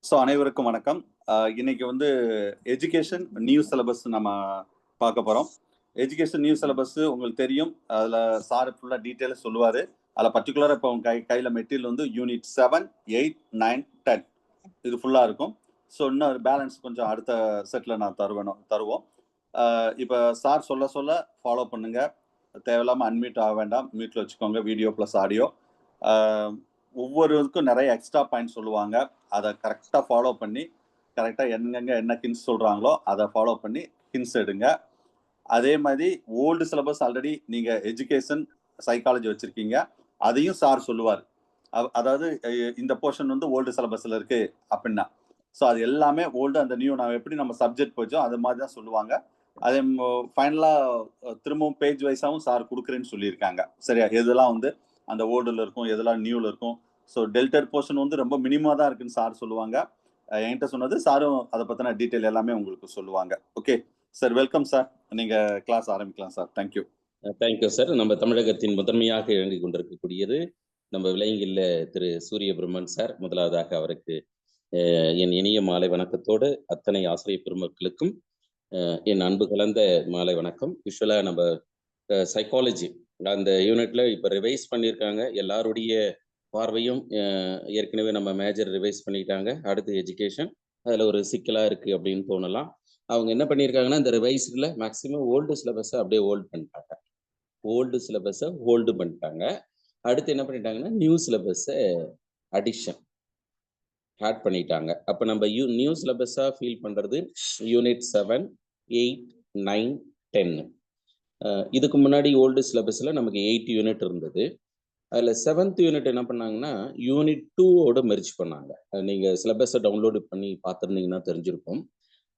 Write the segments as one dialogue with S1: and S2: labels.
S1: So அனைவருக்கும் வணக்கம். இன்னைக்கு வந்து எஜுகேஷன் நியூ சிலபஸ் நம்ம பார்க்க போகிறோம். எஜுகேஷன் நியூ சிலபஸ் உங்களுக்கு தெரியும். அதில் சார் ஃபுல்லாக டீட்டெயிலாக சொல்லுவார். அதில் பர்டிகுலராக இப்போ உங்கள் கையில் மெட்டீரியல் வந்து யூனிட் 7, 8, 9, 10 இது ஃபுல்லாக இருக்கும். ஸோ இன்னும் பேலன்ஸ் கொஞ்சம் அடுத்த செட்டில் நான் தருவோம். இப்போ சார் சொல்ல ஃபாலோ பண்ணுங்கள். தேவையில்லாமல் அன்மியூட் ஆக வேண்டாம், மியூட்டில் வச்சுக்கோங்க. Video plus audio. ஒவ்வொருக்கும் நிறைய எக்ஸ்ட்ரா பாயிண்ட் சொல்லுவாங்க. அதை கரெக்டாக ஃபாலோ பண்ணி கரெக்டாக என்ன ஹின்ஸ் சொல்கிறாங்களோ அதை ஃபாலோ பண்ணி ஹின்ஸ் எடுங்க. அதே மாதிரி ஓல்டு சிலபஸ் ஆல்ரெடி நீங்கள் எஜுகேஷன் சைக்காலஜி வச்சுருக்கீங்க, அதையும் சார் சொல்லுவார். அதாவது இந்த போர்ஷன் வந்து ஓல்டு சிலபஸில் இருக்குது அப்படின்னா. ஸோ அது எல்லாமே ஓல்டு அந்த நியூ நான் எப்படி நம்ம சப்ஜெக்ட் போச்சோ அது மாதிரி தான் சொல்லுவாங்க. அதே ஃபைனலாக திரும்பவும் பேஜ் வைஸாகவும் சார் கொடுக்குறேன்னு சொல்லியிருக்காங்க. சரியா, எதெல்லாம் வந்து அந்த ஓல்டில் இருக்கும், எதெல்லாம் நியூவில் இருக்கும். ஸோ டெல்டட் போர்ஷன் வந்து ரொம்ப மினிமமாக தான் இருக்குன்னு சார் சொல்லுவாங்க. என்கிட்ட சொன்னது சாரும் அதை பற்றின டீட்டெயில் எல்லாமே உங்களுக்கு சொல்லுவாங்க. Okay sir, welcome sir. நீங்கள் கிளாஸ் ஆரம்பிக்கலாம் சார். தேங்க்யூ.
S2: Thank you sir. நம்ம தமிழகத்தின் முதன்மையாக இயங்கிக் கொண்டிருக்கக்கூடியது நம்ம விளையங்கில்ல திரு சூரிய பிரம்மன் சார். முதலாவதாக அவருக்கு என் இனிய மாலை வணக்கத்தோடு அத்தனை ஆசிரியர் பெருமக்களுக்கும் என் அன்பு கலந்த மாலை வணக்கம். யூஸ்வலாக நம்ம சைக்காலஜி அந்த யூனிட்ல இப்போ ரிவைஸ் பண்ணியிருக்காங்க. எல்லாருடைய பார்வையும் ஏற்கனவே நம்ம மேஜர் ரிவைஸ் பண்ணிட்டாங்க. அடுத்து எஜுகேஷன், அதில் ஒரு சிக்கலாக இருக்குது அப்படின்னு தோணலாம். அவங்க என்ன பண்ணியிருக்காங்கன்னா, இந்த ரிவைஸில் மேக்ஸிமம் ஓல்டு சிலபஸை அப்படியே ஹோல்டு பண்ணிட்டாங்க. அடுத்து என்ன பண்ணிட்டாங்கன்னா, நியூ சிலபஸை ஆட் பண்ணிட்டாங்க. அப்போ நம்ம நியூ சிலபஸாக ஃபீல் பண்ணுறது யூனிட் 7, 8, 9, 10. இதுக்கு முன்னாடி ஓல்டு சிலபஸில் நமக்கு 8 யூனிட் இருந்தது. அதில் 7th யூனிட் என்ன பண்ணாங்கன்னா, யூனிட் 2ஓட மெர்ஜ் பண்ணாங்க. நீங்கள் சிலபஸை டவுன்லோடு பண்ணி பார்த்துருந்தீங்கன்னா தெரிஞ்சிருக்கும்.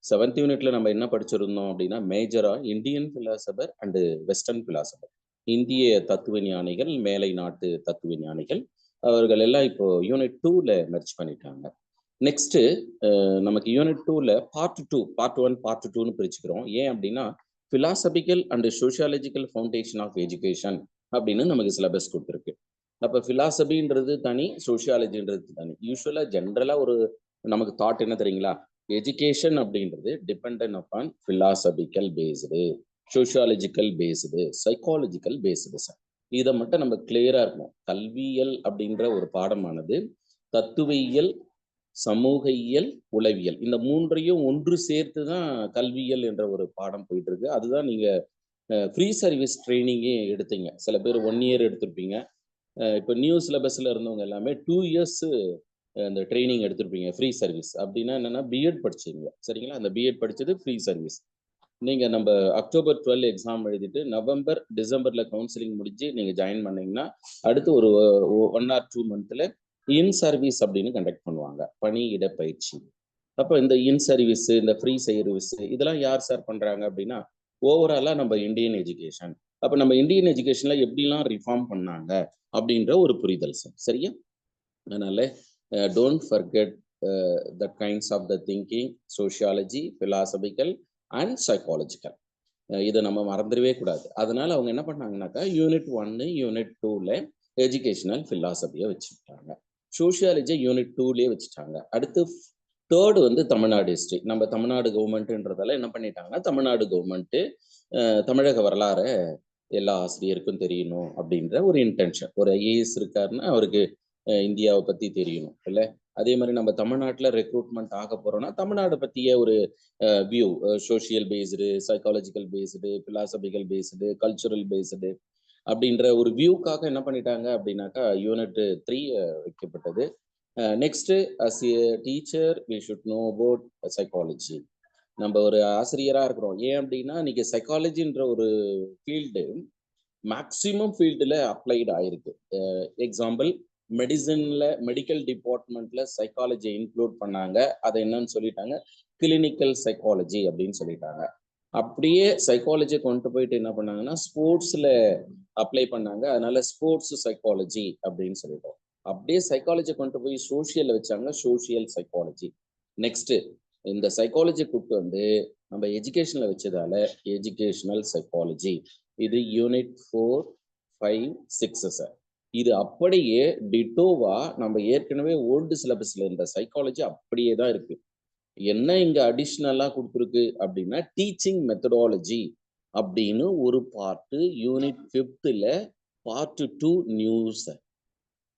S2: 7th யூனிட்ல நம்ம என்ன படிச்சிருந்தோம் அப்படின்னா, மேஜராக Indian philosopher and western philosopher, இந்திய தத்துவ ஞானிகள், மேலை நாட்டு தத்துவ ஞானிகள், அவர்கள் எல்லாம் இப்போ யூனிட் 2ல மெர்ஜ் பண்ணிட்டாங்க. நெக்ஸ்ட்டு நமக்கு யூனிட் 2ல பார்ட் 1, பார்ட் 2ன்னு பிரிச்சுக்கிறோம். ஏன் அப்படின்னா, philosophical and sociological foundation of education அப்படின்னு நமக்கு சிலபஸ் கொடுத்துருக்கு. அப்போ பிலாசபின்றது தனி, சோஷியாலஜின்றது தனி. யூஸ்வலாக ஜென்ரலாக ஒரு நமக்கு தாட் என்ன தெரியுங்களா, எஜுகேஷன் அப்படின்றது depend upon philosophical based, sociological based, psychological based sir. இதை மட்டும் நம்ம கிளியரா இருக்கணும். கல்வியியல் அப்படின்ற ஒரு பாடமானது தத்துவியல், சமூகியல், உளவியல் இந்த மூன்றையும் ஒன்று சேர்த்து தான் கல்வியியல் என்ற ஒரு பாடம் போயிட்டு இருக்கு. அதுதான் நீங்க ஃப்ரீ சர்வீஸ் ட்ரைனிங்கே எடுத்தீங்க. சில பேர் 1 year எடுத்திருப்பீங்க. இப்போ நியூ சிலபஸ்ல இருந்தவங்க எல்லாமே 2 years அந்த ட்ரைனிங் எடுத்திருப்பீங்க. ஃப்ரீ சர்வீஸ் அப்படின்னா என்னன்னா, பிஎட் படிச்சிங்க சரிங்களா. அந்த பிஎட் படிச்சது ஃப்ரீ சர்வீஸ். நீங்க நம்ம October 12 எக்ஸாம் எழுதிட்டு நவம்பர், டிசம்பர்ல கவுன்சிலிங் முடிஞ்சு நீங்க ஜாயின் பண்ணீங்கன்னா, அடுத்து ஒரு 1 or 2 monthல இன் சர்வீஸ் அப்படின்னு கண்டக்ட் பண்ணுவாங்க, பணியிட பயிற்சி. அப்போ இந்த இன் சர்வீஸ், இந்த ஃப்ரீ சர்வீஸ் இதெல்லாம் யார் சார் பண்றாங்க அப்படின்னா, ஓவராலா நம்ம இந்தியன் எஜுகேஷன். அப்போ நம்ம இந்தியன் எஜுகேஷன்ல எப்படிலாம் ரிஃபார்ம் பண்ணாங்க அப்படின்ற ஒரு புரிதல் சார். சரியா? அதனால don't forget the kinds of the thinking, sociology, philosophical and psychological. இதை நம்ம மறந்துடவே கூடாது. அதனால அவங்க என்ன பண்ணாங்கன்னாக்கா, யூனிட் 1, யூனிட் 2ல எஜுகேஷனல் பிலாசபியை வச்சுட்டாங்க. சோஷியாலஜி யூனிட் 2லேயே வச்சுட்டாங்க. அடுத்து 3rd வந்து தமிழ்நாடு ஹிஸ்ட்ரி. நம்ம தமிழ்நாடு கவர்மெண்ட்ன்றதால என்ன பண்ணிட்டாங்கன்னா, தமிழ்நாடு கவர்மெண்ட்டு தமிழக வரலாறு எல்லா ஆசிரியருக்கும் தெரியணும் அப்படின்ற ஒரு இன்டென்ஷன். ஒரு ஐஏஎஸ் இருக்காருன்னா அவருக்கு இந்தியாவை பற்றி தெரியணும் இல்லை. அதே மாதிரி நம்ம தமிழ்நாட்டில் ரெக்ரூட்மெண்ட் ஆக போறோம்னா தமிழ்நாடு பற்றிய ஒரு view, social based, psychological based, philosophical based, cultural based அப்படின்ற ஒரு வியூக்காக என்ன பண்ணிட்டாங்க அப்படின்னாக்கா யூனிட் 3 வைக்கப்பட்டது. Next, as a teacher we should know about psychology. நம்ம ஒரு ஆசிரியராக இருக்கிறோம். ஏன் அப்படின்னா, இன்னைக்கு சைக்காலஜின்ற ஒரு ஃபீல்டு மேக்சிமம் ஃபீல்டில் அப்ளைடு ஆயிருக்கு. எக்ஸாம்பிள், மெடிசன்ல, மெடிக்கல் டிபார்ட்மெண்ட்ல சைக்காலஜி இன்க்ளூட் பண்ணாங்க. அதை என்னன்னு சொல்லிட்டாங்க, கிளினிக்கல் சைக்காலஜி அப்படின்னு சொல்லிட்டாங்க. அப்படியே சைக்காலஜியை கொண்டு போயிட்டு என்ன பண்ணாங்கன்னா, ஸ்போர்ட்ஸ்ல அப்ளை பண்ணாங்க. அதனால ஸ்போர்ட்ஸ் சைக்காலஜி அப்படின்னு சொல்லிட்டோம். அப்படியே சைக்காலஜி கொண்டு போய் சோஷியல்ல வச்சாங்க, சோஷியல் சைக்காலஜி. நெக்ஸ்ட், இந்த சைக்காலஜி கூப்பிட்டு வந்து நம்ம எஜுகேஷன்ல வச்சதால எஜுகேஷனல் சைக்காலஜி. இது யூனிட் 4, 5, 6 சார். இது அப்படியே டிட்டோவா நம்ம ஏற்கனவே ஓல்டு சிலபஸ்ல இருந்த சைக்காலஜி அப்படியே தான் இருக்கு. என்ன இங்க அடிஷ்னலா கொடுத்துருக்கு அப்படின்னா டீச்சிங் மெத்தடாலஜி அப்படின்னு ஒரு part unit 5th part 2 news.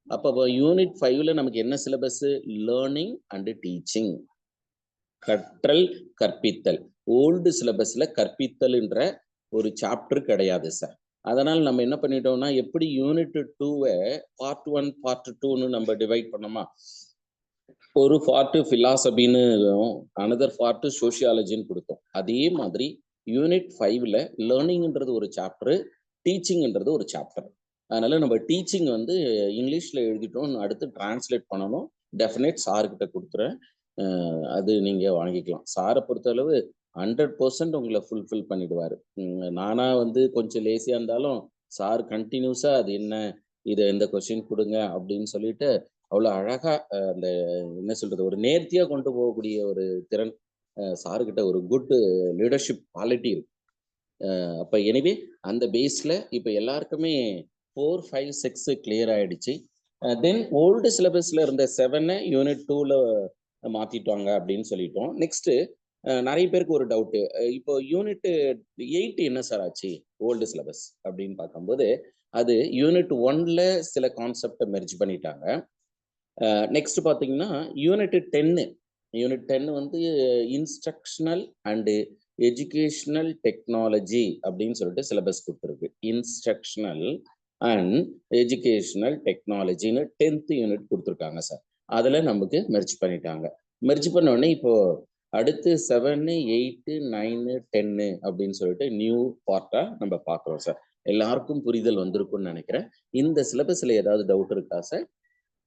S2: அப்ப யூனிட் 5ல நமக்கு என்ன சிலபஸ்? லேர்னிங் அண்ட் டீச்சிங், கற்றல் கற்பித்தல். ஓல்டு சிலபஸ்ல கற்பித்தல்ன்ற ஒரு சாப்டர் கிடையாது சார். அதனால நம்ம என்ன பண்ணிட்டோம்னா, எப்படி யூனிட் 2வை பார்ட் 1 பார்ட் 2ன்னு நம்ம டிவைட் பண்ணோமா, ஒரு பார்ட் பிலாசபின்னு அனதர் பார்ட் சோசியாலஜின்னு கொடுத்தோம். அதே மாதிரி யூனிட் 5ல லேர்னிங்ன்றது ஒரு சாப்டர், டீச்சிங்ன்றது ஒரு சாப்டர். அதனால நம்ம டீச்சிங் வந்து இங்கிலீஷ்ல எழுதிட்டோம், அடுத்து டிரான்ஸ்லேட் பண்ணணும். டெஃபினேட் சார்கிட்ட கொடுத்துறேன், அது நீங்க வாங்கிக்கலாம். சாரை பொறுத்தளவு 100% உங்களை ஃபுல்ஃபில் பண்ணிடுவாரு. நானா வந்து கொஞ்சம் லேசியா இருந்தாலும் சார் கண்டினியூஸா அது என்ன, இதை எந்த கொஸ்டின் கொடுங்க அப்படின்னு சொல்லிட்டு அவ்வளோ அழகா அந்த என்ன சொல்றது, ஒரு நேர்த்தியா கொண்டு போகக்கூடிய ஒரு திறன் சாருக்கிட்ட, ஒரு குட் லீடர்ஷிப் குவாலிட்டி இருக்கு. அப்ப எனவே அந்த பேஸ்ல இப்ப எல்லாருக்குமே 4, 5, 6 கிளியர் ஆயிடுச்சு. தென் ஓல்டு சிலபஸ்ல இருந்த 7 யூனிட் 2ல மாத்திட்டாங்க அப்படின்னு சொல்லிட்டோம். நெக்ஸ்ட் நிறைய பேருக்கு ஒரு டவுட், இப்போ யூனிட் 8 என்ன சார் ஆச்சு ஓல்டு சிலபஸ் அப்படின்னு பார்க்கும்போது, அது யூனிட் 1ல சில கான்செப்டை மெர்ஜ் பண்ணிட்டாங்க. நெக்ஸ்ட் பார்த்தீங்கன்னா யூனிட் 10 வந்து இன்ஸ்ட்ரக்ஷனல் அண்டு எஜுகேஷனல் டெக்னாலஜி அப்படின்னு சொல்லிட்டு சிலபஸ் கொடுத்துருக்கு. இன்ஸ்ட்ரக்ஷனல் அண்ட் எஜுகேஷனல் டெக்னாலஜின்னு 10th யூனிட் கொடுத்துருக்காங்க சார். அதில் நமக்கு மெர்ஜ் பண்ணிட்டாங்க. மெர்ஜ் பண்ண உடனே இப்போ அடுத்து 7, 8, 9, 10 அப்படின்னு சொல்லிட்டு நியூ பார்ட்டா நம்ம பார்க்குறோம் சார். எல்லாருக்கும் புரிதல் வந்திருக்கும்னு நினைக்கிறேன். இந்த சிலபஸ்ல ஏதாவது டவுட் இருக்கா சார்?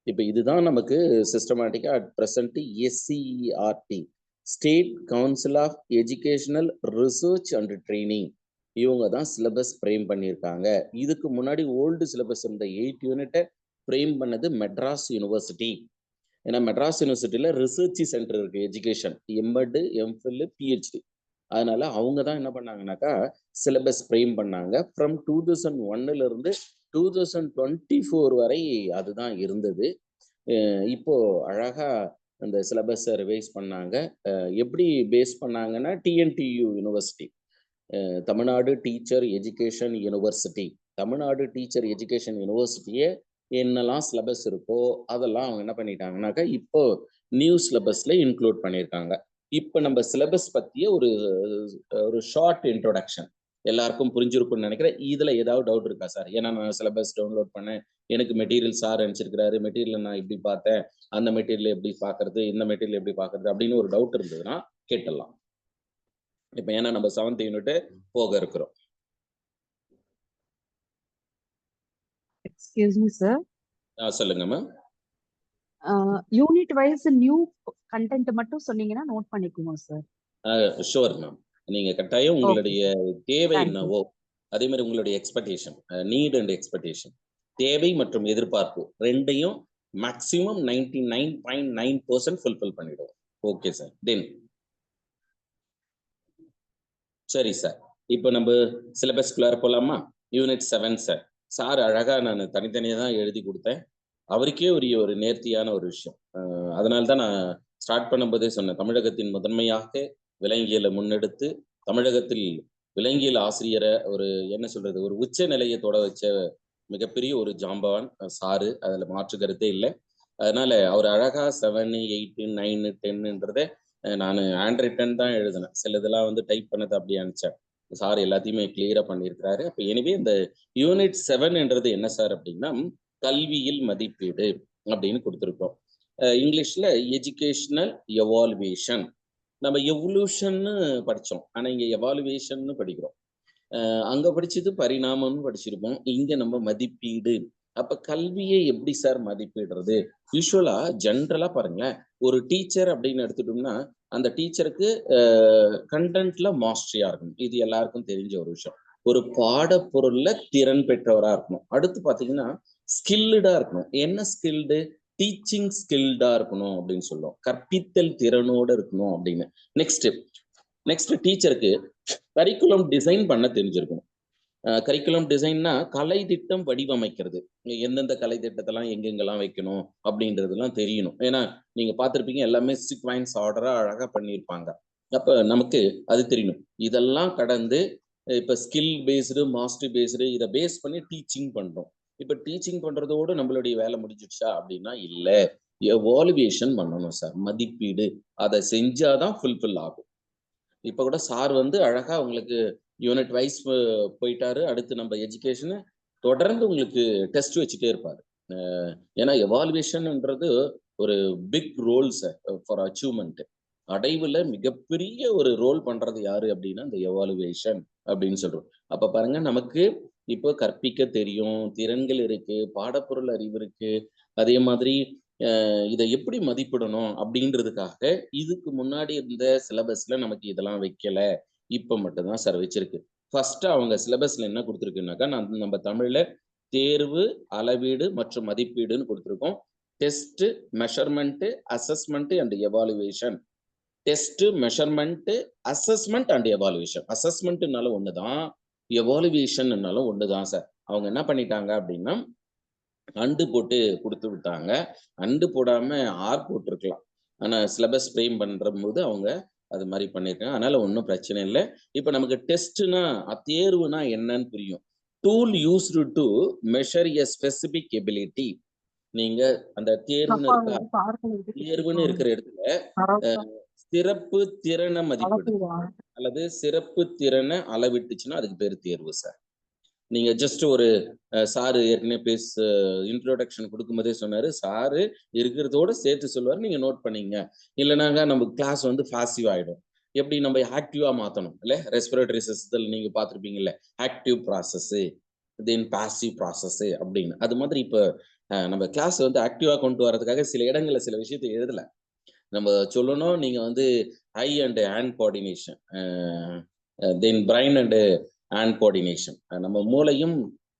S2: இப்போ இதுதான் நமக்கு சிஸ்டமேட்டிக்கா at present SCERT, state council of educational research and training, இவங்க தான் சிலபஸ் ஃப்ரேம் பண்ணியிருக்காங்க. இதுக்கு முன்னாடி ஓல்டு சிலபஸ் இருந்த 8 யூனிட்டை ஃப்ரேம் பண்ணது மெட்ராஸ் யூனிவர்சிட்டி. ஏன்னா மெட்ராஸ் யூனிவர்சிட்டியில ரிசர்ச் சென்டர் இருக்கு, எஜுகேஷன், எம்எட், எம்ஃபில், PhD. அதனால அவங்க தான் என்ன பண்ணாங்கன்னாக்கா சிலபஸ் ஃப்ரேம் பண்ணாங்க. ஃப்ரம் 2001ல இருந்து 2024 வரை அதுதான் இருந்தது. இப்போ அழகா அந்த சிலபஸை ரிவைஸ் பண்ணாங்க. எப்படி பேஸ் பண்ணாங்கன்னா TNTU university, Tamil Nadu teacher education university, Tamil Nadu teacher education யூனிவர்சிட்டியே என்னெல்லாம் சிலபஸ் இருக்கோ அதெல்லாம் அவங்க என்ன பண்ணிட்டாங்கன்னாக்கா இப்போ நியூ சிலபஸ்ல இன்க்ளூட் பண்ணியிருக்காங்க. இப்போ நம்ம சிலபஸ் பத்திய ஒரு ஷார்ட் இன்ட்ரோடக்ஷன் எல்லாருக்கும் புரிஞ்சிருக்கும்னு நினைக்கிறேன். இதுல ஏதாவது டவுட் இருக்கா சார்? ஏன்னா நான் சிலபஸ் டவுன்லோட் பண்ணேன், எனக்கு மெட்டீரியல் சார் அனுப்பிச்சிருக்கிறாரு, மெட்டீரியல் நான் இப்படி பார்த்தேன், அந்த மெட்டீரியல் எப்படி பார்க்கறது, இந்த மெட்டீரியல் எப்படி பார்க்கறது அப்படின்னு ஒரு டவுட் இருந்ததுன்னா கேட்டலாம். இப்போ ஏன்னா நம்ம 7th யூனிட் போக இருக்கிறோம்.
S3: Excuse me sir.
S2: சொல்லுங்க ma'am.
S3: Unit wise new content மட்டும் சொன்னீங்கன்னா நோட் பண்ணிக்குவோம் சார்.
S2: Sure ma'am. நீங்க கட்டாயம் உங்களுடைய தேவை என்னவோ, அதே மாதிரி உங்களுடைய எக்ஸ்பெக்டேஷன், நீட் அண்ட் எக்ஸ்பெக்டேஷன், தேவை மற்றும் எதிர்பார்ப்பு ரெண்டையும் மேக்ஸிமம் 99.9% ஃபுல்ஃபில் பண்ணிடுவோம். Okay sir. தென் சரி சார், இப்போ நம்ம சிலபஸ்குள்ளார போலாமா? Unit 7 sir. சார் அழகா நான் தனித்தனியாக தான் எழுதி கொடுத்தேன், அவருக்கே ஒரு நேர்த்தியான ஒரு விஷயம். அதனால தான் நான் ஸ்டார்ட் பண்ணும்போதே சொன்னேன், தமிழகத்தின் முதன்மையாக விலங்கியலை முன்னெடுத்து தமிழகத்தில் விலங்கியல் ஆசிரியரை என்ன சொல்றது, ஒரு உச்ச நிலையை தொட வச்ச மிகப்பெரிய ஒரு ஜாம்பவான் சாரு, அதில் மாற்று கருத்தே இல்லை. அதனால அவர் அழகா 7, 8, 9, 10ன்றத நான் ஹேண்ட் ரிட்டன் தான் எழுதினேன், சில இதெல்லாம் வந்து டைப் பண்ணது அப்படி அனுப்பிச்சேன். சார் எல்லாத்தையுமே கிளியரா பண்ணியிருக்கிறாரு. அப்போ எனவே இந்த யூனிட் 7ன்றது என்ன சார் அப்படின்னா கல்வியில் மதிப்பீடு அப்படின்னு கொடுத்துருக்கோம். இங்கிலீஷ்ல எஜுகேஷனல் எவாலுவேஷன். நம்ம எவல்யூஷன்னு படித்தோம், ஆனால் இங்கே எவாலுவேஷன்னு படிக்கிறோம். அங்கே படிச்சது பரிணாமம்னு படிச்சிருப்போம், இங்கே நம்ம மதிப்பீடு. அப்ப கல்வியை எப்படி சார் மதிப்பிடுறது? யூஸ்வலா ஜென்ரலா பாருங்களேன், ஒரு டீச்சர் அப்படின்னு எடுத்துட்டோம்னா அந்த டீச்சருக்கு கண்டென்ட்ல மாஸ்டரியா இருக்கணும், இது எல்லாருக்கும் தெரிஞ்ச ஒரு விஷயம். ஒரு பாடப்பொருள்ல திறன் பெற்றவரா இருக்கணும். அடுத்து பாத்தீங்கன்னா ஸ்கில்டா இருக்கணும். என்ன ஸ்கில்டு? டீச்சிங் ஸ்கில்டா இருக்கணும் அப்படின்னு சொல்லுவோம், கற்பித்தல் திறனோட இருக்கணும் அப்படின்னு. நெக்ஸ்ட் டீச்சருக்கு கரிக்குலம் டிசைன் பண்ண தெரிஞ்சிருக்கணும். கரிக்குலம் டிசைன்னா கலை திட்டம் வடிவமைக்கிறது. எந்தெந்த கலை திட்டத்தெல்லாம் எங்கெங்கெல்லாம் வைக்கணும் அப்படின்றதெல்லாம் தெரியணும். ஏன்னா நீங்க பார்த்திருப்பீங்க எல்லாமே சீக்வென்ஸ் ஆர்டரா அழகா பண்ணியிருப்பாங்க. அப்ப நமக்கு அது தெரியணும். இதெல்லாம் கடந்து இப்ப ஸ்கில் பேஸ்டு, மாஸ்டரி பேஸ்டு இதை பேஸ் பண்ணி டீச்சிங் பண்றோம். இப்ப டீச்சிங் பண்றதோடு நம்மளுடைய வேலை முடிஞ்சிடுச்சா அப்படின்னா இல்ல, எவாலுவேஷன் பண்ணணும் சார், மதிப்பீடு. அதை செஞ்சாதான் ஃபுல்ஃபில் ஆகும். இப்ப கூட சார் வந்து அழகா உங்களுக்கு யூனிட் வைஸ் போயிட்டாரு. அடுத்து நம்ம எஜுகேஷன் தொடர்ந்து உங்களுக்கு டெஸ்ட் வச்சுட்டே இருப்பாரு. ஏன்னா எவாலுவேஷன்ன்றது ஒரு big role sir for achievement. அடைவுல மிகப்பெரிய ஒரு ரோல் பண்றது யாரு அப்படின்னா இந்த எவாலுவேஷன் அப்படின்னு சொல்றோம். அப்ப பாருங்க, நமக்கு இப்போ கற்பிக்க தெரியும், திறன்கள் இருக்கு, பாடப்பொருள் அறிவு இருக்கு, அதே மாதிரி இதை எப்படி மதிப்பிடணும் அப்படின்றதுக்காக இதுக்கு முன்னாடி இருந்த சிலபஸ்ல நமக்கு இதெல்லாம் வைக்கல. இப்ப மட்டும்தான் சார் வச்சிருக்கு. ஃபர்ஸ்ட் அவங்க சிலபஸ்ல என்ன கொடுத்துருக்குனாக்கா, நம்ம தமிழ்ல தேர்வு, அளவீடு மற்றும் மதிப்பீடுன்னு கொடுத்துருக்கோம். Test, measurement, assessment and evaluation. Test, measurement, assessment and evaluation. அசஸ்மெண்ட்னால ஒண்ணுதான், எவாலுவேஷன்னாலும் ஒண்ணுதான் சார். அவங்க என்ன பண்ணிட்டாங்க அப்படின்னா அண்டு போட்டு கொடுத்து விட்டாங்க. அண்டு போடாம ஆர் போட்டிருக்கலாம். ஆனா சிலபஸ் ஃப்ரேம் பண்ற போது அவங்க அது மாதிரி பண்ணியிருக்காங்க. அதனால ஒன்றும் பிரச்சனை இல்லை. இப்ப நமக்கு டெஸ்ட்னா தேர்வுனா என்னன்னு புரியும். Tool used to measure a specific ability. நீங்க அந்த தேர்வுன்னு இருக்கா, தேர்வுன்னு இருக்கிற இடத்துல சிறப்பு திறனை மதிப்பிடு அல்லது சிறப்பு திறனை அளவிட்டுச்சுன்னா அதுக்கு பேர் தேர்வு சார். நீங்க ஜஸ்ட் ஒரு சாரு ஏற்கனவே இன்ட்ரோடக்ஷன் கொடுக்கும்போதே சொன்னாரு, சாரு இருக்கிறதோட சேர்த்து சொல்லுவாரு, நீங்க நோட் பண்ணீங்க. இல்லைனாங்க நம்ம கிளாஸ் வந்து பாசிவ் ஆயிடும். எப்படி நம்ம ஆக்டிவா மாத்தணும் இல்ல, ரெஸ்பிரேட்டரி சிஸ்டத்தில் நீங்க பார்த்துருப்பீங்கல்ல, active process then passive process அப்படின்னு. அது மாதிரி இப்ப நம்ம கிளாஸ் வந்து ஆக்டிவா கொண்டு வரதுக்காக சில இடங்கள்ல சில விஷயத்தை எழுதல. நம்ம சொல்லணும், நீங்க வந்து eye and hand coordination, then brain and hand coordination. நம்ம மூளையும்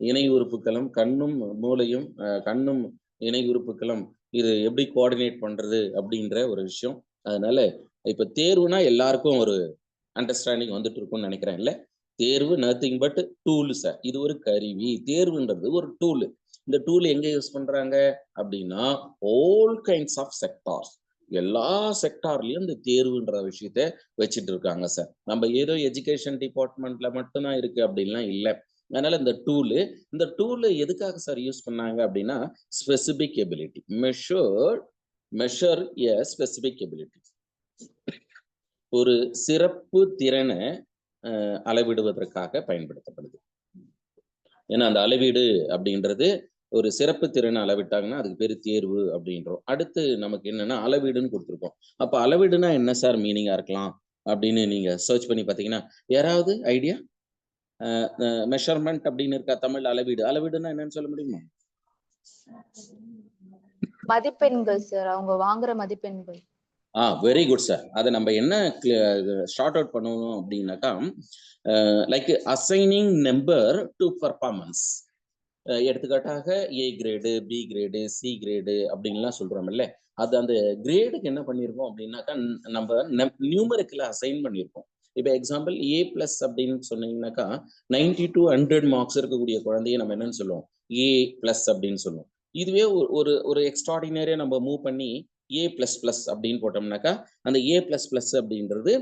S2: இணை உறுப்புகளும், கண்ணும் மூளையும் கண்ணும் இணை உறுப்புகளும் இது எப்படி கோஆர்டினேட் பண்றது அப்படின்ற ஒரு விஷயம். அதனால இப்ப தேர்வுனா எல்லாருக்கும் ஒரு அண்டர்ஸ்டாண்டிங் வந்துட்டு இருக்கும்னு நினைக்கிறேன் இல்ல. தேர்வு நத்திங் பட் டூல் சார். இது ஒரு கருவி. தேர்வுன்றது ஒரு டூல். இந்த டூல் எங்க யூஸ் பண்றாங்க அப்படின்னா ஆல் கைண்ட்ஸ் ஆஃப் செக்டார்ஸ். எல்லா செக்டார்லயும் இந்த தேர்வுன்ற விஷயத்த வச்சுட்டு இருக்காங்க சார். நம்ம ஏதோ எஜுகேஷன் டிபார்ட்மெண்ட்ல மட்டும்தான் இருக்கு அப்படின்லாம் இல்லை. அதனால இந்த டூல் எதுக்காக சார் யூஸ் பண்ணாங்க அப்படின்னா ஸ்பெசிபிக் எபிலிட்டி, மெஷர் எ ஸ்பெசிபிக் எபிலிட்டி, ஒரு சிறப்பு திறனை அளவிடுவதற்காக பயன்படுத்தப்படுது. ஏன்னா அந்த அளவீடு அப்படின்றது ஒரு சிறப்பு திறனை அளவிட்டாங்கன்னா அதுக்கு பேர் தேர்வு அப்படின்றோம். அடுத்து நமக்கு என்னன்னா அளவீடுன்னு கொடுத்துருக்கோம். அப்ப அளவீடுனா என்ன சார் மீனிங்கா இருக்கலாம் அப்படின்னு நீங்க சர்ச் பண்ணி பார்த்தீங்கன்னா யாராவது ஐடியா? மெஷர்மெண்ட் அப்படின்னு இருக்கா தமிழ். அளவீடுனா என்னன்னு சொல்ல முடியுமா?
S4: மதிப்பெண்கள் சார், அவங்க வாங்குற மதிப்பெண்கள்.
S2: Very good sir. அதை நம்ம என்ன ஷார்ட் அவுட் பண்ணணும் அப்படின்னாக்கா, like assigning number to performance. எடுத்துக்காட்டாக A grade, B grade, C grade அப்படின்லாம் சொல்றோம்ல, அது அந்த கிரேடுக்கு என்ன பண்ணியிருக்கோம் அப்படின்னாக்கா நம்ம நியூமரிக்கல அசைன் பண்ணியிருக்கோம். இப்போ எக்ஸாம்பிள் ஏ பிளஸ் அப்படின்னு சொன்னீங்கன்னாக்கா 90 to 100 மார்க்ஸ் இருக்கக்கூடிய குழந்தைய நம்ம என்னன்னு சொல்லுவோம், ஏ பிளஸ் அப்படின்னு சொல்லுவோம். இதுவே ஒரு எக்ஸ்ட்ராடினரியா நம்ம மூவ் பண்ணி ஏ பிளஸ் பிளஸ் அப்படின்னு போட்டோம்னாக்கா அந்த ஏ பிளஸ் பிளஸ் அப்படின்றது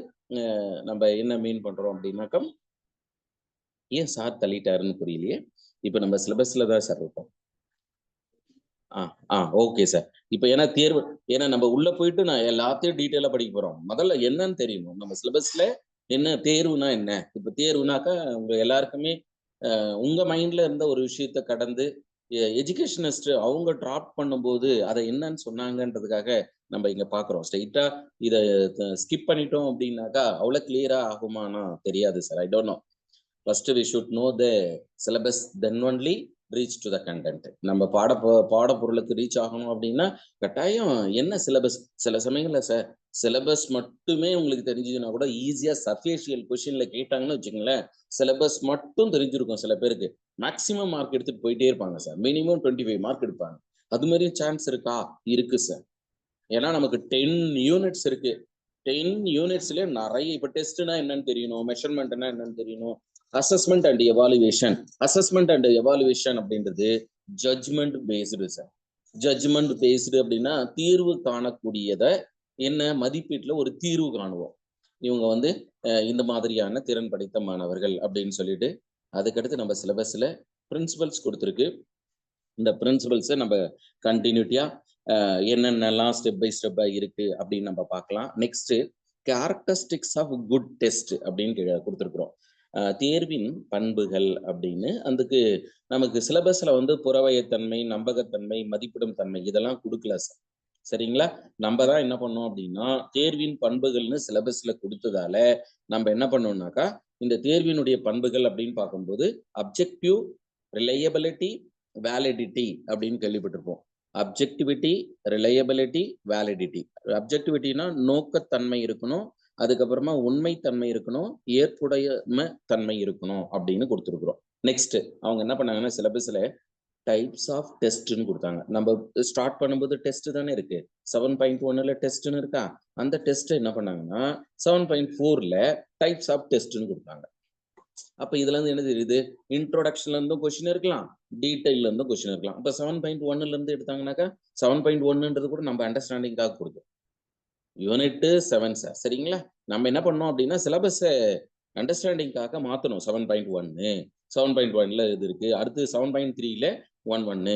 S2: நம்ம என்ன மீன் பண்றோம் அப்படின்னாக்கா, ஏன் சார் தள்ளிட்டாருன்னு புரியலையே. இப்ப நம்ம சிலபஸ்ல தான் சார் இருக்கோம். Okay sir. இப்ப ஏன்னா தேர்வு, ஏன்னா நம்ம உள்ள போயிட்டு நான் எல்லாத்தையும் டீட்டெயிலா படிக்க போறோம். முதல்ல என்னன்னு தெரியணும் நம்ம சிலபஸ்ல என்ன தேர்வுனா என்ன. இப்ப தேர்வுனாக்கா உங்க எல்லாருக்குமே உங்க மைண்ட்ல இருந்த ஒரு விஷயத்த கடந்து எஜுகேஷனிஸ்ட் அவங்க டிராப் பண்ணும்போது அதை என்னன்னு சொன்னாங்கன்றதுக்காக நம்ம இங்க பாக்குறோம். ஸ்ட்ரெயிட்டா இதை ஸ்கிப் பண்ணிட்டோம் அப்படின்னாக்கா அவ்வளவு கிளியரா ஆகுமானா தெரியாது sir. I don't know. First we should know the syllabus, then only reach to the content. நம்ம பாடப்பொருளுக்கு ரீச் ஆகணும் அப்படின்னா கட்டாயம் என்ன சிலபஸ். சில சமயங்கள்ல சார் சிலபஸ் மட்டுமே உங்களுக்கு தெரிஞ்சதுன்னா கூட ஈஸியா சர்ஃபேஷியல் கொஸ்டின்ல கேட்டாங்கன்னு வச்சுக்கோங்களேன், சிலபஸ் மட்டும் தெரிஞ்சிருக்கும். சில பேருக்கு மேக்சிமம் மார்க் எடுத்துட்டு போயிட்டே இருப்பாங்க சார். மினிமம் 25 மார்க் எடுப்பாங்க. அது மாதிரி சான்ஸ் இருக்கா? இருக்கு சார். ஏன்னா நமக்கு 10 யூனிட்ஸ் இருக்கு. 10 யூனிட்ஸ்ல நிறைய இப்ப டெஸ்ட்னா என்னன்னு தெரியணும், மெஷர்மெண்ட்னா என்னன்னு தெரியணும், assessment and evaluation. Assessment and evaluation அப்படின்றது judgement based sir. Judgement based அப்படின்னா தீர்வு காணக்கூடியதை என்ன மதிப்பீட்டில் ஒரு தீர்வு காணுவோம். இவங்க வந்து இந்த மாதிரியான திறன் படைத்த மாணவர்கள் அப்படின்னு சொல்லிட்டு அதுக்கடுத்து நம்ம சிலபஸ்ல பிரின்சிபல்ஸ் கொடுத்துருக்கு. இந்த பிரின்சிபல்ஸை நம்ம கண்டினியூட்டியா என்னென்னலாம் ஸ்டெப் பை ஸ்டெப்பா இருக்கு அப்படின்னு நம்ம பார்க்கலாம். Next characteristics of good test அப்படின்னு கொடுத்துருக்குறோம். தேர்வின் பண்புகள் அப்படின்னு அதுக்கு நமக்கு சிலபஸ்ல வந்து புறவயத்தன்மை, நம்பகத்தன்மை, மதிப்பிடும் தன்மை இதெல்லாம் கொடுக்கல சார். சரிங்களா? நம்ம தான் என்ன பண்ணோம் அப்படின்னா தேர்வின் பண்புகள்னு சிலபஸ்ல கொடுத்ததால நம்ம என்ன பண்ணோம்னாக்கா இந்த தேர்வினுடைய பண்புகள் அப்படின்னு பார்க்கும்போது அப்ஜெக்டிவ், ரிலையபிலிட்டி, வேலிடிட்டி அப்படின்னு கேள்விப்பட்டிருப்போம். Objectivity, reliability, validity. அப்ஜெக்டிவிட்டினா நோக்கத்தன்மை இருக்கணும், அதுக்கப்புறமா உண்மைத்தன்மை இருக்கணும், ஏற்புடைய தன்மை இருக்கணும் அப்படின்னு கொடுத்துருக்குறோம். நெக்ஸ்ட் அவங்க என்ன பண்ணாங்கன்னா சிலபஸ்ல டைப்ஸ் ஆஃப் டெஸ்ட்னு கொடுத்தாங்க. நம்ம ஸ்டார்ட் பண்ணும்போது டெஸ்ட் தானே இருக்கு, 7.1ல டெஸ்ட்னு இருக்கா, அந்த டெஸ்ட் என்ன பண்ணாங்கன்னா 7.4ல டைப்ஸ் ஆஃப் டெஸ்ட்னு கொடுத்தாங்க. அப்ப இதுல இருந்து என்ன தெரியுது, இன்ட்ரோடக்ஷன்ல இருந்தும் கொஸ்டின் இருக்கலாம், டீடைல்ல இருந்தும் கொஸ்டின் இருக்கலாம். அப்ப 7.1ல இருந்து எடுத்தாங்கன்னாக்கா 7.1ன்றது கூட நம்ம அண்டர்ஸ்டாண்டிங்காக கொடுக்கும். Unit 7 sir. சரிங்களா? நம்ம என்ன பண்ணோம் அப்படின்னா சிலபஸ் அண்டர்ஸ்டாண்டிங்காக மாத்தணும். 7.1 7.1ல இது இருக்கு, அடுத்து 7.3ல 1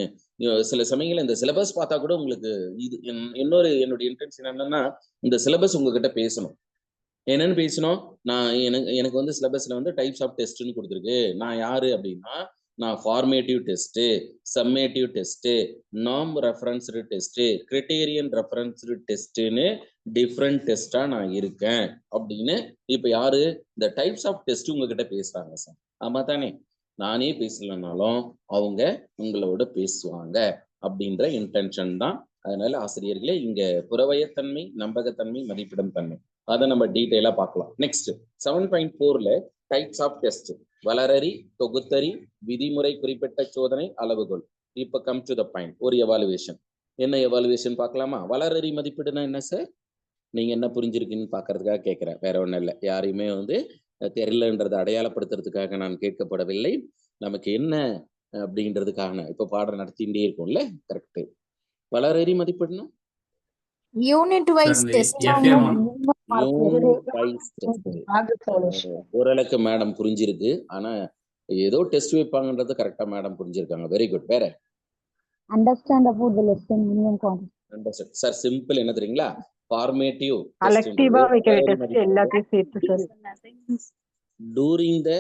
S2: சில சமயங்கள் இந்த சிலபஸ் பார்த்தா கூட உங்களுக்கு இது இன்னொரு என்னுடைய இன்டென்ஷன் என்னன்னா இந்த சிலபஸ் உங்ககிட்ட பேசணும். என்னன்னு பேசணும், நான் எனக்கு வந்து சிலபஸ்ல வந்து டைப்ஸ் ஆஃப் டெஸ்ட்னு கொடுத்துருக்கு. நான் யாரு அப்படின்னா நான் ஃபார்மேட்டிவ் டெஸ்ட், சம்மேட்டிவ் டெஸ்ட், நாம் referenced test, criterion referenced டெஸ்ட்னு different டெஸ்டா நான் இருக்கேன் அப்படின்னு இப்ப யாரு இந்த டைப்ஸ் ஆஃப் டெஸ்ட் உங்ககிட்ட பேசுறாங்க சார். ஆமா தானே? நானே பேசலனாலும் அவங்க உங்களோட பேசுவாங்க அப்படின்ற இன்டென்ஷன் தான். அதனால ஆசிரியர்களே இங்க புறவயத்தன்மை, நம்பகத்தன்மை, மதிப்பிடும் தன்மை அதை நம்ம டீட்டெயிலா பார்க்கலாம். நெக்ஸ்ட் 7.4ல டைப்ஸ் ஆஃப் டெஸ்ட் வளரறி, தொகுத்தறி, விதிமுறை குறிப்பிட்ட சோதனை, அளவுகோல். இப்ப கம் டு த பாயிண்ட். ஒரு எவாலுவேஷன். என்ன எவாலுவேஷன் பார்க்கலாமா? வளரறி மதிப்பீடுனா என்ன சார்? நீங்க என்ன புரிஞ்சிருக்குன்னு பாக்குறதுக்காக கேட்கிறேன், வேற ஒண்ணும் இல்லை. யாரையுமே வந்து தெரியலன்றதை அடையாளப்படுத்துறதுக்காக நான் கேட்கப்படவில்லை. நமக்கு என்ன அப்படின்றதுக்காக இப்ப பாடம் நடத்திட்டே இருக்கும்ல. கரெக்ட். வளரறி மதிப்பீடுனா
S5: யூனிட் வைஸ் டெஸ்ட்.
S2: ஓரளவுக்கு மேடம் புரிஞ்சிருக்கு, ஆனா ஏதோ டெஸ்ட் வைப்பாங்கன்றது கரெக்டா மேடம் புரிஞ்சிருக்காங்க. Very good. வேற
S6: understand about the lesson minimum quantity.
S2: Sir simple என்ன தெரியுங்களா, ஃபார்மேட்டிவ்
S7: கலெக்டிவா வைக்கிற டெஸ்ட் எல்லாத்தையும் சேர்த்து sir.
S2: During the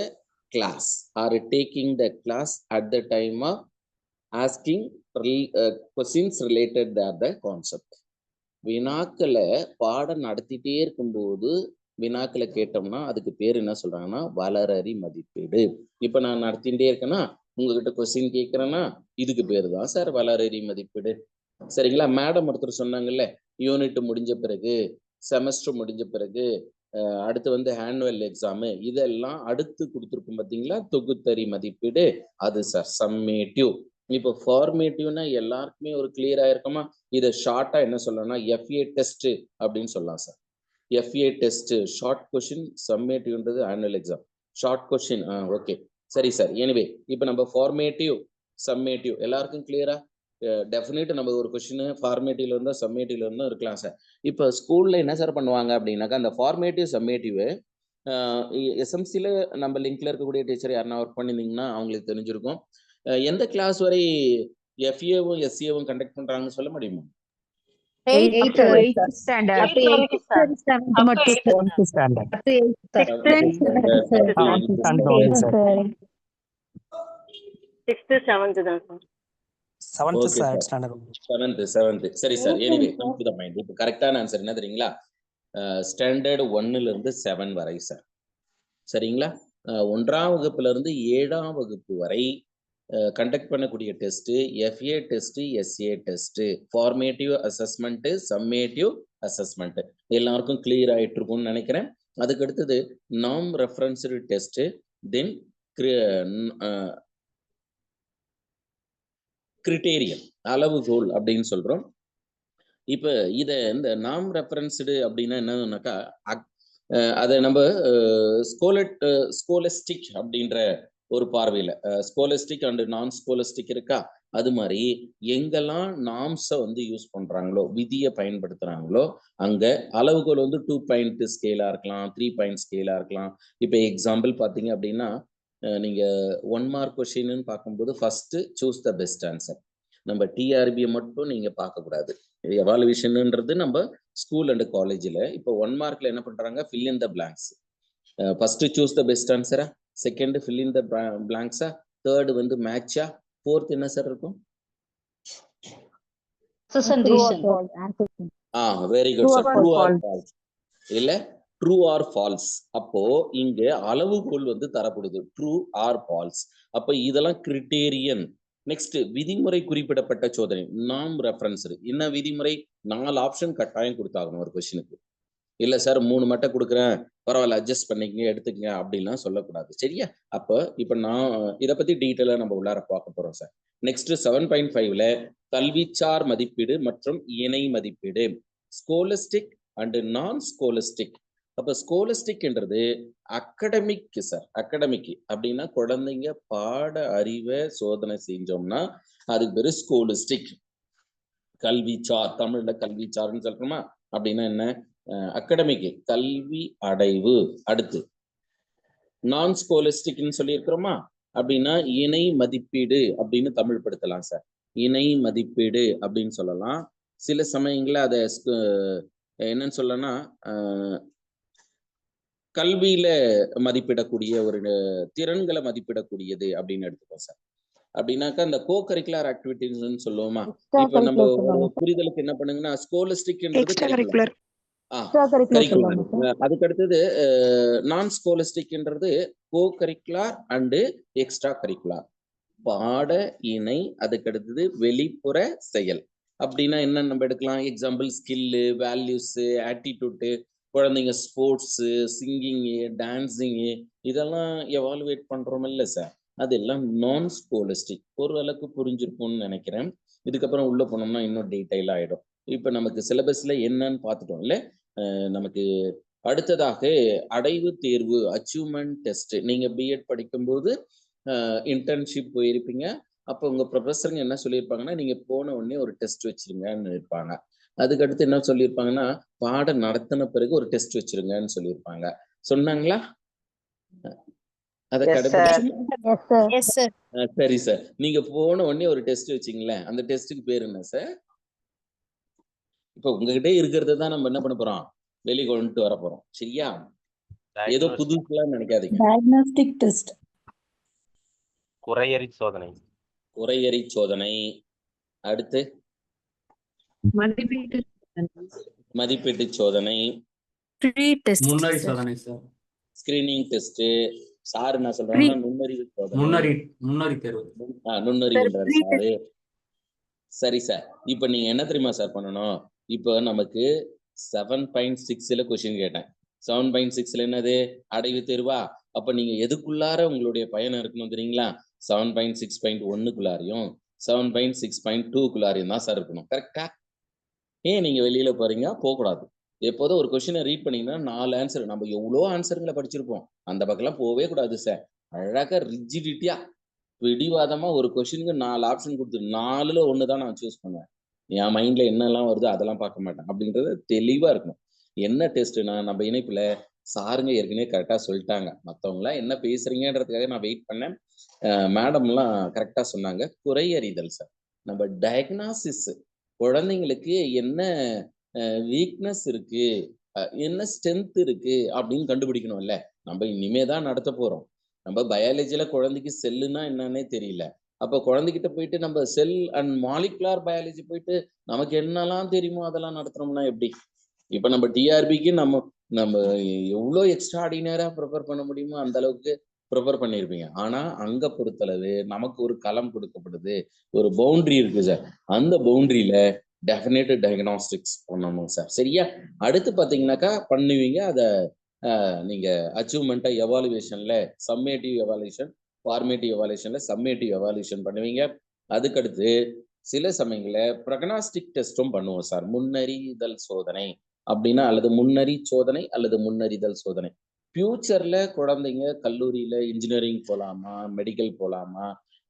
S2: class or taking the class at the time of asking questions related the concept. வினாக்களை பாடம் நடத்திட்டே இருக்கும்போது வினாக்களை கேட்டோம்னா அதுக்கு பேர் என்ன சொல்றாங்கன்னா வளரறி மதிப்பீடு. இப்ப நான் நடத்திட்டே இருக்கேன்னா உங்ககிட்ட கொஸ்டின் கேட்கிறேன்னா இதுக்கு பேரு தான் சார் வளரறி மதிப்பீடு. சரிங்களா? மேடம் ஒருத்தர் சொன்னாங்கல்ல, யூனிட் முடிஞ்ச பிறகு, செமஸ்டர் முடிஞ்ச பிறகு, அடுத்து வந்து ஆனுவல் எக்ஸாமு, இதெல்லாம் அடுத்து கொடுத்துருக்கும் பார்த்தீங்களா தொகுத்தறி மதிப்பீடு, அது சார் சம்மேட்டிவ். இப்போ ஃபார்மேட்டிவ்னா எல்லாருக்குமே ஒரு கிளியரா இருக்குமா? இதை ஷார்ட்டா என்ன சொல்லலாம்னா எஃப்ஏ டெஸ்ட் அப்படின்னு சொல்லலாம் sir. FA test short question, சம்மேட்டிவ்ன்றது annual exam short question. Okay சரி சார். எனிவே இப்போ நம்ம ஃபார்மேட்டிவ், சம்மேட்டிவ் எல்லாருக்கும் கிளியரா? டெஃபினெட் நம்ம ஒரு கொஸ்டின் ஃபார்மேட்டிவ்ல இருந்தா சம்மேட்டிவ்ல இருந்தும் இருக்கலாம் சார். இப்போ ஸ்கூல்ல என்ன சார் பண்ணுவாங்க அப்படின்னாக்கா அந்த ஃபார்மேட்டிவ், சம்மேட்டிவ் எஸ்எம்சில நம்ம லிங்க்ல இருக்கக்கூடிய டீச்சர் யாருன்னா ஒர்க் பண்ணியிருந்தீங்கன்னா அவங்களுக்கு தெரிஞ்சிருக்கும். எந்த கிளாஸ் வரை எஃப்ஏவும் எஸ்சிஏவும் கண்டக்ட் பண்றாங்கன்னு சொல்ல முடியுமா?
S3: 8th standard.
S2: சரி sir. Anyway come to the point. இப்போ கரெக்டான ஆன்சர் என்ன தெரியுங்களா? ஸ்டாண்டர்ட் 1ல இருந்து 7 வரை சார். சரிங்களா? 1ஆம் வகுப்புல இருந்து 7ஆம் வகுப்பு வரை கண்டக்ட் பண்ணக்கூடிய test FA test, SA test, formative assessment, summative assessment. எல்லாருக்கும் கிளியர் ஆயிட்டு இருக்கும்னு நினைக்கிறேன். அதுக்கு அடுத்தது நாம் ரெஃபரன்ஸ்டு டெஸ்ட், தென் கிரைட்டீரியன் அளவுகோல் அப்படின்னு சொல்றோம். இப்ப இத இந்த நாம் ரெஃபரன்ஸ்டு அப்படின்னா என்னன்னாக்கா அதை நம்ம ஸ்கோலஸ்டிக் அப்படின்ற ஒரு பார்வையில ஸ்கோலஸ்டிக் அண்ட் நான் ஸ்கோலஸ்டிக் இருக்கா, அது மாதிரி எங்கெல்லாம் நாம்ஸை வந்து யூஸ் பண்றாங்களோ, விதியை பயன்படுத்துறாங்களோ, அங்க அளவுகோல் வந்து 2 பாயிண்ட் ஸ்கேலா இருக்கலாம், 3 பாயிண்ட் ஸ்கேலா இருக்கலாம். இப்போ எக்ஸாம்பிள் பார்த்தீங்க அப்படின்னா, நீங்க 1 மார்க் கொஸ்டின்னு பார்க்கும்போது first choose the best answer. நம்ம டிஆர்பியை மட்டும் நீங்க பார்க்கக்கூடாது. எவாலுவேஷன்ன்றது நம்ம ஸ்கூல் அண்ட் காலேஜில் இப்போ 1 மார்க்ல என்ன பண்றாங்க, fill in the blanks. First choose the best ஆன்சரா, செகண்ட் ஃபில் இன் த பிளாங்க்ஸா, தேர்டு வந்து மேட்சா, ஃபோர்த் என்ன சார் இருக்கும்? Very good sir. True or false இல்ல ட்ரூ ஆர் ஃபால்ஸ். அப்போ இங்க அளவுகோல் வந்து தரப்படுது ட்ரூ ஆர் ஃபால்ஸ். அப்போ இதெல்லாம் கிரிட்டேரியன். நெக்ஸ்ட் விதிமுறை குறிப்பிடப்பட்ட சோதனை, நாம் ரெஃபரன்ஸ். என்ன விதிமுறை? 4 ஆப்ஷன் கட்டாயம் கொடுத்தாகணும் ஒரு கொஸ்டினுக்கு. இல்ல சார் 3 மட்டும் கொடுக்குறேன், பரவாயில்ல அட்ஜஸ்ட் பண்ணிக்கங்க எடுத்துக்கங்க அப்படின்லாம் சொல்லக்கூடாது. சரியா? அப்போ இப்போ நான் இதை பத்தி டீட்டெயிலாக நம்ம உள்ளார பார்க்க போறோம் சார். நெக்ஸ்ட் 7.5ல கல்விச்சார் மதிப்பீடு மற்றும் இணை மதிப்பீடு, ஸ்கோலஸ்டிக் அண்ட் நான் ஸ்கோலஸ்டிக். அப்போ ஸ்கோலஸ்டிக்ன்றது அகடமிக் சார். அகடமிக் அப்படின்னா குழந்தைங்க பாட அறிவை சோதனை செஞ்சோம்னா அதுக்கு பேரு ஸ்கோலஸ்டிக். கல்விச்சார், தமிழ்ல கல்விச்சார்னு சொல்றோமா, அப்படின்னா என்ன? அகடமிக் கல்வி அடைவு. அடுத்து நான் ஸ்கோலஸ்டிக்னு சொல்லியிருக்கிறோமா, அப்படின்னா இணை மதிப்பீடு அப்படின்னு தமிழ் படுத்தலாம் சார். இணை மதிப்பீடு அப்படின்னு சொல்லலாம். சில சமயங்கள்ல அதை என்னன்னு சொல்லனா கல்வியில மதிப்பிடக்கூடிய ஒரு திறன்களை மதிப்பிடக்கூடியது அப்படின்னு எடுத்துக்கோம் சார். அப்படின்னாக்கா அந்த கோ கரிக்குலர் ஆக்டிவிட்டிஸ்ன்னு சொல்லுவோமா. இப்ப நம்ம ஒரு புரிதலுக்கு என்ன பண்ணுங்கன்னா ஸ்கோலஸ்டிக்ன்றது கரிக்குலர். அதுக்கு அடுத்தது நான் ஸ்கோலஸ்டிக்ன்றது co curricular and extra curricular. பாட இணை, அதுக்கு அடுத்தது வெளிப்புற செயல். அப்படின்னா என்ன நம்ம எடுக்கலாம்? எக்ஸாம்பிள் ஸ்கில்லு, வேல்யூஸு, ஆட்டிடியூட்டு, குழந்தைங்க ஸ்போர்ட்ஸு, சிங்கிங்கு, டான்ஸிங்கு, இதெல்லாம் எவாலுவேட் பண்றோம் இல்லை சார், அதெல்லாம் நான் ஸ்கோலஸ்டிக். ஒரு அளவுக்கு புரிஞ்சிருக்கும்னு நினைக்கிறேன். இதுக்கப்புறம் உள்ள போனோம்னா இன்னும் டீட்டெயில் ஆயிடும். இப்போ நமக்கு சிலபஸ்ல என்னன்னு பார்த்துட்டோம் இல்லை. நமக்கு அடுத்ததாக அடைவு தேர்வு, அச்சீவ்மெண்ட் டெஸ்ட். நீங்க பிஎட் படிக்கும்போது இன்டர்ன்ஷிப் போயிருப்பீங்க. அப்போ உங்க ப்ரொஃபஸருங்க என்ன சொல்லியிருப்பாங்கன்னா, நீங்க போன உடனே ஒரு டெஸ்ட் வச்சிருங்கன்னு இருப்பாங்க. அதுக்கடுத்து என்ன சொல்லியிருப்பாங்கன்னா, பாடம் நடத்தின பிறகு ஒரு டெஸ்ட் வச்சிருங்கன்னு சொல்லியிருப்பாங்க. சொன்னாங்களா? அதை கடைபிடிச்சு சரி சார். நீங்க போன உடனே ஒரு டெஸ்ட் வச்சிங்களேன், அந்த டெஸ்ட்டுக்கு பேர் என்ன சார்? இப்போ உங்ககிட்ட இருக்கிறத தான் நம்ம என்ன பண்ண போறோம், வெளியே கொண்டு வர போறோம். சரியா? ஏதோ புதுசுலாம் நினைக்காதீங்க.
S5: டயக்னாஸ்டிக் டெஸ்ட்,
S8: குறையறி சோதனை.
S2: குறையறி சோதனை. அடுத்து மதிப்பீட்டு சோதனை,
S9: முன்னறி சோதனை சார்.
S2: Screening test. சார் என்ன சொல்றாங்கன்னா நுண்ணறிவு சோதனை,
S9: முன்னறி தேர்வு.
S2: நுண்ணறிவுன்றாரு சாரு. சரி சார். இப்போ நீங்க என்ன தெரியுமா சார் பண்ணணும்? இப்போ நமக்கு 7.6ல கொஸ்டின் கேட்டேன். 7.6ல என்னது? அடைவு தேர்வா? அப்ப நீங்க எதுக்குள்ளார உங்களுடைய பயணம் இருக்கணும் தெரியுங்களா? 7.6.1க்குள்ளாரையும் 7.6.2க்குள்ளாரையும் தான் சார் இருக்கணும். கரெக்டா? ஏன் நீங்க வெளியில போறீங்க? போகக்கூடாது. எப்போதும் ஒரு கொஸ்டினை ரீட் பண்ணீங்கன்னா 4 ஆன்சர். நம்ம எவ்வளோ ஆன்சருங்களை படிச்சிருப்போம், அந்த பக்கம்லாம் போகவே கூடாது சார். அழகா ரிஜிடிட்டியா பிடிவாதமா ஒரு கொஸ்டினுக்கு 4 ஆப்ஷன் கொடுத்து 4ல 1 தான் நான் சூஸ் பண்ணுவேன். என் மைண்ட்ல என்னெல்லாம் வருதோ அதெல்லாம் பார்க்க மாட்டேன். அப்படின்றது தெளிவா இருக்கணும். என்ன டெஸ்ட்னா, நம்ம இணைப்புல சாருங்க ஏற்கனவே கரெக்டா சொல்லிட்டாங்க. மற்றவங்களாம் என்ன பேசுறீங்கன்றதுக்காக நான் வெயிட் பண்ணேன். மேடம்லாம் கரெக்டா சொன்னாங்க. குறையறிதல் சார். நம்ம டயக்னாசிஸ், குழந்தைங்களுக்கு என்ன வீக்னஸ் இருக்கு, என்ன ஸ்ட்ரென்த் இருக்கு அப்படின்னு கண்டுபிடிக்கணும்ல. நம்ம இனிமே தான் நடத்த போறோம். நம்ம பயாலஜில குழந்தைக்கு செல்லுன்னா என்னன்னே தெரியல. அப்போ குழந்தைகிட்ட போயிட்டு நம்ம செல் அண்ட் மாலிகுலார் பயாலஜி போயிட்டு நமக்கு என்னெல்லாம் தெரியுமோ அதெல்லாம் நடத்துறோம்னா எப்படி? இப்போ நம்ம டிஆர்பிக்கு நம்ம எவ்வளோ எக்ஸ்ட்ரா ஆர்டினரா ப்ரிப்பேர் பண்ண முடியுமோ அந்த அளவுக்கு ப்ரிப்பேர் பண்ணியிருப்பீங்க. ஆனா அங்க பொறுத்தளவு நமக்கு ஒரு களம் கொடுக்கப்படுது, ஒரு பவுண்டரி இருக்கு சார். அந்த பவுண்டரியில டெஃபினேட் டயக்னாஸ்டிக்ஸ் பண்ணணும் சார். சரியா? அடுத்து பார்த்தீங்கன்னாக்கா பண்ணுவீங்க அதை நீங்க அச்சீவ்மெண்ட்டை எவாலுவேஷன்ல சம்மேட்டிவ் எவாலுவேஷன், ஃபார்மேட்டிவ் எவாலுவேஷன்ல சம்மேட்டிவ் எவாலுவேஷன் பண்ணுவீங்க. அதுக்கடுத்து சில சமயங்களில் ப்ரக்னாஸ்டிக் டெஸ்ட்டும் பண்ணுவோம் சார். முன்னறிதல் சோதனை. அப்படின்னா அல்லது முன்னறி சோதனை அல்லது முன்னறிதல் சோதனை. ஃபியூச்சர்ல குழந்தைங்க கல்லூரியில இன்ஜினியரிங் போலாமா, மெடிக்கல் போலாமா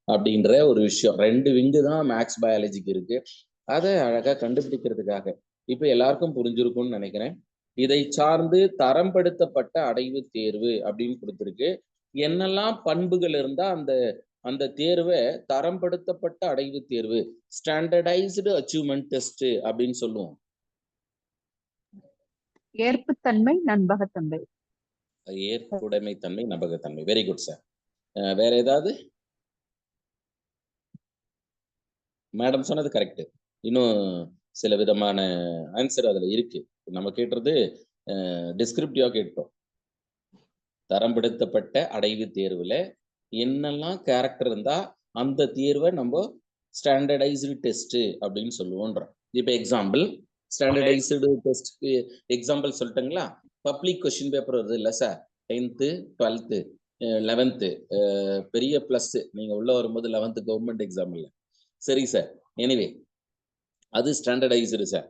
S2: அப்படின்ற ஒரு விஷயம். 2 விங்கு தான் மேக்ஸ் பயாலஜிக்கு இருக்கு. அதை அழகா கண்டுபிடிக்கிறதுக்காக இப்ப எல்லாருக்கும் புரிஞ்சிருக்கும்னு நினைக்கிறேன். இதை சார்ந்து தரம்படுத்தப்பட்ட அடைவு தேர்வு அப்படின்னு கொடுத்துருக்கு. என்னெல்லாம் பண்புகள் இருந்தா அந்த அந்த தேர்வை தரம்படுத்தப்பட்ட அடைவு தேர்வு, ஸ்டாண்டர்டைஸ்டு அச்சீவ்மெண்ட் டெஸ்ட் அப்படின்னு சொல்லுவோம்.
S3: ஏற்புத்தன்மை, நம்பகத்தன்மை.
S2: ஏற்புடைமைத்தன்மை, நம்பகத்தன்மை. Very good sir. வேற ஏதாவது? மேடம் சொன்னது கரெக்ட். இன்னும் சில விதமான ஆன்சர் அதுல இருக்கு. நம்ம கேட்டுறது டிஸ்கிரிப்டிவா கேட்டோம். தரம்படுத்தப்பட்ட அடைவு தேர்வுல என்னெல்லாம் கேரக்டர் இருந்தா அந்த தேர்வை நம்ம ஸ்டாண்டர்டைஸ்டு டெஸ்ட் அப்படின்னு சொல்லுவோன்றோம். இப்போ எக்ஸாம்பிள் ஸ்டாண்டர்டைஸ்டு டெஸ்ட்க்கு எக்ஸாம்பிள் சொல்லட்டுங்களா? பப்ளிக் கொஸ்டின் பேப்பர் வருது இல்லை சார், 10th 12th 11th பெரிய ப்ளஸ் நீங்க உள்ள வரும்போது 11th கவர்மெண்ட் எக்ஸாம் இல்லை. சரி சார், எனிவே அது ஸ்டாண்டர்டைஸ்டு சார்.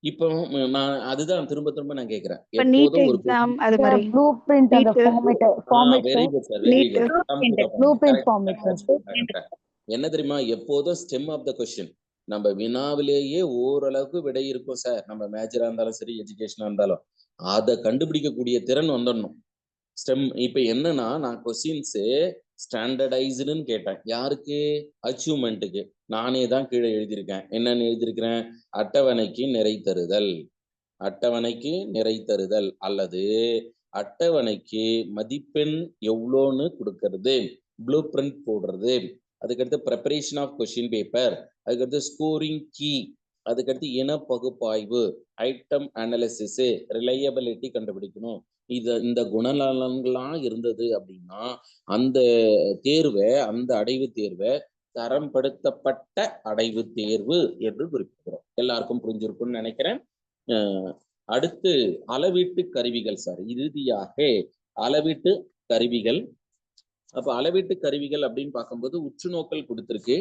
S2: இப்போ நான் அதுதான் திரும்ப திரும்ப நான் கேட்கிறேன். எப்போதும் ஒரு
S6: ப்ளூ பிரிண்ட் அந்த format
S2: very good sir, very good.
S6: Blue print format
S2: என்ன தெரியுமா, எப்போதும் ஸ்டெம் ஆஃப் த கொஸ்டின் நம்ம வினாவிலேயே ஓரளவுக்கு விடை இருக்கும் சார். நம்ம மேஜரா இருந்தாலும் சரி, எஜுகேஷனா இருந்தாலும் அதை கண்டுபிடிக்கக்கூடிய திறன் வந்துடணும். ஸ்டெம் இப்ப என்னன்னா, நான் கொஸ்டின்ஸ் ஸ்டாண்டர்டைஸ்டுன்னு கேட்டேன். யாருக்கு? அச்சீவ்மெண்ட்டுக்கு. நானே தான் கீழே எழுதியிருக்கேன். என்னன்னு எழுதியிருக்கிறேன்? அட்டவணைக்கு நிறை தருதல், அட்டவணைக்கு நிறை தருதல் அல்லது அட்டவணைக்கு மதிப்பெண் எவ்வளோன்னு கொடுக்கறது, ப்ளூ பிரிண்ட் போடுறது, அதுக்கடுத்து ப்ரிப்பரேஷன் ஆஃப் கொஸ்டின் பேப்பர், அதுக்கடுத்து ஸ்கோரிங் கீ, அதுக்கடுத்து இன பகுப்பாய்வு, ஐட்டம் அனாலிசிஸ், ரிலையபிலிட்டி கண்டுபிடிக்கணும். இந்த குணநலன்கள்லாம் இருந்தது அப்படின்னா அந்த தேர்வை, அந்த அடைவு தேர்வை தரம்படுத்தப்பட்ட அடைவு தேர்வு என்று குறிப்பிடுறோம். எல்லாருக்கும் புரிஞ்சிருக்கும்னு நினைக்கிறேன். அடுத்து அளவீட்டு கருவிகள் சார். இறுதியாக அளவீட்டு கருவிகள். அப்ப அளவீட்டு கருவிகள் அப்படின்னு பார்க்கும்போது உற்றுநோக்கல் கொடுத்திருக்கு.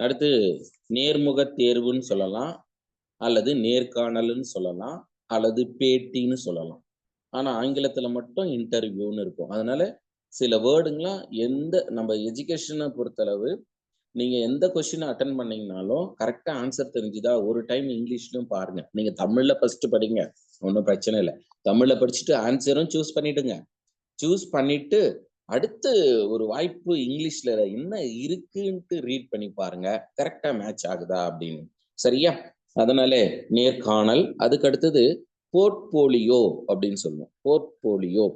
S2: அடுத்து நேர்முக தேர்வுன்னு சொல்லலாம், அல்லது நேர்காணல்னு சொல்லலாம், அல்லது பேட்டின்னு சொல்லலாம். ஆனா ஆங்கிலத்துல மட்டும் இன்டர்வியூன்னு இருக்கும். அதனால சில வேர்டுங்களாம் எந்த நம்ம எஜுகேஷனை பொறுத்தளவு நீங்க எந்த கொஸ்டினை அட்டன் பண்ணீங்கனாலும் கரெக்டா ஆன்சர் தெரிஞ்சுதா ஒரு டைம் இங்கிலீஷ்லயும் பாருங்க. நீங்க தமிழ்ல ஃபர்ஸ்ட் படிங்க, ஒன்றும் பிரச்சனை இல்லை. தமிழ்ல படிச்சுட்டு ஆன்சரும் சூஸ் பண்ணிடுங்க. சூஸ் பண்ணிட்டு அடுத்து ஒரு வாய்ப்பு இங்கிலீஷ்ல என்ன இருக்குன்ட்டு ரீட் பண்ணி பாருங்க, கரெக்டா மேட்ச் ஆகுதா அப்படின்னு. சரியா? அதனால நேர்காணல். அதுக்கு அடுத்தது போர்ட்போலியோ அப்படின்னு சொல்லுவோம். போர்ட்போலியோ.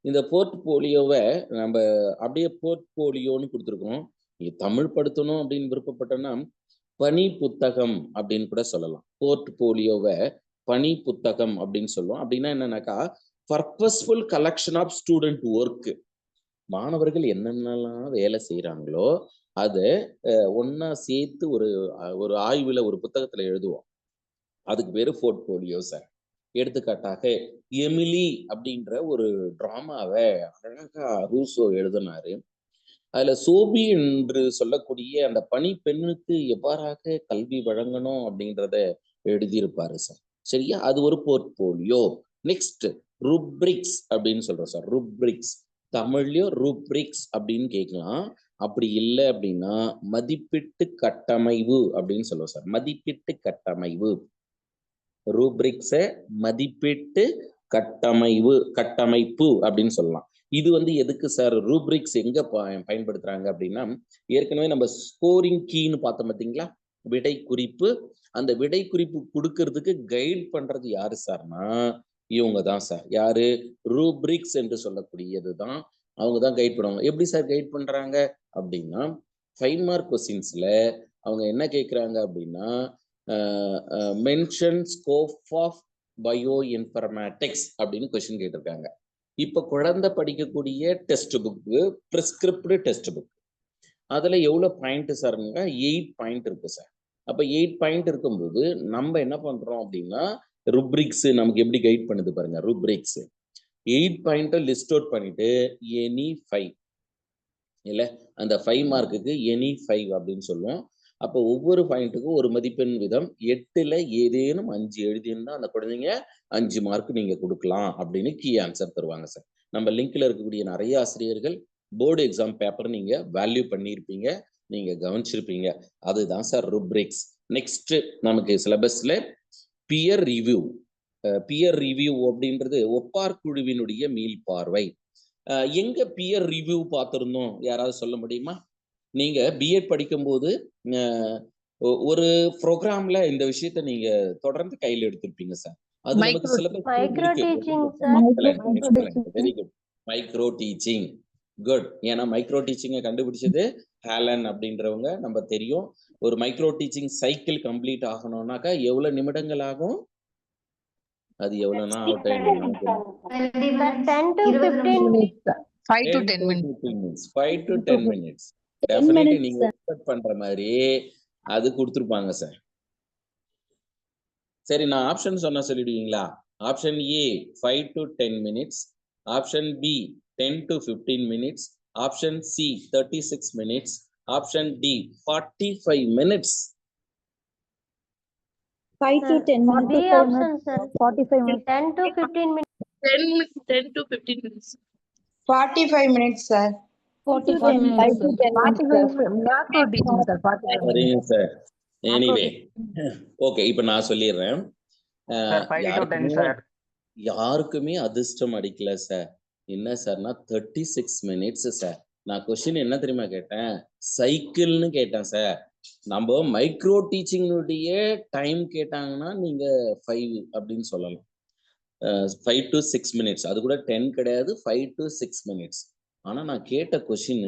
S2: இந்த போர்ட்போலியோவை நம்ம அப்படியே போர்ட்போலியோன்னு கொடுத்துருக்கோம். நீங்க தமிழ் படுத்தணும் அப்படின்னு விருப்பப்பட்டோம்னா பனி புத்தகம் அப்படின்னு கூட சொல்லலாம். போர்ட்போலியோவை பனி புத்தகம் அப்படின்னு சொல்லுவோம். அப்படின்னா என்னன்னாக்கா, purposeful collection of student work. மாணவர்கள் என்னென்னலாம் வேலை செய்யறாங்களோ அதை ஒன்னா சேர்த்து ஒரு ஆய்வுல ஒரு புத்தகத்துல எழுதுவோம். அதுக்கு பேரு போர்ட்போலியோ சார். எடுத்துக்காட்டாக எமிலி அப்படின்ற ஒரு டிராமாவை அழகா ரூசோ எழுதினாரு. அதுல சோபி என்று சொல்லக்கூடிய அந்த பணி பெண்ணுக்கு எவ்வாறாக கல்வி வழங்கணும் அப்படின்றத எழுதியிருப்பாரு சார். சரியா? அது ஒரு போர்ட்போலியோ. நெக்ஸ்ட் ரூப்ரிக்ஸ் அப்படின்னு சொல்றோம் சார். ரூப்ரிக்ஸ் தமிழ்லயும் ரூப்ரிக்ஸ் அப்படின்னு கேட்கலாம். அப்படி இல்லை அப்படின்னா மதிப்பீட்டு கட்டமைவு அப்படின்னு சொல்லுவோம் சார். மதிப்பீட்டு கட்டமைவு. ரூப்ரிக்ஸ மதிப்பீட்டு கட்டமைப்பு அப்படின்னு சொல்லலாம். இது எதுக்கு சார் ரூப்ரிக்ஸ் எங்க பயன்படுத்துறாங்க அப்படின்னா, ஏற்கனவே நம்ம ஸ்கோரிங் கீன்னு பார்த்தோம் பார்த்தீங்களா, விடை குறிப்பு. அந்த விடை குறிப்பு கொடுக்கறதுக்கு கைட் பண்றது யாரு சார்னா இவங்க தான் சார். யாரு? ரூப்ரிக்ஸ் என்று சொல்லக்கூடியது தான். அவங்க தான் கைட் பண்ணுவாங்க. எப்படி சார் கைட் பண்றாங்க அப்படின்னா, 5 மார்க் கொஸ்டின்ஸ்ல அவங்க என்ன கேட்குறாங்க அப்படின்னா, mention scope of bioinformatics அப்படின்னு கொஸ்டின் கேட்டிருக்காங்க. இப்ப குழந்தை படிக்கக்கூடிய test book, prescribed test book, அதுல எவ்வளவு பாயிண்ட் சார்ங்க? 8 பாயிண்ட் இருக்கு சார். அப்ப 8 பாயிண்ட் இருக்கும்போது நம்ம என்ன பண்றோம் அப்படின்னா, ரூப்ரிக்ஸ் நமக்கு எப்படி கைட் பண்ணுது பாருங்க. ரூப்ரிக்ஸ் 8 பாயிண்ட் லிஸ்ட் அவுட் பண்ணிட்டு எனி 5 இல்ல, அந்த 5 மார்க்குக்கு எனி 5 அப்படின்னு சொல்லுவோம். அப்போ ஒவ்வொரு பாயிண்ட்டுக்கும் ஒரு மதிப்பெண் வீதம் 8ல் ஏதேனும் 5 எழுதியிருந்தா அந்த குழந்தைங்க 5 மார்க் நீங்க கொடுக்கலாம் அப்படின்னு கீ ஆன்சர் தருவாங்க சார். நம்ம லிங்க்ல இருக்கக்கூடிய நிறைய ஆசிரியர்கள் போர்டு எக்ஸாம் பேப்பர் நீங்க வேல்யூ பண்ணியிருப்பீங்க, நீங்க கவனிச்சிருப்பீங்க. அதுதான் சார் ருப்ரிக்ஸ். நெக்ஸ்ட் நமக்கு சிலபஸ்ல பியர் ரிவ்யூ. பியர் ரிவ்யூ அப்படின்றது ஒப்பார் குழுவினுடைய மீள்பார்வை. எங்க பியர் ரிவ்யூ பார்த்திருந்தோம் யாராவது சொல்ல முடியுமா? நீங்க பிஎட் படிக்கும்போது ஒரு ப்ரோக்ராம்ல இந்த விஷயத்த நீங்க தொடர்ந்து கையில் எடுத்திருப்பீங்க சார். அது நமக்கு syllabus very good. Micro teaching good. ஏன்னா மைக்ரோ டீச்சிங்கை கண்டுபிடிச்சது ஹேலன் அப்படின்றவங்க நம்ம தெரியும். ஒரு மைக்ரோ டீச்சிங் சைக்கிள் கம்ப்ளீட் ஆகணும்னாக்கா எவ்வளவு நிமிடங்கள் ஆகும்? அது எவ்வளவுனா
S8: 10 to 15 minutes.
S2: 5 to 10 minutes. 5 to 10 minutes. Definitely நீங்க எக்ஸ்பெக்ட் பண்ற மாதிரி அது கொடுத்துருப்பாங்க சார். சரி, நான் ஆப்ஷன் சொன்னா சொல்லிடுவீங்களா? Option A 5 to 10 minutes, option B 10 to 15 minutes, option C 36 minutes, option D 45 minutes.
S6: 5 to 10 minutes.
S8: B option, sir.
S6: 45 minutes.
S8: 10 to 15 minutes.
S5: 10 to 15 minutes. 45 minutes, sir.
S6: 45 minutes.
S7: 45 macro teaching, sir. 45 minutes.
S2: சரிங்க sir. Anyway okay, இப்போ நான் சொல்லிடுறேன். யாருக்குமே அதிர்ஷ்டம் அடிக்கல sir. என்ன சார்னா 36 minutes sir. நான் கொஸ்டின் என்ன தெரியுமா கேட்டேன்? சைக்கிள்னு கேட்டேன் சார். நம்ம மைக்ரோ டீச்சிங்குடைய டைம் கேட்டாங்கன்னா நீங்க 5 அப்படின்னு சொல்லலாம். 5 to 6 minutes. அது கூட 10 கிடையாது, 5 to 6 minutes. ஆனா நான் கேட்ட கொஸ்டின்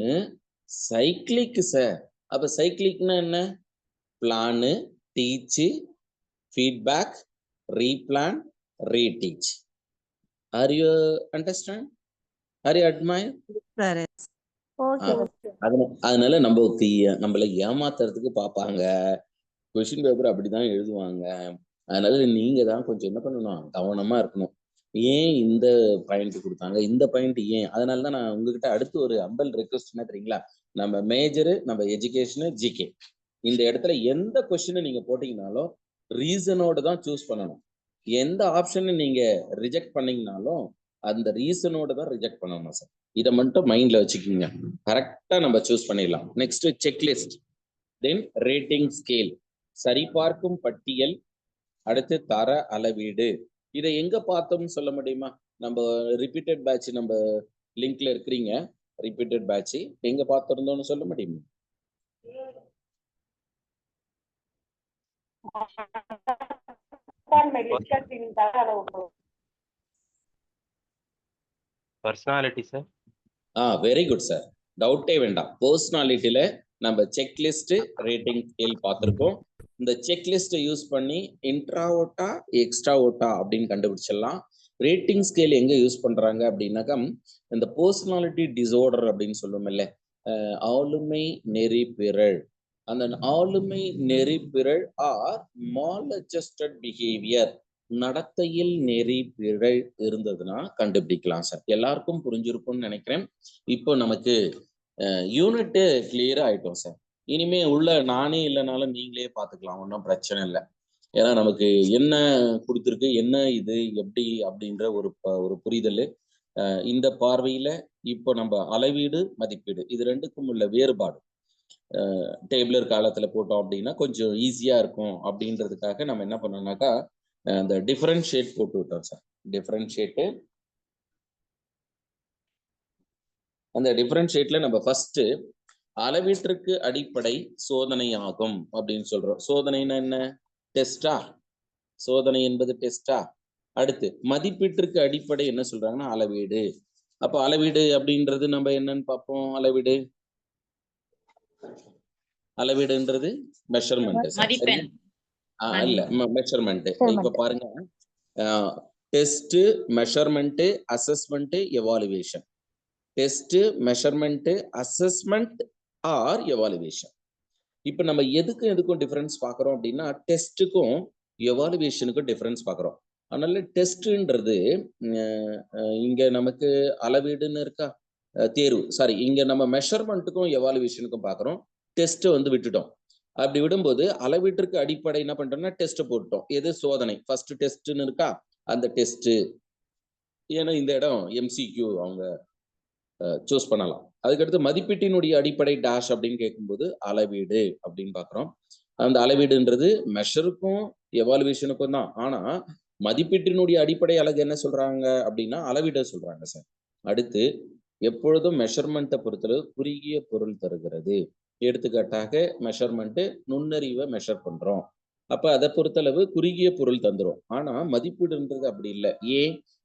S2: சைக்கிளிக் சார். அப்ப சைக்கிளிக்னா என்ன? Plan, teach, feedback, replan, reteach. Are you understand? Are you admire? அதனால நம்மள ஏமாத்துறதுக்கு பார்ப்பாங்க. கொஸ்டின் பேப்பர் அப்படிதான் எழுதுவாங்க. அதனால நீங்க தான் கொஞ்சம் என்ன பண்ணணும், கவனமா இருக்கணும். ஏன் இந்த பாயிண்ட் கொடுத்தாங்க, இந்த பாயிண்ட் ஏன்? அதனாலதான் நான் உங்ககிட்ட அடுத்து ஒரு அம்பல் ரெக்வஸ்ட் என்ன தெரியுங்களா? நம்ம மேஜரு, நம்ம எஜுகேஷனு, ஜிகே, இந்த இடத்துல எந்த கொஸ்டின் நீங்க போட்டீங்கனாலும் ரீசனோட தான் சூஸ் பண்ணணும். எந்த ஆப்ஷன் நீங்க ரிஜெக்ட் பண்ணீங்கனாலும் அந்த ரீசனோட தான் ரிஜெக்ட் பண்ணணும் சார். இதை மட்டும் மைண்ட்ல வச்சுக்கோங்க. கரெக்டா நம்ம சூஸ் பண்ணிடலாம். நெக்ஸ்ட் செக்லிஸ்ட், தென் ரேட்டிங் ஸ்கேல், சரிபார்க்கும் பட்டியல், அடுத்து தர அளவீடு. இதை எங்க பார்த்தோம்னு சொல்ல முடியுமா? நம்ம ரிப்பீட்டட் பேட்ச், நம்ம லிங்க்ல இருக்கிறீங்க, ரிப்பீட்டட் பேட்ச் எங்க பார்த்திருந்தோம்னு சொல்ல முடியுமா?
S10: Personality sir.
S2: Very good sir. டவுட்டே வேண்டாம். பர்சனாலிட்டியில நம்ம செக்லிஸ்ட், ரேட்டிங் ஸ்கேல் பார்த்துருக்கோம். இந்த செக்லிஸ்ட்டை யூஸ் பண்ணி இன்ட்ராவோட்டா எக்ஸ்ட்ராவோட்டா அப்படின்னு கண்டுபிடிச்சிடலாம். ரேட்டிங் ஸ்கேல் எங்க யூஸ் பண்றாங்க அப்படின்னாக்கா, இந்த பர்சனாலிட்டி டிசார்டர் அப்படின்னு சொல்லுவோம்ல, ஆளுமை நெறிப்பிரள். அந்த ஆளுமை நெறிப்பிரள் ஆர் மால் அட்ஜஸ்டட் பிஹேவியர், நடத்தையில் நெறிப்பிழை இருந்ததுன்னா கண்டுபிடிக்கலாம் சார். எல்லாருக்கும் புரிஞ்சிருக்கும்னு நினைக்கிறேன். இப்போ நமக்கு யூனிட் கிளியரா ஆயிட்டோம் சார். இனிமே உள்ள நானே இல்லைனாலும் நீங்களே பார்த்துக்கலாம், ஒன்றும் பிரச்சனை இல்லை. ஏன்னா நமக்கு என்ன கொடுத்துருக்கு, என்ன இது எப்படி அப்படின்ற ஒரு புரிதல் இந்த பார்வையில இப்போ நம்ம அளவீடு, மதிப்பீடு இது ரெண்டுக்கும் உள்ள வேறுபாடு டேபிளர் காலத்துல போட்டோம் அப்படின்னா கொஞ்சம் ஈஸியா இருக்கும் அப்படின்றதுக்காக நம்ம என்ன பண்ணோம்னாக்கா அந்த டிஃபரன்ஷியேட் போட்டு விட்டோம் சார். டிஃபரன்ஷியேட்டு, அந்த டிஃபரன்ஷியேட்ல நம்ம ஃபர்ஸ்ட் அளவீட்டிற்கு அடிப்படை சோதனை ஆகும் அப்படின்னு சொல்றோம். சோதனைன்னா என்ன? டெஸ்டா? சோதனை என்பது டெஸ்டா? அடுத்து மதிப்பீட்டிற்கு அடிப்படை என்ன சொல்றாங்கன்னா அளவீடு. அப்ப அளவீடு அப்படின்றது நம்ம என்னன்னு பார்ப்போம். அளவீடுன்றது மெஷர்மெண்ட். இல்ல, மெஷர்மெண்ட். இப்ப பாருங்க, test, measurement, assessment, evaluation. Test, measurement, assessment or evaluation. இப்ப நம்ம எதுக்கும் டிஃபரன்ஸ் பார்க்கறோம் அப்படின்னா டெஸ்ட்டுக்கும் எவாலுவேஷனுக்கும் டிஃபரன்ஸ் பார்க்கறோம். அதனால டெஸ்ட்ன்றது இங்க நமக்கு அளவீடுன்னு இருக்கா, தேர்வு, சாரி, இங்க நம்ம மெஷர்மெண்ட்டுக்கும் எவாலுவேஷனுக்கும் பார்க்கறோம். டெஸ்ட் விட்டுட்டோம். அப்படி விடும்போது அளவீட்டிற்கு அடிப்படை என்ன பண்றோம்னா டெஸ்ட் போட்டோம். எது சோதனை ஃபர்ஸ்ட் டெஸ்ட்னு இருக்கா, அந்த டெஸ்ட். ஏன்னா இந்த இடம் எம்சிக்யூ அவங்க சூஸ் பண்ணலாம். அதுக்கடுத்து மதிப்பீட்டினுடைய அடிப்படை டேஷ் அப்படின்னு கேட்கும்போது அளவீடு அப்படின்னு பாக்குறோம். அந்த அளவீடுன்றது மெஷருக்கும் எவாலுவேஷனுக்கும் தான். ஆனா மதிப்பீட்டினுடைய அடிப்படை அழகு என்ன சொல்றாங்க அப்படின்னா அளவீடு சொல்றாங்க சார். அடுத்து எப்பொழுதும் மெஷர்மெண்ட்டை பொறுத்தளவு குறுகிய பொருள் தருகிறது. எடுத்துக்காட்டாக மெஷர்மெண்ட் நுண்ணறிவை மெஷர் பண்றோம், அப்ப அதை பொறுத்தளவு குறுகிய பொருள் தந்துரும். ஆனா மதிப்பீடுன்றது அப்படி இல்லை.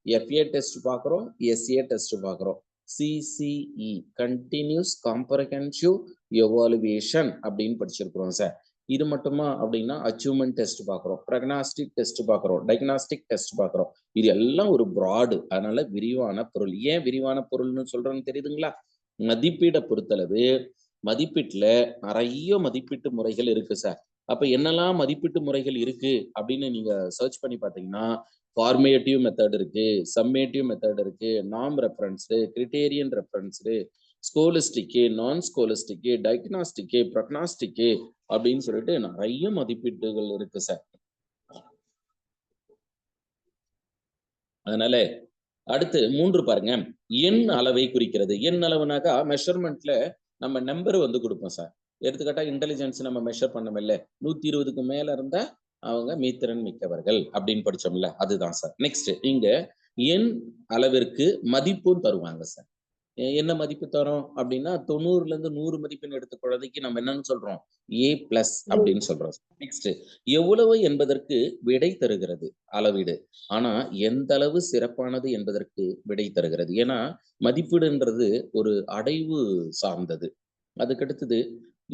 S2: எஃப்ஏ டெஸ்ட் பாக்குறோம், எஸ்ஏ டெஸ்ட் பாக்குறோம், சிசிஇ கண்டினியூஸ் காம்ப்ரஹென்சிவ் எவாலுவேஷன் அப்படின்னு படிச்சிருக்கிறோம் சார். இது மட்டுமா அப்படின்னா அச்சீவ்மெண்ட் டெஸ்ட் பார்க்குறோம், ப்ரக்னாஸ்டிக் டெஸ்ட் பார்க்குறோம், டயக்னாஸ்டிக் டெஸ்ட் பார்க்குறோம். இது எல்லாம் ஒரு ப்ராடு, அதனால விரிவான பொருள். ஏன் விரிவான பொருள்னு சொல்றேன்னு தெரியுதுங்களா? மதிப்பீடை பொறுத்தளவு மதிப்பீட்டுல நிறைய மதிப்பீட்டு முறைகள் இருக்கு சார். அப்ப என்னெல்லாம் மதிப்பீட்டு முறைகள் இருக்கு அப்படின்னு நீங்க சர்ச் பண்ணி பார்த்தீங்கன்னா ஃபார்மேட்டிவ் மெத்தட் இருக்கு, சம்மேட்டிவ் மெத்தட் இருக்கு, நாம் ரெஃபரன்ஸ்டு, கிரிட்டேரியன் ரெஃபரன்ஸ்டு, ஸ்கோலிஸ்டிக்கு, நான் ஸ்கோலிஸ்டிக்கு, டயக்னாஸ்டிக்கு, ப்ரக்னாஸ்டிக்கு அப்படின்னு சொல்லிட்டு நிறைய மதிப்பீட்டுகள் இருக்கு சார். அதனால அடுத்து 3 பாருங்க, எண் அளவை குறிக்கிறது. எண் அளவுனாக்கா மெஷர்மெண்ட்ல நம்ம நம்பர் வந்து கொடுப்போம் சார். எடுத்துக்காட்டா இன்டெலிஜென்ஸ் நம்ம மெஷர் பண்ணமில்ல, 120க்கு மேல இருந்தா அவங்க மீத்திறன் மிக்கவர்கள் அப்படின்னு படிச்சோம்ல, அதுதான் சார். நெக்ஸ்ட் இங்க எண் அளவிற்கு மதிப்பும் தருவாங்க சார். என்ன மதிப்பு தரும் அப்படின்னா 90ல இருந்து 100 மதிப்பெண் எடுத்த குழந்தைக்கு நம்ம என்னன்னு சொல்றோம், A+ அப்படின்னு சொல்றோம். நெக்ஸ்ட் எவ்வளவு என்பதற்கு விடை தருகிறது அளவீடு. ஆனா எந்த அளவு சிறப்பானது என்பதற்கு விடை தருகிறது. ஏன்னா மதிப்பீடுன்றது ஒரு அடைவு சார்ந்தது. அதுக்கடுத்தது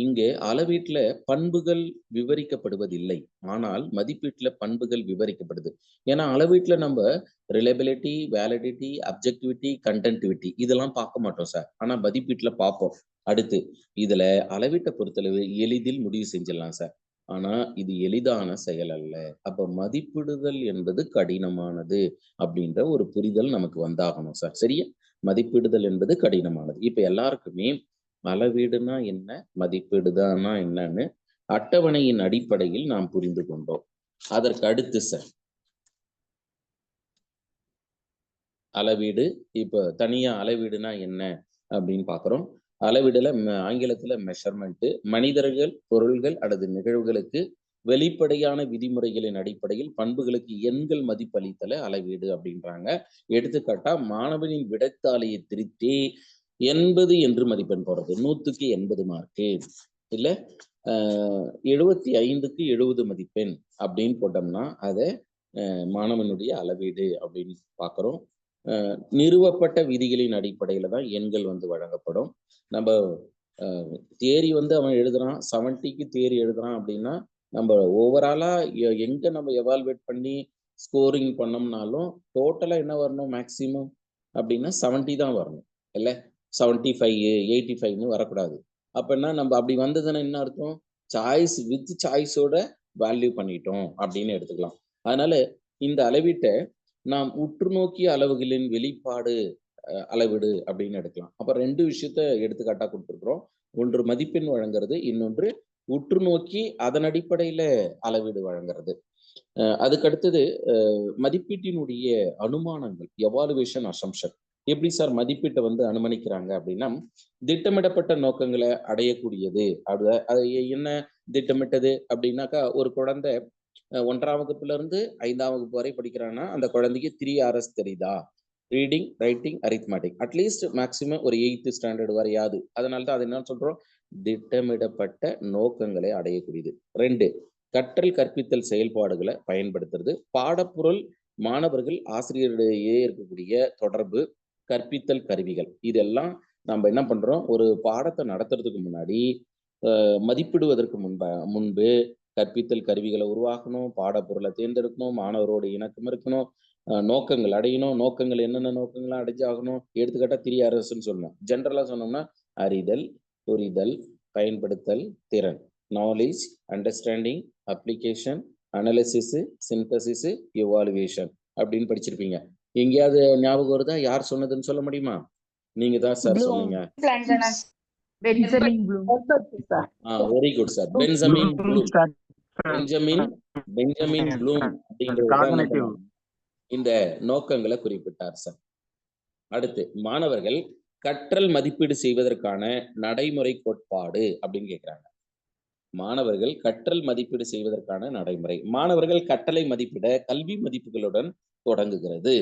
S2: இங்கே அளவீட்டுல பண்புகள் விவரிக்கப்படுவதில்லை, ஆனால் மதிப்பீட்டுல பண்புகள் விவரிக்கப்படுது. ஏன்னா அளவீட்டுல நம்ம ரிலையபிலிட்டி, வேலிடிட்டி, அப்ஜெக்டிவிட்டி, கண்டென்டிவிட்டி இதெல்லாம் பார்க்க மாட்டோம் சார். ஆனா மதிப்பீட்டுல பார்ப்போம். அடுத்து இதுல அளவீட்டை பொறுத்தளவு எளிதில் முடிவு செஞ்சிடலாம் சார். ஆனா இது எளிதான செயல் அல்ல. அப்ப மதிப்பிடுதல் என்பது கடினமானது அப்படின்ற ஒரு புரிதல் நமக்கு வந்தாகணும் சார். சரியா? மதிப்பிடுதல் என்பது கடினமானது. இப்ப எல்லாருக்குமே அளவீடுனா என்ன, மதிப்பீடுதானா என்னன்னு அட்டவணையின் அடிப்படையில் நாம் புரிந்து கொண்டோம். அதற்கு அடுத்து சார் அளவீடு. இப்ப தனியா அளவீடுனா என்ன அப்படின்னு பாக்குறோம். அளவீடுல ஆங்கிலத்துல மெஷர்மெண்ட், மனிதர்கள், பொருள்கள் அல்லது நிகழ்வுகளுக்கு வெளிப்படையான விதிமுறைகளின் அடிப்படையில் பண்புகளுக்கு எண்கள் மதிப்பளித்தல அளவீடு அப்படின்றாங்க. எடுத்துக்காட்டா மாணவனின் விடைத்தாளையை திருத்தி 80 என்று மதிப்பெண் போடுறது, 100க்கு 80 மார்க்கு, இல்ல 75க்கு 70 மதிப்பெண் அப்படின்னு போட்டோம்னா அதை மாணவனுடைய அளவீடு அப்படின்னு பார்க்குறோம். நிறுவப்பட்ட விதிகளின் அடிப்படையில தான் எண்கள் வந்து வழங்கப்படும். நம்ம தியரி வந்து அவன் எழுதுறான், 70க்கு தியரி எழுதுறான் அப்படின்னா நம்ம ஓவராலா எங்க நம்ம எவால்வேட் பண்ணி ஸ்கோரிங் பண்ணோம்னாலும் டோட்டலா என்ன வரணும், மேக்சிமம் அப்படின்னா 70 தான் வரணும், இல்ல 75 85ன்னு வரக்கூடாது. அப்படின்னா நம்ம அப்படி வந்ததுன்னா என்ன அர்த்தம், சாய்ஸ் வித் சாய்ஸோட வேல்யூ பண்ணிட்டோம் அப்படின்னு எடுத்துக்கலாம். அதனால இந்த அளவீட்டை நாம் உற்று நோக்கிய அளவுகளின் வெளிப்பாடு அளவீடு அப்படின்னு எடுக்கலாம். அப்ப 2 விஷயத்த எடுத்துக்காட்டா கொடுத்துருக்குறோம். ஒன்று மதிப்பெண் வழங்குறது, இன்னொன்று உற்று நோக்கி அதன் அடிப்படையில அளவீடு வழங்குறது. அதுக்கடுத்தது மதிப்பீட்டினுடைய அனுமானங்கள், எவாலுவேஷன் அசம்ஷன். எப்படி சார் மதிப்பீட்டை வந்து அனுமானிக்கிறாங்க அப்படின்னா திட்டமிடப்பட்ட நோக்கங்களை அடையக்கூடியது. அது என்ன திட்டமிட்டது அப்படின்னாக்கா ஒரு குழந்தை 1ஆம் வகுப்புல இருந்து 5ஆம் வகுப்பு வரை படிக்கிறான்னா அந்த குழந்தைக்கு 3Rs தெரியுதா, reading, writing, arithmetic, at least maximum ஒரு 8th ஸ்டாண்டர்ட் வரையாது. அதனால தான் அது என்ன சொல்றோம், திட்டமிடப்பட்ட நோக்கங்களை அடையக்கூடியது. 2 கற்றல் கற்பித்தல் செயல்பாடுகளை பயன்படுத்துறது. பாடப்பொருள், மாணவர்கள், ஆசிரியரிடையே இருக்கக்கூடிய தொடர்பு, கற்பித்தல் கருவிகள். இதெல்லாம் நம்ம என்ன பண்றோம், ஒரு பாடத்தை நடத்துறதுக்கு முன்னாடி மதிப்பிடுவதற்கு முன்பு கற்பித்தல் கருவிகளை உருவாக்கணும், பாடப்பொருளை தேர்ந்தெடுக்கணும், மாணவரோட இணக்கம் இருக்கணும், நோக்கங்கள் அடையணும். நோக்கங்கள் என்னென்ன நோக்கங்கள்லாம் அடைஞ்சாகணும், எடுத்துக்காட்டா 3Rsன்னு சொல்லணும். ஜென்ரலா சொன்னோம்னா அறிதல், புரிதல், பயன்படுத்தல், திறன், knowledge, understanding, application, analysis, synthesis, evaluation அப்படின்னு படிச்சிருப்பீங்க. எங்கேயாவது ஞாபகம் வருதா, யார் சொன்னதுன்னு சொல்ல முடியுமா? நீங்க தான் சார் சொன்னீங்க.
S3: Benjamin Bloom.
S2: Very good sir. Benjamin Bloom. Benjamin Bloom அப்படிங்கிறது இந்த நோக்கங்களை குறிப்பிட்டார் சார். அடுத்து மாணவர்கள் கற்றல் மதிப்பீடு செய்வதற்கான நடைமுறை கோட்பாடு அப்படின்னு கேட்கிறாங்க. மாணவர்கள் கற்றல் மதிப்பீடு செய்வதற்கான நடைமுறை. மாணவர்கள் கற்றலை மதிப்பிட கல்வி மதிப்புகளுடன் தொடங்குகிறது.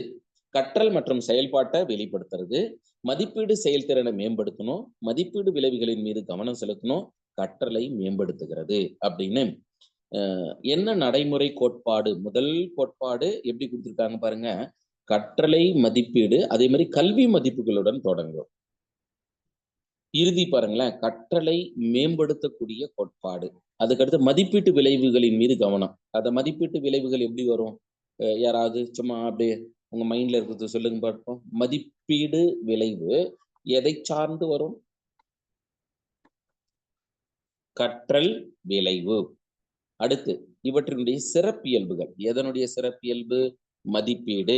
S2: கற்றல் மற்றும் செயல்பாட்டை வெளிப்படுத்துறது, மதிப்பீடு செயல்திறனை மேம்படுத்தணும், மதிப்பீடு விளைவுகளின் மீது கவனம் செலுத்தணும், கற்றலை மேம்படுத்துகிறது அப்படின்னு என்ன நடைமுறை கோட்பாடு? முதல் கோட்பாடு எப்படி கொடுத்துருக்காங்க பாருங்க, கற்றலை மதிப்பீடு, அதே மாதிரி கல்வி மதிப்புகளுடன் தொடங்கும். இறுதி பாருங்களேன், கற்றலை மேம்படுத்தக்கூடிய கோட்பாடு. அதுக்கடுத்து மதிப்பீட்டு விளைவுகளின் மீது கவனம். அந்த மதிப்பீட்டு விளைவுகள் எப்படி வரும்? யாராவது சும்மா அப்படியே உங்க மைண்ட்ல இருக்கிறது சொல்லுங்க பார்ப்போம். மதிப்பீடு விளைவு எதை சார்ந்து வரும்? கற்றல் விளைவு. அடுத்து இவற்றினுடைய சிறப்பியல்புகள். எதனுடைய சிறப்பியல்பு? மதிப்பீடு.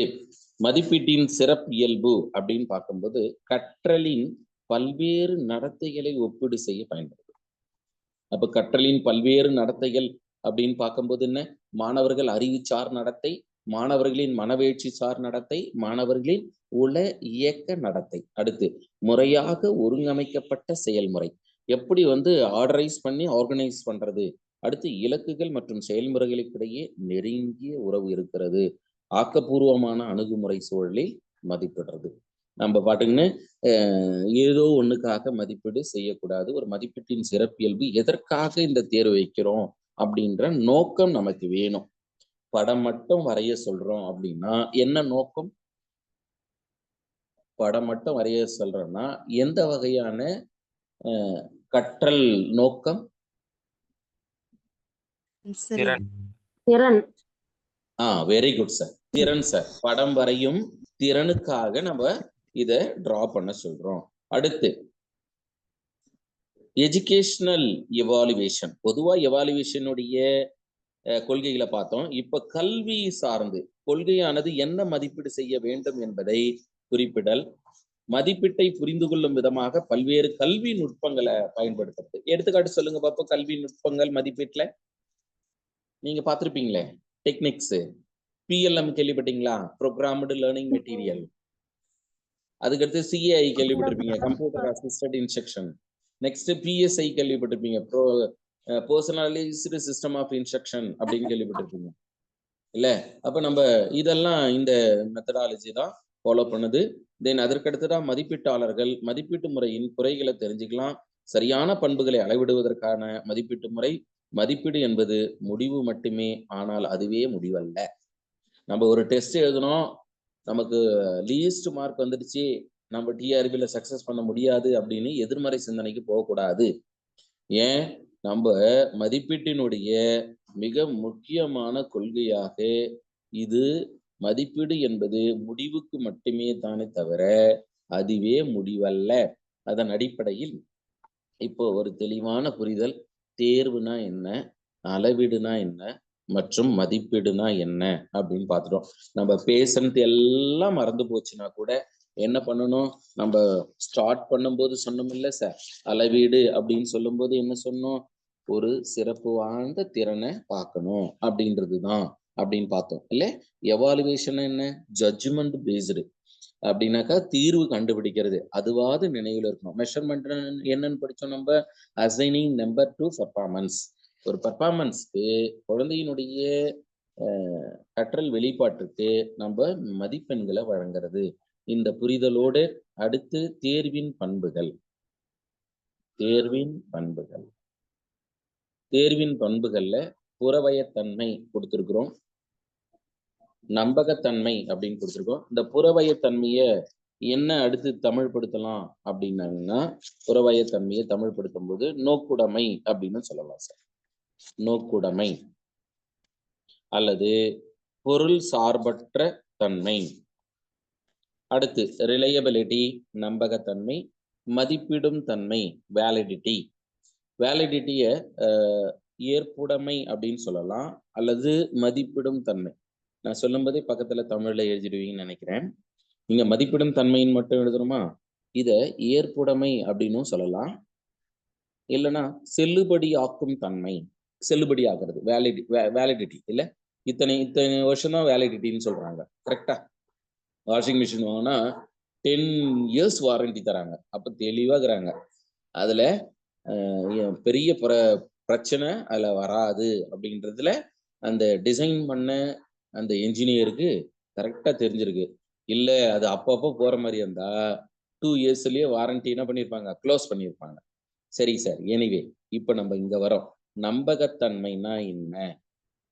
S2: மதிப்பீட்டின் சிறப்பியல்பு அப்படின்னு பார்க்கும்போது கற்றலின் பல்வேறு நடத்தைகளை ஒப்பீடு செய்ய பயன்படுது. அப்ப கற்றலின் பல்வேறு நடத்தைகள் அப்படின்னு பார்க்கும்போது என்ன? மாணவர்கள் அறிவுச்சார் நடத்தை, மாணவர்களின் மனவேழ்ச்சி சார் நடத்தை, மாணவர்களின் உள இயக்க நடத்தை. அடுத்து முறையாக ஒருங்கமைக்கப்பட்ட செயல்முறை, எப்படி ஆர்டரைஸ் பண்ணி ஆர்கனைஸ் பண்றது. அடுத்து இலக்குகள் மற்றும் செயல்முறைகளுக்கிடையே நெருங்கிய உறவு இருக்கிறது. ஆக்கப்பூர்வமான அணுகுமுறை சூழலில் மதிப்பிடுறது. நம்ம பாட்டுன்னு ஏதோ ஒண்ணுக்காக மதிப்பீடு செய்யக்கூடாது. ஒரு மதிப்பீட்டின் சிறப்பியல்பு, எதற்காக இந்த தேர்வு வைக்கிறோம் அப்படின்ற நோக்கம் நமக்கு வேணும். படம் மட்டும் வரைய சொல்றோம் அப்படின்னா என்ன நோக்கம்? படம் மட்டும் வரைய சொல்றோம்னா எந்த வகையான கற்றல் நோக்கம்?
S8: திறன்.
S2: Very good sir. திறன் சார். படம் வரையும் திறனுக்காக நம்ம இத டிரா பண்ண சொல்றோம். அடுத்து எஜுகேஷனல் எவாலுவேஷன். பொதுவா எவாலுவேஷனுடைய கொள்கைகளை பார்த்தோம். இப்ப கல்வி சார்ந்து கொள்கையானது என்ன மதிப்பீடு செய்ய வேண்டும் என்பதை குறிப்பிடல், மதிப்பீட்டை புரிந்து கொள்ளும் விதமாக பல்வேறு கல்வி நுட்பங்களை பயன்படுத்துறது. எடுத்துக்காட்டு சொல்லுங்க பாப்போம். கல்வி நுட்பங்கள் மதிப்பீட்டுல நீங்க பார்த்திருப்பீங்களே, டெக்னிக்ஸ். PLM கேள்விப்பட்டீங்களா? Programmed learning material. அதுக்கடுத்து CAI கேள்விப்பட்டிருப்பீங்க, computer assisted instruction. Next PSI கேள்விப்பட்டிருப்பீங்க, பர்சனலைஸ்டு சிஸ்டம் ஆஃப் இன்ஸ்ட்ரக்ஷன் அப்படின்னு கேள்விப்பட்டிருப்பீங்க இல்ல? அப்ப நம்ம இதெல்லாம் இந்த மெத்தடாலஜி தான் ஃபாலோ பண்ணுது. தென் அதற்கடுத்துதான் மதிப்பீட்டாளர்கள் மதிப்பீட்டு முறையின் குறைகளை தெரிஞ்சுக்கலாம். சரியான பண்புகளை அளவிடுவதற்கான மதிப்பீட்டு முறை. மதிப்பீடு என்பது முடிவு மட்டுமே, ஆனால் அதுவே முடிவல்ல. நம்ம ஒரு டெஸ்ட் எழுதணும், நமக்கு லீஸ்ட் மார்க் வந்துடுச்சு, நம்ம TRBல சக்சஸ் பண்ண முடியாது அப்படின்னு எதிர்மறை சிந்தனைக்கு போகக்கூடாது. ஏன்? நம்ம மதிப்பீட்டினுடைய மிக முக்கியமான கொள்கையாக இது மதிப்பீடு என்பது முடிவுக்கு மட்டுமே தானே தவிர அதுவே முடிவல்ல. அதன் அடிப்படையில் இப்போ ஒரு தெளிவான புரிதல், தேர்வுனா என்ன, அளவீடுனா என்ன மற்றும் மதிப்பீடுனா என்ன அப்படின்னு பார்த்துட்டோம். நம்ம பேசுறது எல்லாம் மறந்து போச்சுன்னா கூட என்ன பண்ணணும்? நம்ம ஸ்டார்ட் பண்ணும்போது சொன்னோம் இல்ல சார், அளவீடு அப்படின்னு சொல்லும் போது என்ன சொன்னோம்? ஒரு சிறப்பு வாய்ந்த திறனை பார்க்கணும் அப்படின்றதுதான் அப்படின்னு பார்த்தோம் இல்ல? எவாலுவேஷன் என்ன? Judgement based. அப்படின்னாக்கா தீர்வு கண்டுபிடிக்கிறது. அதுவாது நினைவுல இருக்கணும். மெஷர்மெண்ட் என்னன்னு படிச்சோம் நம்ம? Assigning number to performance. ஒரு பர்ஃபார்மன்ஸ்க்கு குழந்தையினுடைய கற்றல் வெளிப்பாட்டுக்கு நம்ம மதிப்பெண்களை வழங்குறது. இந்த புரிதலோடு அடுத்து தேர்வின் பண்புகள். தேர்வின் பண்புகள்ல புறவயத்தன்மை கொடுத்திருக்கிறோம், நம்பகத்தன்மை அப்படின்னு கொடுத்திருக்கோம். இந்த புறவயத்தன்மைய என்ன அடுத்து தமிழ் படுத்தலாம் அப்படின்னாங்கன்னா, புறவயத்தன்மையை தமிழ் படுத்தும் போது நோக்குடைமை அப்படின்னு சொல்லலாம் சார். நோக்குடைமை அல்லது பொருள் சார்பற்ற தன்மை. அடுத்து ரிலையபிலிட்டி, நம்பகத்தன்மை. மதிப்பிடும் தன்மை, வேலிடிட்டி. வேலிடிட்டிய ஏற்புடைமை அப்படின்னு சொல்லலாம், அல்லது மதிப்பிடும் தன்மை. நான் சொல்லும் போதே பக்கத்துல தமிழ்ல எழுதிடுவீங்கன்னு நினைக்கிறேன். நீங்க மதிப்பிடும் தன்மைன்னு மட்டும் எழுதணுமா? இத ஏற்புடைமை அப்படின்னும் சொல்லலாம், இல்லைன்னா செல்லுபடியாக்கும் தன்மை, செல்லுபடி ஆகிறது, வேலிடிட்டி இல்ல, இத்தனை இத்தனை வருஷம் தான் வேலிடிட்டின்னு சொல்றாங்க. கரெக்டா? வாஷிங் மிஷின் வாங்கினா 10 இயர்ஸ் வாரண்டி தராங்க. அப்ப தெளிவாகிறாங்க. அதுல பெரிய பிரச்சனை அதுல வராது அப்படின்றதுல அந்த டிசைன் பண்ண அந்த என்ஜினியருக்கு கரெக்டா தெரிஞ்சிருக்கு. இல்ல அது அப்பப்போ போற மாதிரி இருந்தா 2 இயர்ஸ்லயே வாரண்டி என்ன பண்ணிருப்பாங்க, க்ளோஸ் பண்ணியிருப்பாங்க. சரி சார், எனிவே இப்ப நம்ம இங்க வரோம். நம்பகத்தன்மைனா என்ன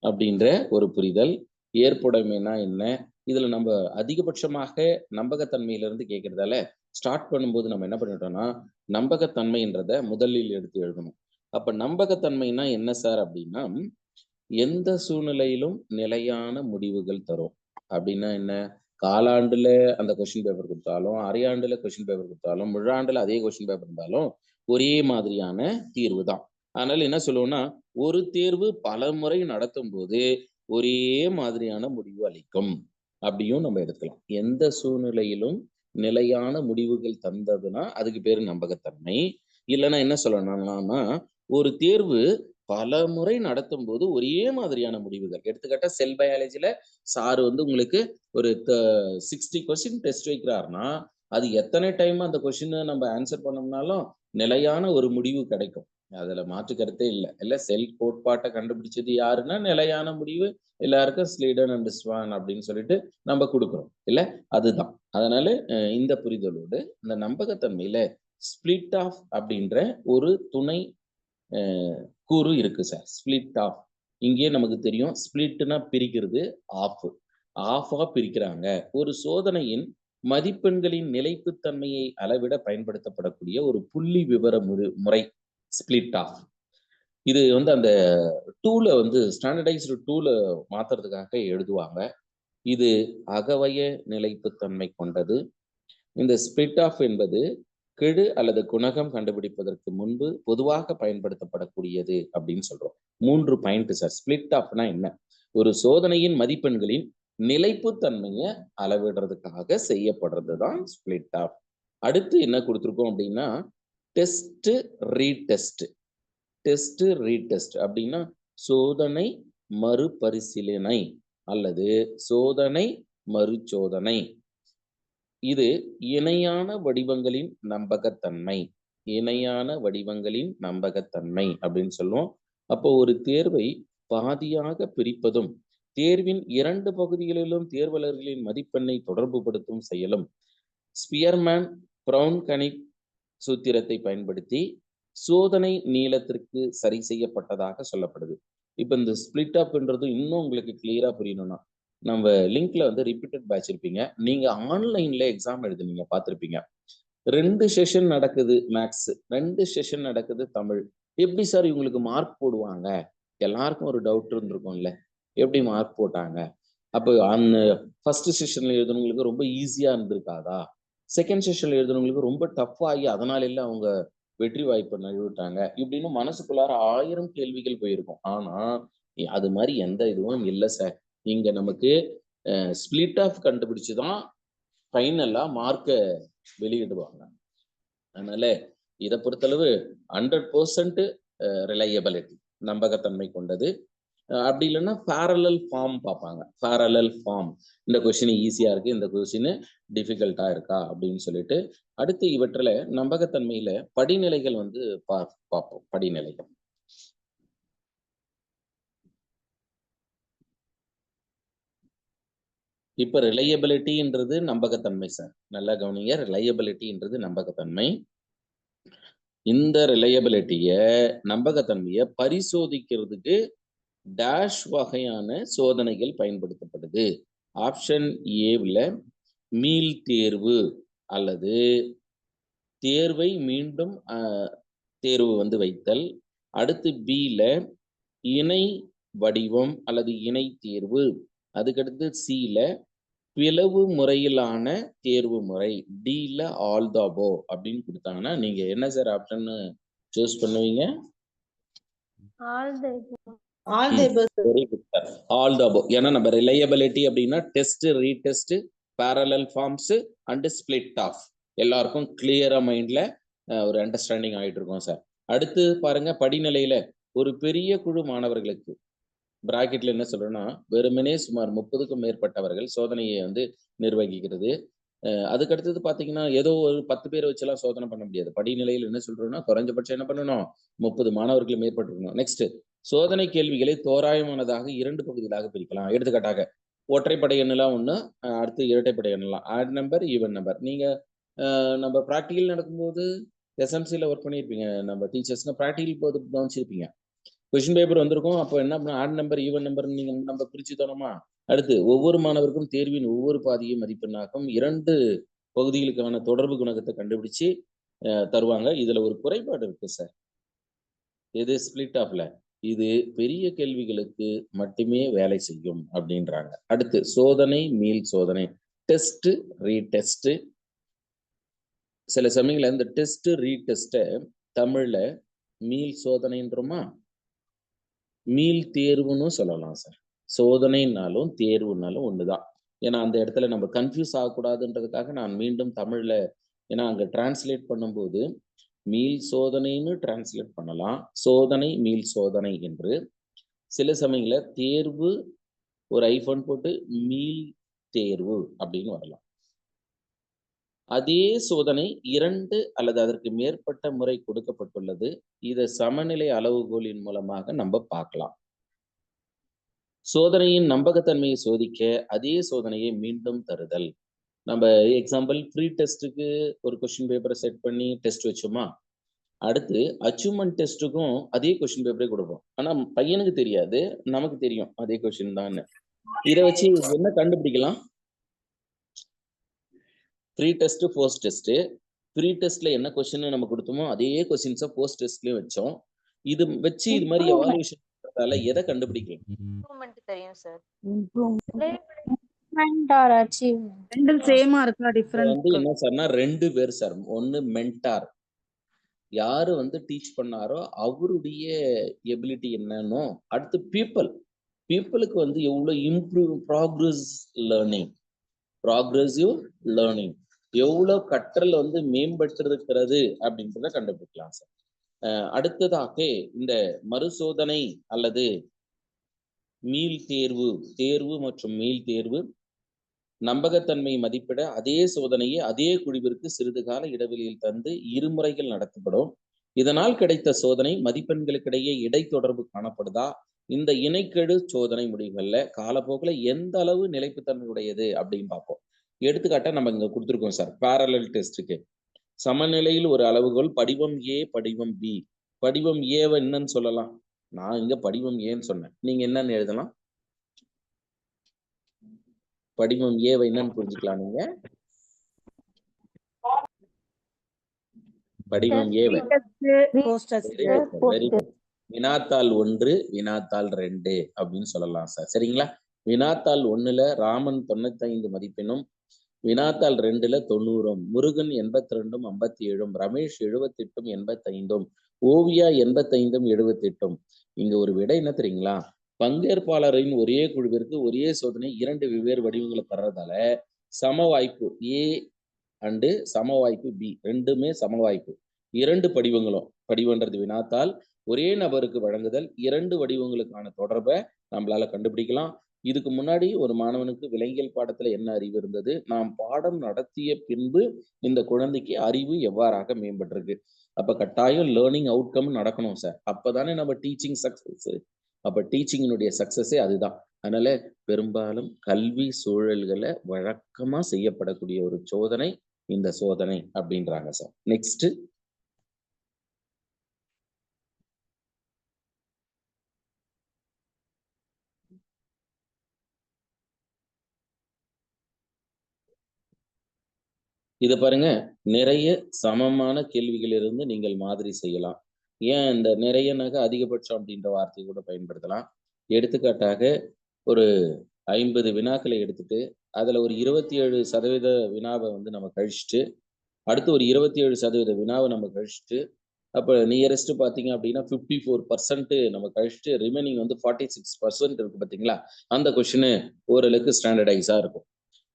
S2: அப்படின்ற ஒரு புரிதல், ஏற்புடைமைனா என்ன, இதுல நம்ம அதிகபட்சமாக நம்பகத்தன்மையில இருந்து கேட்கறதால ஸ்டார்ட் பண்ணும்போது நம்ம என்ன பண்ணிட்டோம்னா நம்பகத்தன்மைன்றத முதலில் எடுத்து எழுதணும். அப்ப நம்பகத்தன்மைனா என்ன சார் அப்படின்னா, எந்த சூழ்நிலையிலும் நிலையான முடிவுகள் தரும். அப்படின்னா என்ன, காலாண்டுல அந்த கொஸ்டின் பேப்பர் கொடுத்தாலும், அரையாண்டுல கொஸ்டின் பேப்பர் கொடுத்தாலும், முழாண்டுல அதே கொஸ்டின் பேப்பர் இருந்தாலும் ஒரே மாதிரியான தீர்வு தான். அதனால என்ன சொல்லுவோம்னா, ஒரு தேர்வு பல முறை நடத்தும் போது ஒரே மாதிரியான முடிவு அளிக்கும் அப்படியும் நம்ம எடுத்துக்கலாம். எந்த சூழ்நிலையிலும் நிலையான முடிவுகள் தந்ததுன்னா அதுக்கு பேரு நம்பகத்தன்மை. இல்லைன்னா என்ன சொல்லணும்னா, ஒரு தேர்வு பல முறை நடத்தும் போது ஒரே மாதிரியான முடிவுகள். எடுத்துக்காட்டா செல் பயாலஜில சார் உங்களுக்கு ஒரு 60 கொஸ்டின் டெஸ்ட் வைக்கிறாருன்னா அது எத்தனை டைம் அந்த கொஸ்டின் நம்ம ஆன்சர் பண்ணோம்னாலும் நிலையான ஒரு முடிவு கிடைக்கும். அதுல மாற்று கருத்தே இல்லை. இல்ல செல் கோட்பாட்டை கண்டுபிடிச்சது யாருன்னா நிலையான முடிவு எல்லாருக்கும் ஸ்லீடன் அண்ட் ஸ்வான் அப்படின்னு சொல்லிட்டு நம்ம கொடுக்குறோம் இல்ல, அதுதான். அதனால இந்த புரிதலோடு இந்த நம்பகத்தன்மையில ஸ்பிளிட் ஆஃப் அப்படின்ற ஒரு துணை கூறு இருக்கு சார். ஸ்பிளிட் ஆஃப் இங்கே நமக்கு தெரியும், ஸ்பிளிட்னா பிரிக்கிறது, ஆஃபா பிரிக்கிறாங்க. ஒரு சோதனையின் மதிப்பெண்களின் நிலைப்புத்தன்மையை அளவிட பயன்படுத்தப்படக்கூடிய ஒரு புள்ளி விவர முறை ஸ்பிளிட் ஆஃப். இது அந்த டூல ஸ்டாண்டர்டைஸ்டு டூல மாத்துறதுக்காக எழுதுவாங்க. இது அகவய நிலைப்புத்தன்மை கொண்டது. இந்த ஸ்பிளிட் ஆஃப் என்பது கெழு அல்லது குணகம் கண்டுபிடிப்பதற்கு முன்பு பொதுவாக பயன்படுத்தப்படக்கூடியது அப்படின்னு சொல்றோம். 3 பாயிண்ட் சார். ஸ்பிளிட் ஆஃப்னா என்ன, ஒரு சோதனையின் மதிப்பெண்களின் நிலைப்புத்தன்மையை அளவிடுறதுக்காக செய்யப்படுறது தான் ஸ்பிளிட் ஆஃப். அடுத்து என்ன கொடுத்துருக்கோம் அப்படின்னா டெஸ்ட் ரீடெஸ்ட். டெஸ்ட் ரீடெஸ்ட் அப்படின்னா சோதனை மறுபரிசீலனை அல்லது சோதனை மறுசோதனை. இது இணையான வடிவங்களின் நம்பகத்தன்மை, இணையான வடிவங்களின் நம்பகத்தன்மை அப்படின்னு சொல்லுவோம். அப்போ ஒரு தேர்வை பாதியாக பிரிப்பதும் தேர்வின் 2 பகுதிகளிலும் தேர்வாளர்களின் மதிப்பெண்ணை தொடர்பு படுத்தும் செயலும் ஸ்பியர்மேன் பிரவுன் கனிக் சூத்திரத்தை பயன்படுத்தி சோதனை நீளத்திற்கு சரி செய்யப்பட்டதாக சொல்லப்படுது. இப்ப இந்த ஸ்பிளிட் அப்ன்றது இன்னும் உங்களுக்கு கிளியரா புரியணும்னா நம்ம லிங்க்ல ரிப்பீட்டட் பேட்ச் இருப்பீங்க. நீங்க ஆன்லைன்ல எக்ஸாம் எழுதுனீங்க பார்த்திருப்பீங்க. 2 செஷன் நடக்குது மேக்ஸ், 2 செஷன் நடக்குது தமிழ். எப்படி சார் இவங்களுக்கு மார்க் போடுவாங்க? எல்லாருக்கும் ஒரு டவுட் இருந்திருக்கும்ல, எப்படி மார்க் போட்டாங்க? அப்போ அந்த ஃபர்ஸ்ட் செஷன்ல எழுதுனவங்களுக்கு ரொம்ப ஈஸியா இருந்திருக்காதா, செகண்ட் செஷன்ல எழுதுனவங்களுக்கு ரொம்ப டஃப் ஆகி அதனால இல்ல அவங்க வெற்றி வாய்ப்பை நழுவிட்டாங்க இப்படின்னு மனசுக்குள்ளார 1000 கேள்விகள் போயிருக்கும். ஆனா அது மாதிரி எந்த இதுவும் இல்லை சார். இங்க நமக்கு ஸ்பிளிட் ஆஃப் கண்டுபிடிச்சுதான் ஃபைனலா மார்க்கை வெளியிடுவாங்க. அதனால இதை பொறுத்தளவு 100% ரிலையபிலிட்டி, நம்பகத்தன்மை கொண்டது. அப்படி இல்லைன்னா பேரலல் ஃபார்ம் பார்ப்பாங்க. பேரலல் ஃபார்ம், இந்த கொஸ்டின் ஈஸியா இருக்கு, இந்த கொஸ்டின் டிஃபிகல்ட்டா இருக்கா அப்படின்னு சொல்லிட்டு. அடுத்து இவற்றில் நம்பகத்தன்மையில படிநிலைகள் பார்ப்போம். படிநிலைகள் இப்ப ரிலையபிலிட்டின்றது நம்பகத்தன்மை சார். நல்லா கவனிங்க, ரிலையபிலிட்டின்றது நம்பகத்தன்மை. இந்த ரிலையபிலிட்டிய நம்பகத்தன்மையை பரிசோதிக்கிறதுக்கு டேஷ் வகையான சோதனைகள் பயன்படுத்தப்படுது. ஆப்ஷன் ஏவில் மீள் தேர்வு அல்லது தேர்வை மீண்டும் தேர்வு வைத்தல். அடுத்து பில இணை வடிவம் அல்லது இணை தேர்வு. அதுக்கடுத்து சில பிளவு முறையிலான தேர்வு முறை. டில ஆல் த அபோவ் அப்படின்னு கொடுத்தாங்கன்னா நீங்க என்ன சார் ஆப்ஷன் சூஸ் பண்ணுவீங்க?
S5: All the
S2: all the above. ஏன்னா நம்ம ரிலையபிலிட்டி அப்படின்னா test, retest, parallel forms and split of எல்லாருக்கும் கிளியரா மைண்ட்ல ஒரு அண்டர்ஸ்டாண்டிங் ஆகிட்டு இருக்கோம் சார். அடுத்து பாருங்க, படிநிலையில ஒரு பெரிய குழு மாணவர்களுக்கு பிராக்கெட்ல என்ன சொல்றேன்னா, வெறுமனே சுமார் 30க்கும் மேற்பட்டவர்கள் சோதனையை வந்து நிர்வகிக்கிறது. அதுக்கு அடுத்தது பாத்தீங்கன்னா, ஏதோ ஒரு 10 பேரை வச்செல்லாம் சோதனை பண்ண முடியாது. படிநிலையில் என்ன சொல்றோம்னா, குறைஞ்சபட்சம் என்ன பண்ணணும், 30 மாணவர்கள் மேற்பட்டிருக்கணும். நெக்ஸ்ட், சோதனை கேள்விகளை தோராயமானதாக 2 பகுதிகளாக பிரிக்கலாம். எடுத்துக்காட்டாக ஒற்றைப்படை எண்ணெல்லாம் ஒண்ணு, அடுத்து இரட்டைப்படை எண்ணெல்லாம், ஆட் நம்பர், ஈவன் நம்பர். நீங்க நம்ம ப்ராக்டிகல் நடக்கும்போது எஸ்எம்சியில் ஒர்க் பண்ணியிருப்பீங்க. நம்ம டீச்சர்ஸ்னா ப்ராக்டிகல் போது கவனிச்சிருப்பீங்க. கொஸ்டின் பேப்பர் வந்திருக்கும். அப்போ என்ன பண்ண, ஆட் நம்பர், ஈவன் நம்பர் நீங்க நம்ம பிரிச்சு தரோமா. அடுத்து ஒவ்வொரு மாணவருக்கும் தேர்வின் ஒவ்வொரு பாதியை மதிப்பெண்ணாகும் 2 பகுதிகளுக்கான தொடர்பு குணகத்தை கண்டுபிடிச்சு தருவாங்க. இதுல ஒரு குறைபாடு இருக்கு சார். எது ஸ்பிளிட் ஆஃப்ல, இது பெரிய கேள்விகளுக்கு மட்டுமே வேலை செய்யும் அப்படின்றாங்க. அடுத்து சோதனை மீள் சோதனை, டெஸ்ட் ரீடெஸ்ட். சில சமயங்கள்ல இந்த டெஸ்ட் ரீடெஸ்ட தமிழ்ல மீள் சோதனைன்றோமா, மீள் தேர்வுன்னு சொல்லலாம் சார். சோதனைனாலும் தேர்வுனாலும் ஒண்ணுதான். ஏன்னா அந்த இடத்துல நம்ம கன்ஃபியூஸ் ஆகக்கூடாதுன்றதுக்காக நான் மீண்டும் தமிழ்ல, ஏன்னா அங்க டிரான்ஸ்லேட் பண்ணும்போது மீள் சோதனைன்னு டிரான்ஸ்லேட் பண்ணலாம், சோதனை மீள் சோதனை என்று. சில சமயங்கள தேர்வு ஒரு ஐஃபோன் போட்டு மீள் தேர்வு அப்படின்னு வரலாம். அதே சோதனை 2 அல்லது அதற்கு மேற்பட்ட முறை கொடுக்கப்பட்டுள்ளது. இதை சமநிலை அளவுகோலின் மூலமாக நம்ம பார்க்கலாம். சோதனையின் நம்பகத்தன்மையை சோதிக்க அதே சோதனையை மீண்டும் தருதல். நம்ம எக்ஸாம்பிள் ப்ரீ டெஸ்ட்டுக்கு ஒரு கொஸ்டின் பேப்பரை செட் பண்ணி டெஸ்ட் வச்சோமா, அடுத்து அச்சீவ்மெண்ட் டெஸ்ட்டுக்கும் அதே கொஸ்டின் பேப்பரே கொடுப்போம். ஆனா பையனுக்கு தெரியாது, நமக்கு தெரியும் அதே கொஸ்டின் தான். இதை வச்சு என்ன கண்டுபிடிக்கலாம், pre test post test. Pre டெஸ்ட்ல என்ன கொஸ்டின் நம்ம கொடுத்தோமோ அதே கொஸ்டின்ஸை போஸ்ட் டெஸ்ட்லயும் வச்சோம். இது வச்சு இது மாதிரி எவாலுவேஷன் பண்றதால எதை கண்டுபிடிக்கலாம்?
S4: இம்ப்ரூவ்மென்ட் தெரியும் சார்.
S8: ரெண்டும் சேமா இருக்கா, டிஃபரண்ட்
S2: வந்து என்ன சார்னா 2 பேர் சார். ஒன்னு மென்டார், யாரு வந்து டீச் பண்ணாரோ அவருடைய எபிலிட்டி என்னன்னோ. அடுத்து பீப்புளுக்கு வந்து எவ்வளவு இம்ப்ரூவ் ப்ராக்ரெசிவ் லேர்னிங், எவ்வளவு கற்றல் வந்து மேம்பட்டிருக்கிறது அப்படின்றத கண்டுபிடிக்கலாம் சார். அடுத்ததாக இந்த மறுசோதனை அல்லது மீள் தேர்வு மற்றும் மீள் தேர்வு நம்பகத்தன்மை மதிப்பிட அதே சோதனையை அதே குழுவிற்கு சிறிது கால இடைவெளியில் தந்து இருமுறைகள் நடத்தப்படும். இதனால் கிடைத்த சோதனை மதிப்பெண்களுக்கிடையே இடைத்தொடர்பு காணப்படுதா, இந்த இணைக்கெழு சோதனை முடிவுகள்ல காலப்போக்கில் எந்த அளவு நிலைப்புத்தன்மை உடையது அப்படின்னு பார்ப்போம். எடுத்துக்காட்டா நம்ம இங்க கொடுத்துருக்கோம் சார், பேரலல் டெஸ்ட்டுக்கு சமநிலையில் ஒரு அளவுகோல் படிவம் ஏ படிவம் பி. படிவம் ஏவை என்னன்னு சொல்லலாம், நான் இங்க படிவம் ஏன்னு சொன்னேன், நீங்க என்னன்னு எழுதலாம்? படிவம் ஏவை என்னன்னு புரிஞ்சுக்கலாம் நீங்க. படிவம் ஏவை வினாத்தாள் 1 வினாத்தாள் 2 அப்படின்னு சொல்லலாம் சார். சரிங்களா? வினாத்தாள் 1ல ராமன் 95 மதிப்பெண்ணும், வினாத்தாள் 2ல 90, முருகன் 82, 57, ரமேஷ் 78, 85, ஓவியா 85, 78. இங்க ஒரு விடை என்ன தெரியுங்களா, பங்கேற்பாளரின் ஒரே குழுவிற்கு ஒரே சோதனை 2 வெவ்வேறு வடிவங்களை தர்றதால சம வாய்ப்பு ஏ அண்டு சம வாய்ப்பு பி, ரெண்டுமே சம வாய்ப்பு. 2 படிவங்களும், படிவன்றது வினாத்தாள், ஒரே நபருக்கு வழங்குதல், 2 வடிவங்களுக்கான தொடர்பை நம்மளால கண்டுபிடிக்கலாம். இதுக்கு முன்னாடி ஒரு மாணவனுக்கு விலங்கியல் பாடத்துல என்ன அறிவு இருந்தது, நாம் பாடம் நடத்திய பின்பு இந்த குழந்தைக்கு அறிவு எவ்வாறாக மேம்பட்டிருக்கு. அப்ப கட்டாயம் லேர்னிங் அவுட்கம் நடக்கணும் சார், அப்பதானே நம்ம டீச்சிங் சக்சஸ். அப்ப டீச்சிங்கினுடைய சக்சஸே அதுதான். அதனால பெரும்பாலும் கல்வி சூழல்களை வழக்கமா செய்யப்படக்கூடிய ஒரு சோதனை இந்த சோதனை அப்படின்றாங்க சார். நெக்ஸ்ட், இதை பாருங்க, நிறைய சமமான கேள்விகளிலிருந்து நீங்கள் மாதிரி செய்யலாம். ஏன் இந்த நிறையனாக அதிகபட்சம் அப்படின்ற வார்த்தையை கூட பயன்படுத்தலாம். எடுத்துக்காட்டாக ஒரு 50 வினாக்களை எடுத்துட்டு அதுல ஒரு 27% வினாவை வந்து நம்ம கழிச்சுட்டு, அடுத்து ஒரு 27% வினாவை நம்ம கழிச்சுட்டு, அப்போ நியரஸ்ட் பார்த்தீங்க அப்படின்னா 54% நம்ம கழிச்சுட்டு ரிமைனிங் வந்து 46% இருக்கு பார்த்தீங்களா, அந்த கொஸ்டின் ஓரளவுக்கு ஸ்டாண்டர்டைஸாக இருக்கும்.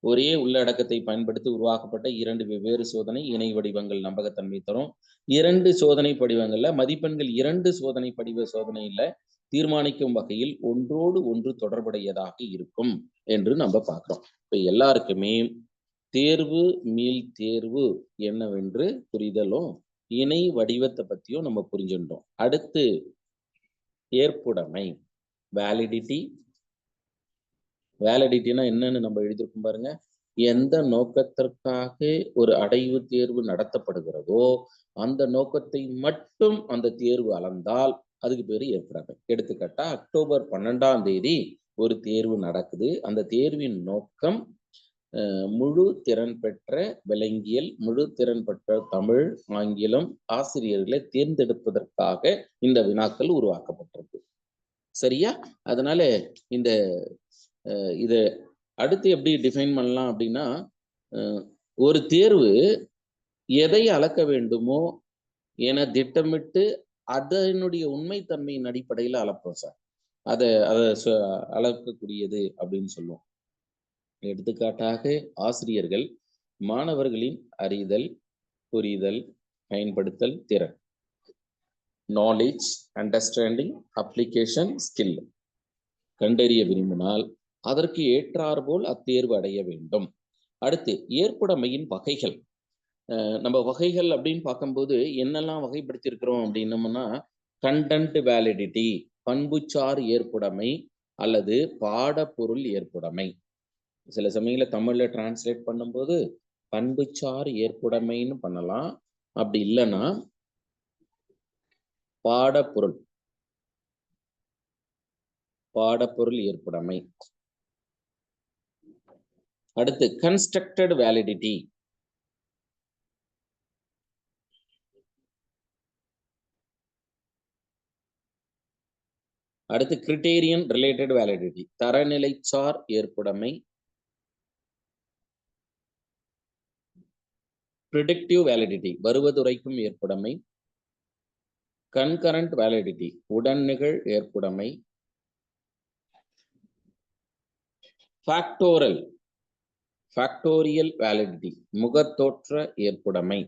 S2: ஒரே உள்ளடக்கத்தை பயன்படுத்தி உருவாக்கப்பட்ட 2 வெவ்வேறு சோதனை இணை வடிவங்கள் நம்பகத்தன்மை தரும். 2 சோதனை படிவங்கள்ல மதிப்பெண்கள் 2 சோதனை படிவ சோதனையில தீர்மானிக்கும் வகையில் ஒன்றோடு ஒன்று தொடர்புடையதாக இருக்கும் என்று நம்ம பார்க்கிறோம். இப்ப எல்லாருக்குமே தேர்வு மீள் தேர்வு என்னவென்று புரிதலும் இணை வடிவத்தை பத்தியும் நம்ம புரிஞ்சுட்டோம். அடுத்து ஏற்புடைமை வேலிடிட்டி. வேலிடிட்டினா என்னன்னு நம்ம எழுதியிருக்கோம் பாருங்க. எந்த நோக்கத்திற்காக ஒரு அடைவு தேர்வு நடத்தப்படுகிறதோ அந்த நோக்கத்தை மட்டும் அந்த தேர்வு அளந்தால் அதுக்கு பேரு ஏற்புடைமை. எடுத்துக்காட்டா அக்டோபர் 12ஆம் தேதி ஒரு தேர்வு நடக்குது. அந்த தேர்வின் நோக்கம் முழு திறன் பெற்ற விலங்கியல், முழு திறன் பெற்ற தமிழ், ஆங்கிலம் ஆசிரியர்களை தேர்ந்தெடுப்பதற்காக இந்த வினாக்கள் உருவாக்கப்பட்டிருக்கு. சரியா? அதனால இந்த இதை அடுத்து எப்படி டிஃபைன் பண்ணலாம் அப்படின்னா, ஒரு தேர்வு எதை அளக்க வேண்டுமோ என திட்டமிட்டு அதனுடைய உண்மைத்தன்மையின் அடிப்படையில் அளப்போம் சார். அதை அளக்கக்கூடியது அப்படின்னு சொல்லுவோம். எடுத்துக்காட்டாக ஆசிரியர்கள் மாணவர்களின் அறிதல், புரிதல், பயன்படுத்தல் திறன், நாலேஜ், அண்டர்ஸ்டாண்டிங், அப்ளிகேஷன், ஸ்கில் கண்டறிய விரும்பினால் அதற்கு ஏற்றாற்போல் அத்தேர்வு அடைய வேண்டும். அடுத்து ஏற்புடைமையின் வகைகள். நம்ம வகைகள் அப்படின்னு பார்க்கும்போது என்னெல்லாம் வகைப்படுத்தியிருக்கிறோம் அப்படின்னோம்னா, கண்டென்ட் வேலிடிட்டி பண்புச்சார் ஏற்புடைமை அல்லது பாடப்பொருள் ஏற்புடைமை. சில சமயங்களில் தமிழ்ல டிரான்ஸ்லேட் பண்ணும்போது பண்புச்சார் ஏற்புடைமைன்னு பண்ணலாம். அப்படி இல்லைன்னா பாடப்பொருள் ஏற்புடைமை. அடுத்து கன்ஸ்ட்ரக்டட் வேலிடிட்டி. அடுத்து கிரிட்டேரியன் ரிலேட்டட் வேலிடிட்டி தரநிலைச்சார் ஏற்புடைமை. ப்ரிடிக்டிவ் வேலிடிட்டி வருவதுரைக்கும் ஏற்புடைமை. கன்கரண்ட் வேலிடிட்டி உடன் நிகழ் ஏற்புடைமை. Factorial validity முகத்தோற்ற ஏற்புடைமை.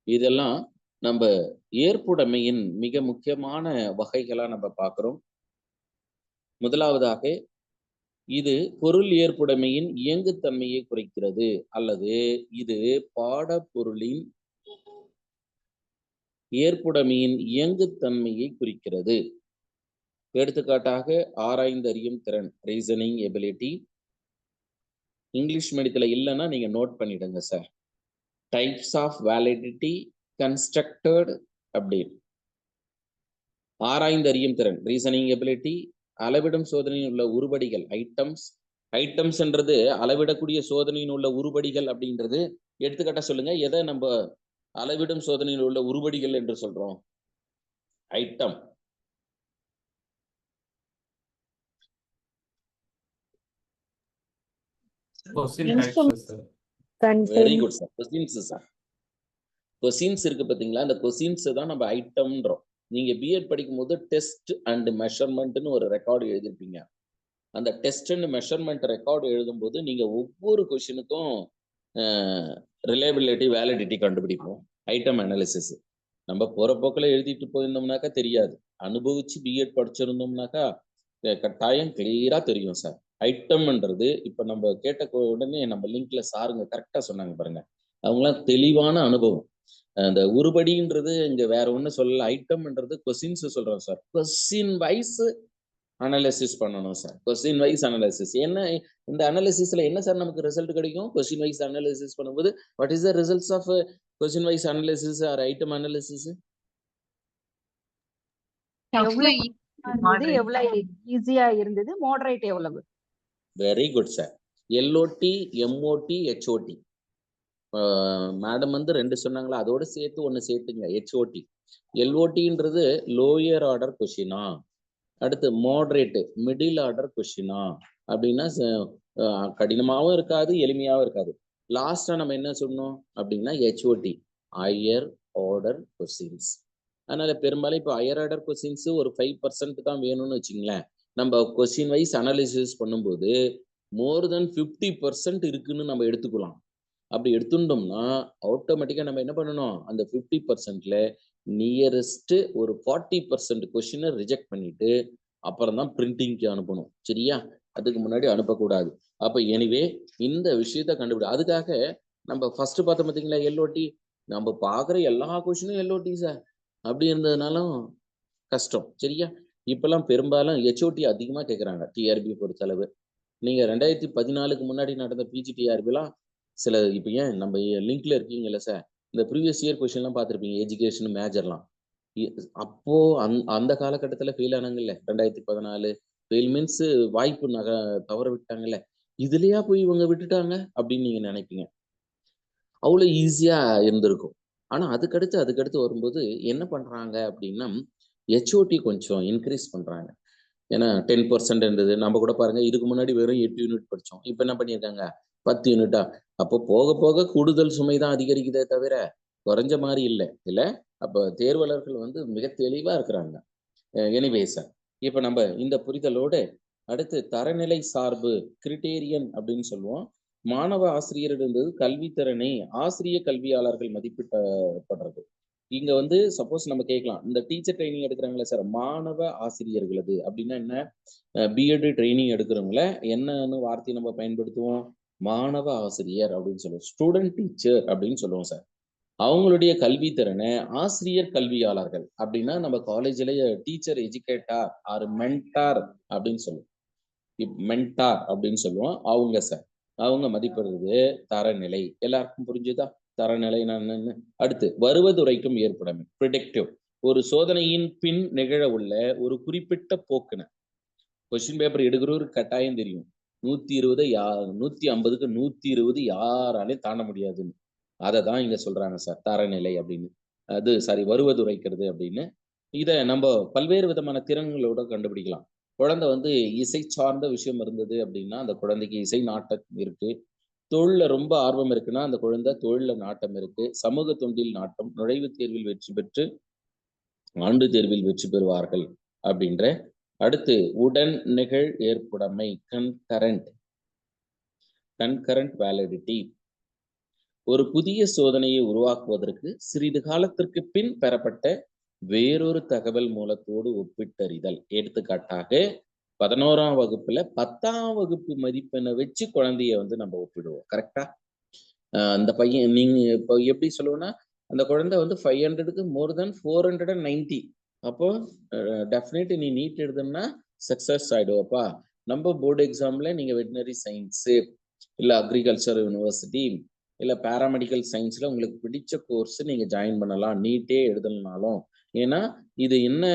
S2: இதெல்லாம் நம்ம ஏற்புடைமையின் மிக முக்கியமான வகைகளா நம்ம பார்க்கிறோம். முதலாவதாக இது பொருள் ஏற்புடைமையின் இயங்குத்தன்மையை குறைக்கிறது அல்லது இது பாடப்பொருளின் ஏற்புடைமையின் இயங்குத்தன்மையை குறிக்கிறது. எடுத்துக்காட்டாக ஆராய்ந்தறியும் திறன் ரீசனிங் எபிலிட்டி. இங்கிலீஷ் மீடியத்துல இல்லைன்னா நீங்க நோட் பண்ணிடுங்க sir. Types of validity constructed அப்படி. ஆராய்ந்தறியும் திறன் ரீசனிங் எபிலிட்டி. அளவிடும் சோதனையில் உள்ள உருபடிகள் ஐட்டம்ஸ்ன்றது அளவிடக்கூடிய சோதனையில் உள்ள உருபடிகள் அப்படின்றது. எடுத்துக்காட்டா சொல்லுங்க, எதை நம்ம அளவிடும் சோதனையில் உள்ள உருபடிகள் என்று சொல்றோம்? Item. Very good sir. Questions sir. Questions இருக்கு பாத்தீங்களா, அந்த கொஸ்டின்ஸ் தான் நம்ம ஐட்டம்ன்றோம். நீங்க பிஎட் படிக்கும் போது டெஸ்ட் அண்ட் மெஷர்மெண்ட்னு ஒரு ரெக்கார்டு எழுதிருப்பீங்க. அந்த டெஸ்ட் அண்ட் மெஷர்மெண்ட் ரெக்கார்டு எழுதும்போது நீங்க ஒவ்வொரு கொஸ்டினுக்கும் ரிலையபிலிட்டி வேலிடிட்டி கண்டுபிடிப்போம். ஐட்டம் அனாலிசிஸ் நம்ம போற போக்கில் எழுதிட்டு போயிருந்தோம்னாக்கா தெரியாது. அனுபவிச்சு பிஎட் படிச்சிருந்தோம்னாக்கா கட்டாயம் கிளியரா தெரியும் சார். ஐட்டம்ன்றது இப்ப நம்ம கேட்ட உடனே நம்ம லிங்க்ல சாருங்க கரெக்டா சொன்னாங்க பாருங்க. அவங்களாம் தெளிவான அனுபவம். அந்த உருபடின்றது இங்க வேற ஒண்ணு சொல்லல. ஐட்டம்ன்றது கொஸ்டின்ஸ் சொல்றோம் சார். கொஸ்டின் வைஸ் அனாலிசிஸ் பண்ணணும் சார். கொஸ்டின் வைஸ் அனாலிசிஸ் என்ன, இந்த அனாலிசிஸ்ல என்ன சார் நமக்கு ரிசல்ட் கிடைக்கும்? கொஸ்டின் வைஸ் அனாலிசிஸ் பண்ணும்போது what is the results of question wise analysis or item analysis?
S3: எவ்வளவு ஈஸியா இருந்தது, மாடரேட் எவ்வளவு?
S2: Very good sir. LOT, MOT, HOT. Madam வந்து 2 சொன்னாங்களா, அதோட சேர்த்து ஒன்று சேர்த்துங்க ஹெச்ஓடி. எல்ஓடின்றது லோயர் ஆர்டர் கொஸ்டினா, அடுத்து மாடரேட்டு மிடில் ஆர்டர் கொஸ்டினா அப்படின்னா கடினமாகவும் இருக்காது எளிமையாகவும் இருக்காது. லாஸ்டா நம்ம என்ன சொன்னோம் அப்படின்னா ஹெச்ஓடி ஹையர் ஆர்டர் கொஸ்டின்ஸ். அதனால பெரும்பாலும் இப்போ ஹையர் ஆர்டர் கொஸ்டின்ஸ் ஒரு 5% தான் வேணும்னு வச்சுங்களேன். நம்ம கொஸ்டின் வைஸ் அனாலிசிஸ் பண்ணும்போது மோர் தென் 50% இருக்குன்னு நம்ம எடுத்துக்கலாம். அப்படி எடுத்துட்டோம்னா ஆட்டோமேட்டிக்கா நம்ம என்ன பண்ணணும், அந்த 50%ல நியரஸ்ட் ஒரு 40% கொஸ்டினை ரிஜெக்ட் பண்ணிட்டு அப்புறம் தான் பிரிண்டிங்க்கு அனுப்பணும். சரியா? அதுக்கு முன்னாடி அனுப்பக்கூடாது. அப்ப எனிவே இந்த விஷயத்த கண்டுபிடி. அதுக்காக நம்ம ஃபர்ஸ்ட் பார்த்தோம் பார்த்தீங்களா எல்ஓடி, நம்ம பார்க்குற எல்லா கொஸ்டினும் எல்ஓடி சார் அப்படி இருந்ததுனாலும் கஷ்டம். சரியா? இப்பெல்லாம் பெரும்பாலும் ஹெச்ஓடி அதிகமாக கேட்குறாங்க டிஆர்பி பொறுத்தளவு. நீங்க 2014க்கு முன்னாடி நடந்த பிஜிடிஆர்பிலாம் சில இப்போ ஏன் நம்ம லிங்க்ல இருக்கீங்கல்ல சார், இந்த ப்ரீவியஸ் இயர் கொஸ்டின்லாம் பார்த்துருப்பீங்க, எஜுகேஷன் மேஜர்லாம். அப்போ அந்த காலகட்டத்தில் ஃபெயில் ஆனாங்கல்ல 2014. ஃபெயில் மீன்ஸ் வாய்ப்பு தவற விட்டாங்கல்ல, இதுலயா போய் இவங்க விட்டுட்டாங்க அப்படின்னு நீங்க நினைப்பீங்க. அவ்வளோ ஈஸியா இருந்திருக்கும். ஆனா அதுக்கடுத்து வரும்போது என்ன பண்றாங்க அப்படின்னா ஹெச்ஓடி கொஞ்சம் இன்க்ரீஸ் பண்றாங்க. ஏன்னா 10% இருந்தது. நம்ம கூட பாருங்க இதுக்கு முன்னாடி வெறும் 8 யூனிட் படித்தோம். இப்போ என்ன பண்ணியிருக்காங்க 10 யூனிட்டா. அப்போ போக போக கூடுதல் சுமை தான் அதிகரிக்குதே தவிர குறைஞ்ச மாதிரி இல்லை. அப்போ தேர்வாளர்கள் வந்து மிக தெளிவா இருக்கிறாங்க. எனிவே சார், இப்போ நம்ம இந்த புரிதலோடு அடுத்து தரநிலை சார்பு கிரிட்டேரியன் அப்படின்னு சொல்லுவோம். மாணவ ஆசிரியரிடந்து கல்வித்திறனை ஆசிரிய கல்வியாளர்கள் மதிப்பிடப்படுறது. இங்க வந்து சப்போஸ் நம்ம கேட்கலாம், இந்த டீச்சர் ட்ரைனிங் எடுக்கிறாங்களே சார் மாணவ ஆசிரியர்களது அப்படின்னா என்ன, பிஎட் ட்ரைனிங் எடுக்கிறவங்கள என்னன்னு வார்த்தையை நம்ம பயன்படுத்துவோம், மாணவ ஆசிரியர் அப்படின்னு சொல்லுவோம். ஸ்டூடெண்ட் டீச்சர் அப்படின்னு சொல்லுவோம் சார். அவங்களுடைய கல்வித்திறனை ஆசிரியர் கல்வியாளர்கள் அப்படின்னா நம்ம காலேஜ்ல டீச்சர் எஜுகேட்டர் ஆர் மென்டார் அப்படின்னு சொல்லுவோம். மென்டார் அப்படின்னு சொல்லுவோம். அவங்க சார் அவங்க மதிப்பிடுறது தரநிலை. எல்லாருக்கும் புரிஞ்சுதா தரநிலை என்னன்னு? அடுத்து வருவதுரைக்கும் ஏற்புடைமை ப்ரிடிக்டிவ். ஒரு சோதனையின் பின் நிகழ உள்ள ஒரு குறிப்பிட்ட போக்குன கொஸ்டின் பேப்பர் எடுக்கிறவரு கட்டாயம் தெரியும் 120 150க்கு 120 யாராலையும் தாண்ட முடியாதுன்னு. அதை தான் இங்க சொல்றாங்க சார் தரநிலை அப்படின்னு. அது சாரி வருவதுரைக்கிறது அப்படின்னு. இதை நம்ம பல்வேறு விதமான திறன்களோட கண்டுபிடிக்கலாம். குழந்தை வந்து இசை சார்ந்த விஷயம் இருந்தது அப்படின்னா அந்த குழந்தைக்கு இசை நாட்டம் இருக்கு. தொழில ரொம்ப ஆர்வம் இருக்குன்னா அந்த குழந்தை தொழில நாட்டம் இருக்கு. சமூக தொண்டில் நாட்டம், நுழைவுத் தேர்வில் வெற்றி பெற்று ஆண்டு தேர்வில் வெற்றி பெறுவார்கள் அப்படின்ற. அடுத்து உடன் நிகழ் ஏற்புடைமை கன்கரண்ட் வேலிடிட்டி. ஒரு புதிய சோதனையை உருவாக்குவதற்கு சிறிது காலத்திற்கு பின் பெறப்பட்ட வேறொரு தகவல் மூலத்தோடு ஒப்பிட்டறிதல். எடுத்துக்காட்டாக 11ஆம் வகுப்புல 10ஆம் வகுப்பு மதிப்பெண்ணை வச்சு குழந்தைய வந்து நம்ம ஒப்பிடுவோம். கரெக்டா? அந்த பையன் நீங்க இப்போ எப்படி சொல்லுவோம்னா அந்த குழந்தை வந்து 500க்கு மோர் தென் 490. அப்போ டெஃபினெட் நீ நீட் எழுதுனா சக்சஸ் ஆயிடுவப்பா. நம்ம போர்டு எக்ஸாம்ல நீங்க வெட்டினரி சயின்ஸ் இல்லை அக்ரிகல்ச்சர் யூனிவர்சிட்டி இல்லை பேராமெடிக்கல் சயின்ஸ்ல உங்களுக்கு பிடிச்ச கோர்ஸ் நீங்க ஜாயின் பண்ணலாம், நீட்டே எழுதலனாலும். ஏன்னா இது என்ன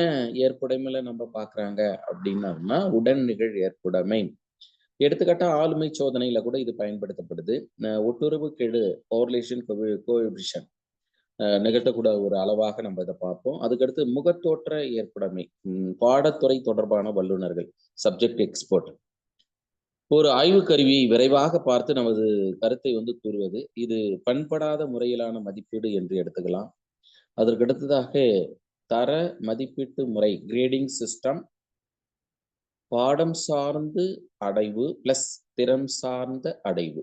S2: ஏற்புடைமையில நம்ம பாக்குறாங்க அப்படின்னா உடன் நிகழ் ஏற்புடைமை. எடுத்துக்காட்டா ஆளுமை சோதனையில கூட இது பயன்படுத்தப்படுது. ஒட்டுறவு கெழு கோரிலேஷன் கோஎஃபிஷியன்ட் நிகழ்த்தக்கூட ஒரு அளவாக நம்ம இதை பார்ப்போம். அதுக்கடுத்து முகத்தோற்ற ஏற்புடைமை, பாடத்துறை தொடர்பான வல்லுநர்கள் சப்ஜெக்ட் எக்ஸ்பர்ட். ஒரு ஆய்வு கருவியை விரைவாக பார்த்து நமது கருத்தை வந்து கூறுவது. இது பண்படாத முறையிலான மதிப்பீடு என்று எடுத்துக்கலாம். அதற்கடுத்ததாக தர மதிப்பீட்டு முறை கிரேடிங் சிஸ்டம், பாடம் சார்ந்து அடைவு பிளஸ் திறன் சார்ந்த அடைவு.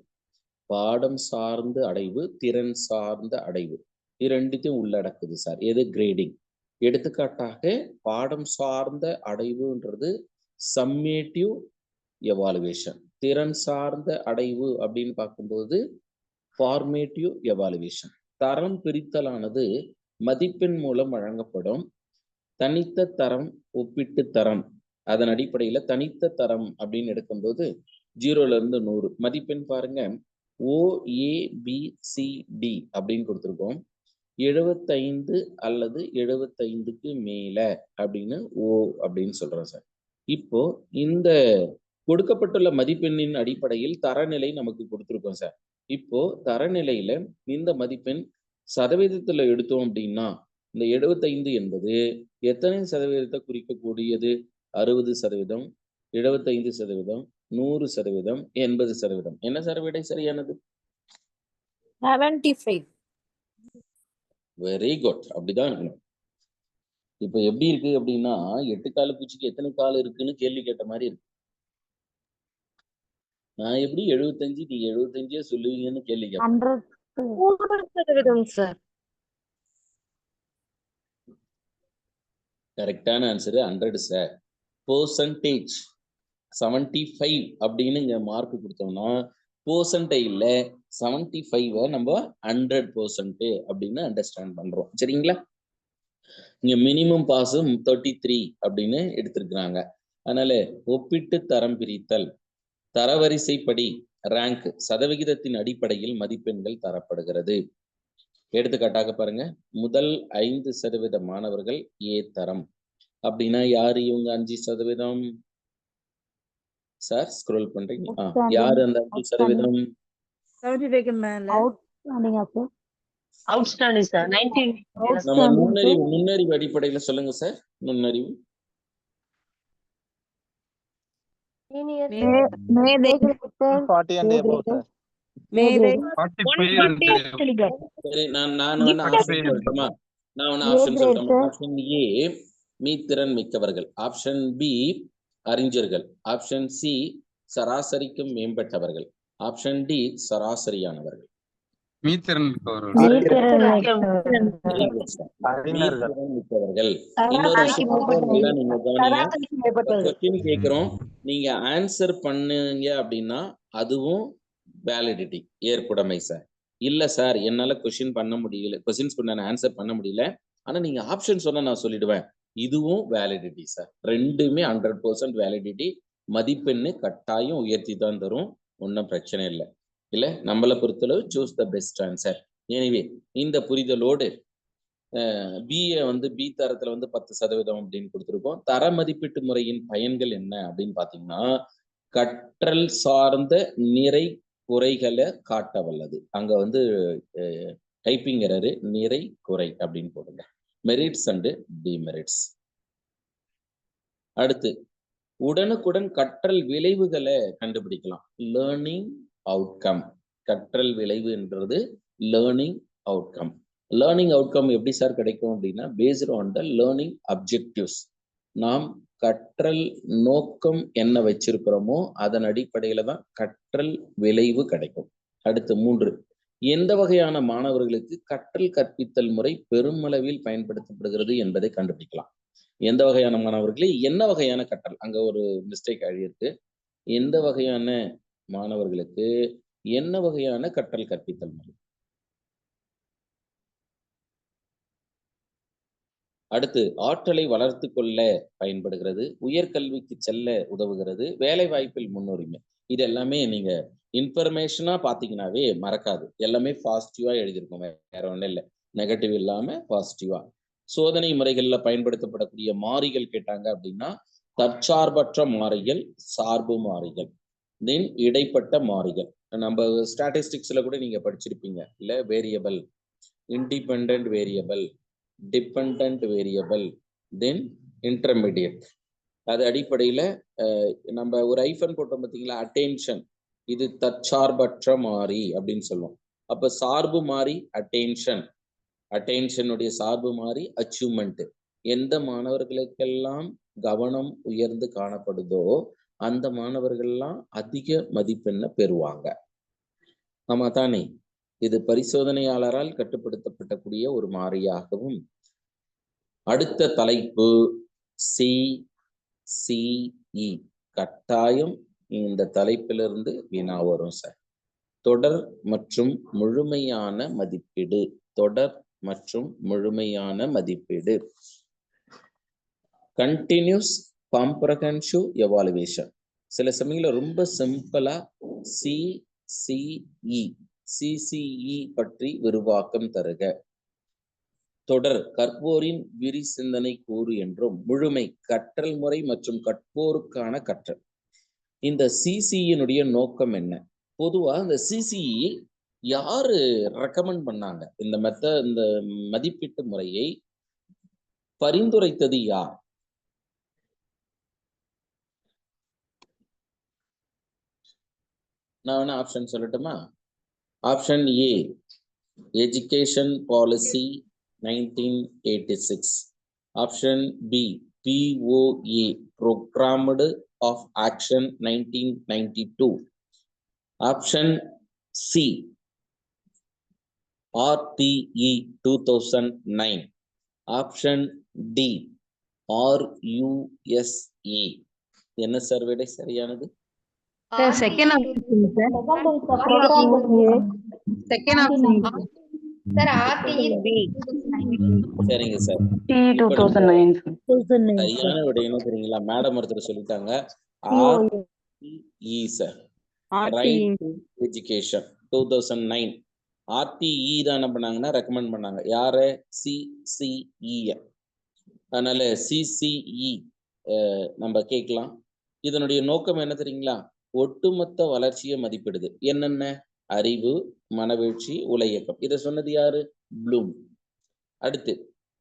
S2: பாடம் சார்ந்த அடைவு திறன் சார்ந்த அடைவு இரண்டுத்தையும் உள்ளடக்குது சார். எது கிரேடிங். எடுத்துக்காட்டாக பாடம் சார்ந்த அடைவுன்றது சம்மேட்டிவ் எவாலுவேஷன். திறன் சார்ந்த அடைவு அப்படின்னு பார்க்கும்போது ஃபார்மேட்டிவ் எவாலுவேஷன். தரம் பிரித்தலானது மதிப்பெண் மூலம் வழங்கப்படும் தனித்த தரம் ஒப்பிட்டு தரம். அதன் அடிப்படையில தனித்த தரம் அப்படின்னு எடுக்கும்போது 0ல இருந்து 100 மதிப்பெண் பாருங்க. OABCD அப்படின்னு கொடுத்துருக்கோம். 75 அல்லது 75க்கு மேல அப்படின்னு O அப்படின்னு சொல்றோம் சார். இப்போ இந்த கொடுக்கப்பட்டுள்ள மதிப்பெண்ணின் அடிப்படையில் தரநிலை நமக்கு கொடுத்துருக்கோம் சார். இப்போ தரநிலையில இந்த மதிப்பெண் சதவீதத்துல எடுத்தோம் அப்படின்னா இந்த 75 என்பது எத்தனை சதவீதத்தை குறிக்கக்கூடியது? 60%, 75%, 100%, 80%. என்ன சார் விடை சரியானது?
S8: 75.
S2: Very good. அப்படிதான் இருக்கணும். இப்போ எப்படி இருக்கு அப்படின்னா 8 கால பூச்சிக்கு எத்தனை கால் இருக்குன்னு கேள்வி கேட்ட மாதிரி இருக்கு. நான் எப்படி 75 நீங்க 75 சொல்லுவீங்கன்னு கேள்வி கேட்பேன்.
S7: 100% சார்.
S2: கரெக்டான ஆன்சரு 100 சார். பெர்சன்டேஜ் 75 அப்படின்னு இங்க மார்க் கொடுத்தோம்னா பெர்சன்டேஜ்ல 75 நம்ம 100% அப்படின்னு அண்டர்ஸ்டாண்ட் பண்றோம். சரிங்களா? இங்க மினிமம் பாஸ் 33 அப்படின்னு எடுத்திருக்கிறாங்க. அதனால ஒப்பிட்டு தரம் பிரித்தல், தரவரிசைப்படி ரேங்க் சதவிகிதத்தின் அடிப்படையில் மதிப்பெண்கள் தரப்படுகிறது. எடுத்துக்காட்டாக பாருங்க, முதல் 5% மாணவர்கள் ஏ தரம். அப்படின்னா யாரு இவங்க 5%? சார் ஸ்க்ரோல் பண்றீங்க. யாரு அந்த 5%?
S8: 75 மேல
S7: அவுட்ஸ்டாண்டிங் சார். 19.
S2: நம்ம நுண்ணறிவு அடிப்படையில சொல்லுங்க சார். நுண்ணறிவு சரி. நான் வேணா ஆப்ஷன் சொல்லட்டுமா? ஆப்ஷன் ஏ மீத்திறன் மிக்கவர்கள், ஆப்ஷன் பி அறிஞர்கள், ஆப்ஷன் சி சராசரிக்கும் மேம்பட்டவர்கள், ஆப்ஷன் டி சராசரியானவர்கள்.
S11: மீத்திறன் மிக்கவர்கள்.
S2: மிக்கவர்கள். இன்னொரு விஷயம் நீங்க கவனிங்க, கேட்கிறோம், நீங்க ஆன்சர் பண்ணுங்க அப்படின்னா அதுவும் வேலிடிட்டி ஏற்புடைமை சார். இல்ல சார் என்னால கொஸ்டின் பண்ண முடியல, கொஸ்டின்ஸ் நான் ஆன்சர் பண்ண முடியல, ஆனா நீங்க ஆப்ஷன் சொன்னா நான் சொல்லிடுவேன், இதுவும் வேலிடிட்டி சார். ரெண்டுமே 100% வேலிடிட்டி. மதிப்பெண்ணு கட்டாயம் உயர்த்தி தான் தரும், ஒன்றும் பிரச்சனை இல்லை. இல்ல நம்மளை பொறுத்தளவு சூஸ் த பெஸ்ட் ஆன்சர். எனவே இந்த புரிதலோடு பிஏ பி தரத்துல 10% அப்படின்னு கொடுத்துருக்கோம். தர மதிப்பீட்டு முறையின் பயன்கள் என்ன அப்படின்னு பாத்தீங்கன்னா, கற்றல் சார்ந்த நிறை குறைகளை காட்ட வல்லது. அங்க டைப்பிங் எரரு, நிறை குறை அப்படின்னு போடுங்க. Merits and demerits. அடுத்து உடனுக்குடன் கற்றல் விளைவுகளை கண்டுபிடிக்கலாம். Learning outcome. கற்றல் விளைவு என்றது லேர்னிங் அவுட்கம். லேர்னிங் அவுட்கம் எப்படி சார் கிடைக்கும் அப்படின்னா, based on the learning objectives. நாம் கற்றல் நோக்கம் என்ன வச்சிருக்கிறோமோ அதன் அடிப்படையில தான் கற்றல் விளைவு கிடைக்கும். அடுத்து 3, எந்த வகையான மாணவர்களுக்கு கற்றல் கற்பித்தல் முறை பெருமளவில் பயன்படுத்தப்படுகிறது என்பதை கண்டுபிடிக்கலாம். எந்த வகையான மாணவர்களே என்ன வகையான கற்றல், அங்க ஒரு மிஸ்டேக் ஆகியிருக்கு. எந்த வகையான மாணவர்களுக்கு என்ன வகையான கற்றல் கற்பித்தல் முறை. அடுத்து ஆற்றலை வளர்த்து கொள்ள பயன்படுகிறது, உயர்கல்விக்கு செல்ல உதவுகிறது, வேலை வாய்ப்பில் முன்னுரிமை. இது எல்லாமே நீங்க இன்ஃபர்மேஷனா பாத்தீங்கன்னாவே மறக்காது, எல்லாமே பாசிட்டிவா எழுதியிருக்கோம், வேற ஒன்றும் இல்லை, நெகட்டிவ் இல்லாம பாசிட்டிவா. சோதனை முறைகள்ல பயன்படுத்தப்படக்கூடிய மாறிகள் கேட்டாங்க அப்படின்னா, தற்சார்பற்ற மாறிகள், சார்பு மாறிகள், தென் இடைப்பட்ட மாறிகள். நம்ம ஸ்டாட்டிஸ்டிக்ஸ்ல கூட நீங்க படிச்சிருப்பீங்க இல்ல, variable, independent variable, dependent variable, then intermediate. அது அடிப்படையில நம்ம ஒரு ஐஃபன் போட்டோம் பார்த்தீங்களா, அட்டென்ஷன், இது தற்சார்பற்ற மாறி அப்படின்னு சொல்லுவோம். அப்ப சார்பு மாறி அட்டென்ஷன், அட்டென்ஷனுடைய சார்பு மாறி அச்சீவ்மெண்ட். எந்த மாணவர்களுக்கெல்லாம் கவனம் உயர்ந்து காணப்படுதோ அந்த மாணவர்கள்லாம் அதிக மதிப்பெண்ணை பெறுவாங்க. ஆமா தானே? இது பரிசோதனையாளரால் கட்டுப்படுத்தப்படக்கூடிய ஒரு மாறியாகவும். அடுத்த தலைப்பு CCE. கட்டாயம் இந்த தலைப்பிலிருந்து வினா வரும் சார். தொடர் மற்றும் முழுமையான மதிப்பீடு. தொடர் மற்றும் முழுமையான மதிப்பீடு. Continuous comprehensive evaluation. சில சமயங்கள ரொம்ப சிம்பிளா CCE பற்றி விரிவாக்கம் தருக. தொடர் கற்போரின் விரி சிந்தனை கூறு என்றும், முழுமை கற்றல் முறை மற்றும் கற்போருக்கான கற்றல். இந்த CCE நோக்கம் என்ன? பொதுவா இந்த CCE யாரு ரெக்கமெண்ட் பண்ணாங்க? இந்த மதிப்பீட்டு முறையை பரிந்துரைத்தது யார்? நான் வேணா ஆப்ஷன் சொல்லட்டுமா? Option A education policy 1986. Option B, POA, Programmed of Action 1992. Option C, RTE 2009. Option D, RUSA. என்ன சார் விடை சரியானது?
S7: Sir second option sir.
S6: Second option.
S4: Sir RTE
S2: சரிங்க சார்.
S7: T 2009 sir.
S6: 2009.
S2: சரியான விடை என்ன தெரியுங்களா? மேடம் ஒருத்தர் சொல்லிட்டாங்க. RTE sir. Right to education 2009. RTE தான் என்ன பண்ணாங்கன்னா ரெக்கமெண்ட் பண்ணாங்க. யாரு? CCE. அதனால CCE நம்ம கேட்கலாம். இதனுடைய நோக்கம் என்ன தெரியுங்களா? ஒட்டுமொத்த வளர்ச்சியை மதிப்பிடுது. என்னென்ன? அறிவு, மனவீழ்ச்சி, உல இயக்கம். இதை சொன்னது யாரு? ப்ளூம். அடுத்து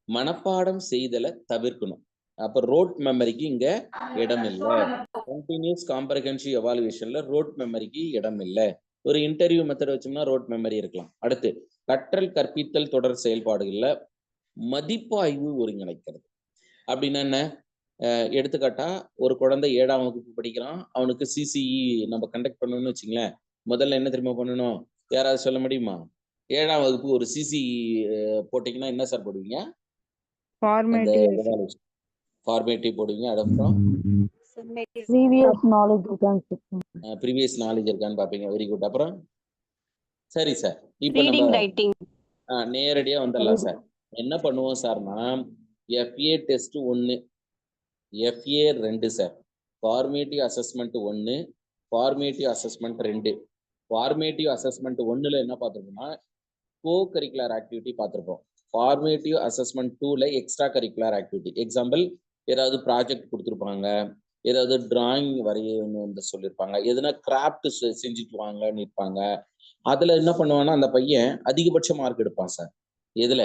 S2: மனப்பாடம் செய்தலை தவிர்க்கணும். அப்ப ரோட் மெமரிக்கு இங்க இடம் இல்லை. கண்டினியூஸ் காம்ப்ரஹென்சிவ் எவாலுவேஷன்ல ரோட் மெமரிக்கு இடம் இல்லை. ஒரு இன்டர்வியூ மெத்தட் வச்சோம்னா ரோட் மெமரி இருக்கலாம். அடுத்து கற்றல் கற்பித்தல் தொடர் செயல்பாடுகள்ல மதிப்பாய்வு ஒருங்கிணைக்கிறது. அப்படின்னா என்ன? எடுத்துக்காட்டா ஒரு குழந்தை 7ஆம் வகுப்பு படிக்கிறான். அவனுக்கு CCE நம்ம கண்டக்ட் பண்ணணும்னு வச்சுங்களேன். முதல்ல என்ன தெரியுமா பண்ணணும்? யாராவது சொல்ல முடியுமா? 7ஆம் வகுப்பு ஒரு CCE போட்டீங்கன்னா என்ன சார் போடுவீங்க? ஃபார்மேட்டிவ் போடுவீங்க. அதுக்கப்புறம் ப்ரீவியஸ் நாலேஜ் இருக்கான்னு பார்ப்பீங்க. Very good. அப்புறம் சரி சார், இப்போ நம்ம நேரடியா வந்துடலாம் சார். என்ன பண்ணுவோம் சார்னா, FA test 1, FA 2 sir. Formative assessment 1, formative assessment 2. Formative assessment 1ல என்ன பார்த்துருக்கோம்னா கோ கரிக்குலர் ஆக்டிவிட்டி பார்த்துருப்போம். ஃபார்மேட்டிவ் அசஸ்மெண்ட் 2ல எக்ஸ்ட்ரா கரிக்குலர் ஆக்டிவிட்டி. எக்ஸாம்பிள், ஏதாவது ப்ராஜெக்ட் கொடுத்துருப்பாங்க, ஏதாவது டிராயிங் வரையணும்னு சொல்லியிருப்பாங்க, எதுனா கிராஃப்ட் செஞ்சுட்டு வாங்கன்னு இருப்பாங்க. அதுல என்ன பண்ணுவான்னா அந்த பையன் அதிகபட்ச மார்க் எடுப்பான் சார். எதுல?